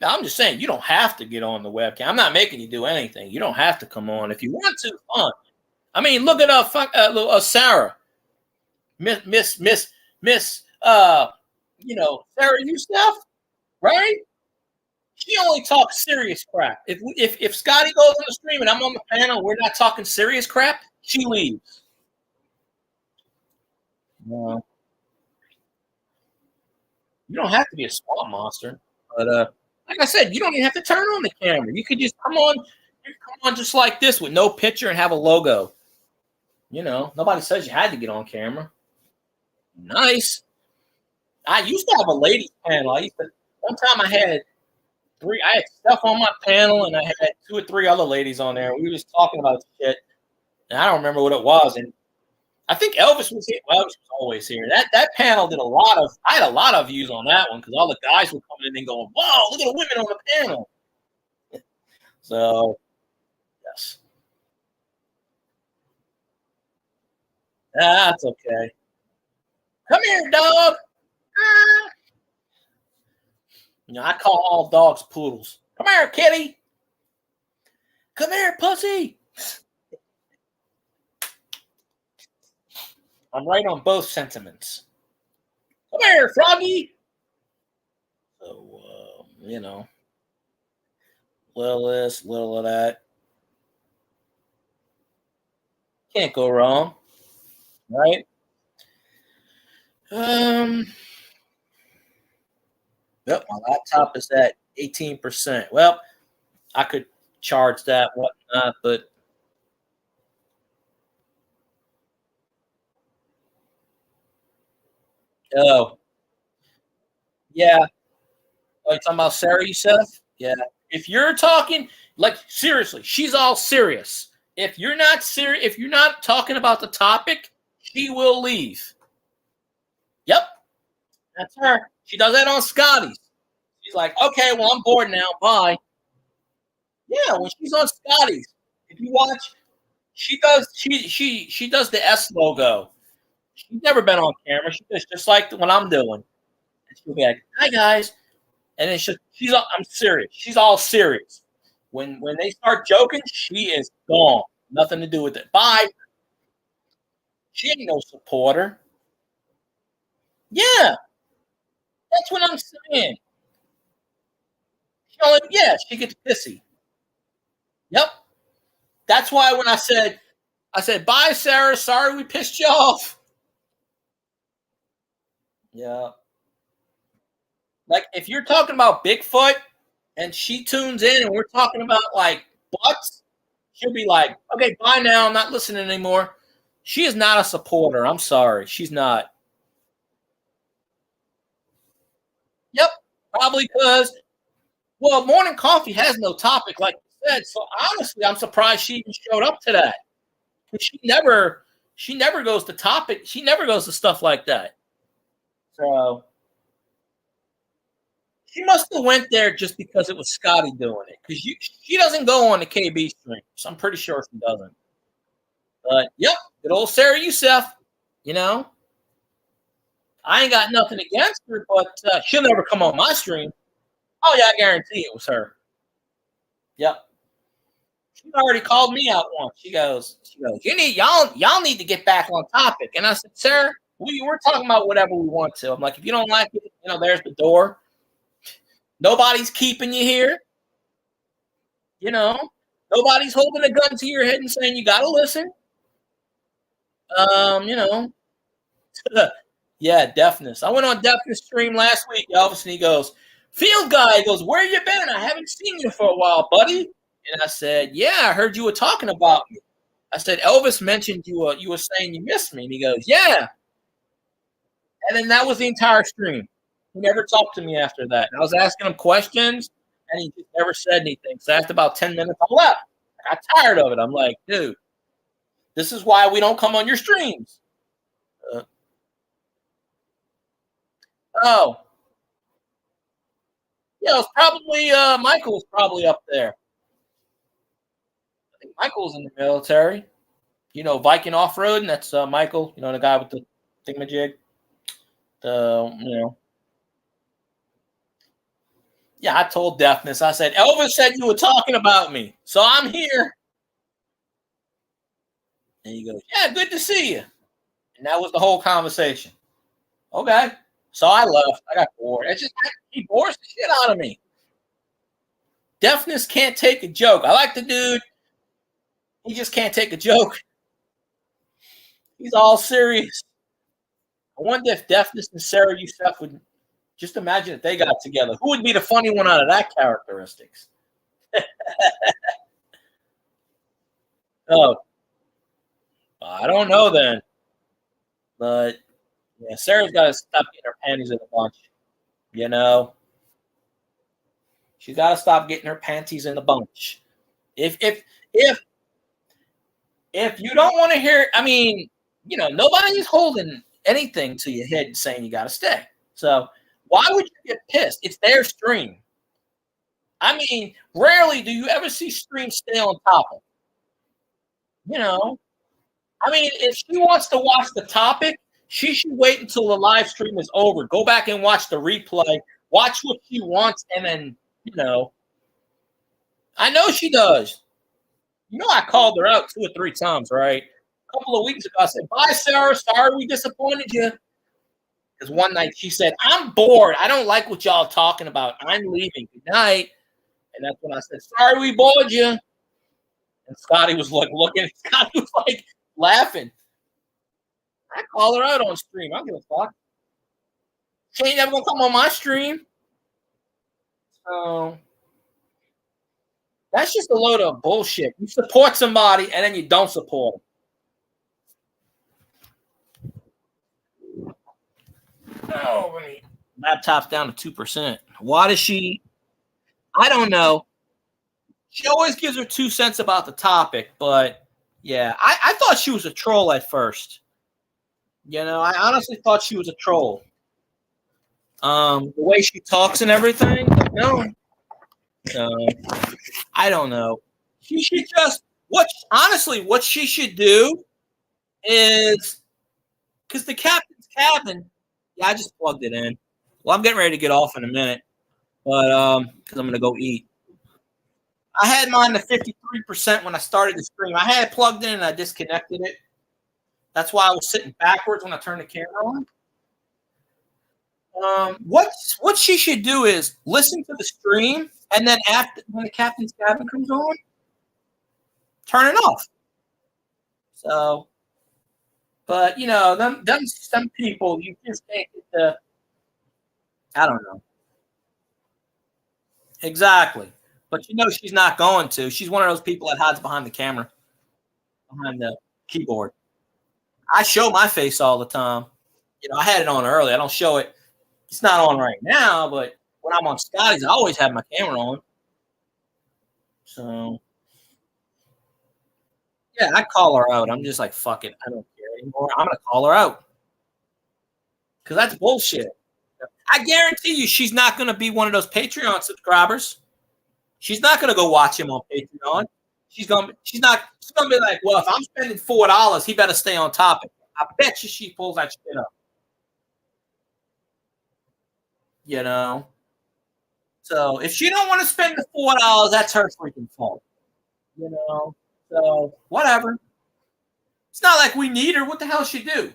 Now, I'm just saying you don't have to get on the webcam. I'm not making you do anything. You don't have to come on if you want to. Fun. I mean, look at Sarah, Miss Sarah Youssef, right? She only talks serious crap. If Scotty goes on the stream and I'm on the panel, we're not talking serious crap. She leaves. No, you don't have to be a swamp monster, but like I said, you don't even have to turn on the camera. You could just come on. You come on just like this with no picture and have a logo. Nobody says you had to get on camera. Nice. I used to have a ladies panel. One time I had three. I had stuff on my panel, and I had two or three other ladies on there. We were just talking about shit, and I don't remember what it was. And I think Elvis was here. Well, Elvis was always here. That panel did a lot of. I had a lot of views on that one because all the guys were coming in and going, "Whoa, look at the women on the panel." So yes, that's okay. Come here, dog. Ah. I call all dogs poodles. Come here, kitty. Come here, pussy. I'm right on both sentiments. Come here, froggy. So, little of this, little of that. Can't go wrong, right? Yep, my laptop is at 18%. Well, I could charge that, whatnot, but oh, yeah. Oh, you talking about Sarah Youssef? Yeah. If you're talking, like, seriously, she's all serious. If you're not serious, if you're not talking about the topic, she will leave. Yep, that's her. She does that on Scotty's. She's like, okay, well, I'm bored now. Bye. Yeah, when she's on Scotty's, if you watch, she does the S logo. She's never been on camera. She does just like what I'm doing. And she'll be like, "Hi guys," and then I'm serious. She's all serious. When they start joking, she is gone. Nothing to do with it. Bye. She ain't no supporter. Yeah, that's what I'm saying. She gets pissy. Yep. That's why when I said, bye, Sarah. Sorry we pissed you off. Yeah. Like if you're talking about Bigfoot and she tunes in and we're talking about like butts, she'll be like, okay, bye now. I'm not listening anymore. She is not a supporter. I'm sorry. She's not. Yep. Probably because, well, Morning Coffee has no topic, like you said. So honestly, I'm surprised she even showed up to that. She never goes to topic. She never goes to stuff like that. So she must have went there just because it was Scotty doing it. Because she doesn't go on the KB stream. So I'm pretty sure she doesn't. But yep, good old Sarah Youssef. You know, I ain't got nothing against her, but she'll never come on my stream. Oh yeah, I guarantee it was her. Yep. She already called me out once. She goes, y'all need to get back on topic. And I said, Sarah, we're talking about whatever we want to. I'm like, if you don't like it, there's the door. Nobody's keeping you here. Nobody's holding a gun to your head and saying you gotta listen. Um, you know, yeah, deafness. I went on deafness stream last week, Elvis, and he goes, Field guy, he goes, where you been? I haven't seen you for a while, buddy. And I said, yeah, I heard you were talking about me. I said, Elvis mentioned you were saying you missed me. And he goes, yeah. And then that was the entire stream. He never talked to me after that. And I was asking him questions, and he just never said anything. So after about 10 minutes, I left. I got tired of it. I'm like, dude, this is why we don't come on your streams. Uh, oh, yeah, it was probably Michael was probably up there. I think Michael was in the military. Viking Off Road, and that's Michael. The guy with the thingamajig. The. Yeah, I told Deafness. I said Elvis said you were talking about me, so I'm here. And he goes, "Yeah, good to see you." And that was the whole conversation. Okay. So I left. I got bored. He bores the shit out of me. Deafness can't take a joke. I like the dude. He just can't take a joke. He's all serious. I wonder if Deafness and Sarah Youssef would just imagine if they got together. Who would be the funny one out of that characteristics? Oh, I don't know then. But yeah, Sarah's got to stop getting her panties in a bunch. She's got to stop getting her panties in a bunch. If you don't want to hear, I mean, nobody's holding anything to your head and saying you got to stay. So why would you get pissed? It's their stream. I mean, rarely do you ever see streams stay on topic. I mean, if she wants to watch the topic, she should wait until the live stream is over. Go back and watch the replay. Watch what she wants, and then, I know she does. I called her out 2 or 3 times, right? A couple of weeks ago, I said, "Bye, Sarah. Sorry we disappointed you." Because one night she said, "I'm bored. I don't like what y'all talking about. I'm leaving. Good night." And that's when I said, "Sorry we bored you." And Scotty was like looking. Scotty was like laughing. I call her out on stream. I don't give a fuck. She ain't never gonna come on my stream. So that's just a load of bullshit. You support somebody and then you don't support them. Oh, wait. Laptop's down to 2%. Why does she? I don't know. She always gives her 2 cents about the topic, but yeah, I thought she was a troll at first. I honestly thought she was a troll. The way she talks and everything. No, I don't know. She should just what she should do is because the captain's cabin. Yeah, I just plugged it in. Well, I'm getting ready to get off in a minute, but because I'm gonna go eat. I had mine to 53% when I started the stream. I had it plugged in and I disconnected it. That's why I was sitting backwards when I turned the camera on. What she should do is listen to the stream, and then after when the captain's cabin comes on, turn it off. So, but them people, you just can't get the. I don't know exactly, but she's not going to. She's one of those people that hides behind the camera, behind the keyboard. I show my face all the time. I had it on early. I don't show it. It's not on right now, but when I'm on Scotty's, I always have my camera on. So, yeah, I call her out. I'm just like, fuck it. I don't care anymore. I'm going to call her out. Because that's bullshit. I guarantee you she's not going to be one of those Patreon subscribers. She's not going to go watch him on Patreon. She's going to be like, well, if I'm spending $4, he better stay on topic. I bet you she pulls that shit up. So if she don't want to spend the $4, that's her freaking fault. So whatever. It's not like we need her. What the hell she do?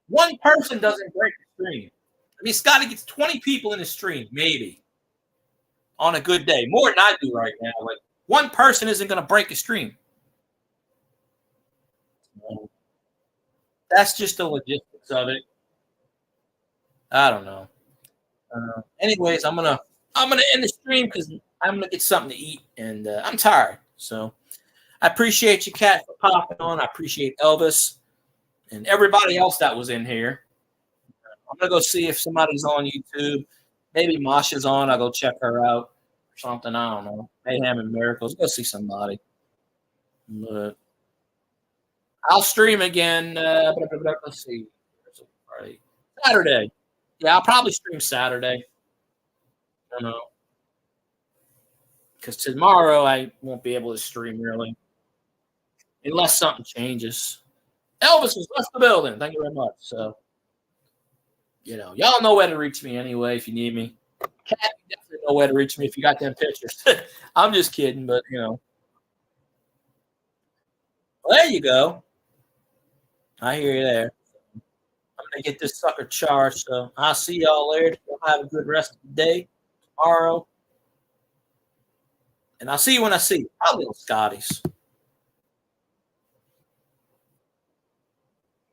One person doesn't break the stream. I mean, Scotty gets 20 people in the stream, maybe, on a good day. More than I do right now. Like, one person isn't going to break a stream. That's just the logistics of it. I don't know. Anyways, I'm gonna end the stream because I'm gonna get something to eat, and I'm tired. So I appreciate you, Kat, for popping on. I appreciate Elvis and everybody else that was in here. I'm gonna go see if somebody's on YouTube. Maybe Masha's on. I'll go check her out or something. I don't know. Mayhem and Miracles. Go see somebody. But I'll stream again. Let's see. Friday. Saturday. Yeah, I'll probably stream Saturday. I don't know. because tomorrow I won't be able to stream really unless something changes. Elvis has left the building. Thank you very much. So, y'all know where to reach me anyway if you need me. Cat, you definitely know where to reach me if you got them pictures. I'm just kidding, but well, there you go. I hear you there. I'm gonna get this sucker charged. So I'll see y'all later. Y'all have a good rest of the day tomorrow, and I'll see you when I see you. Probably little Scotties.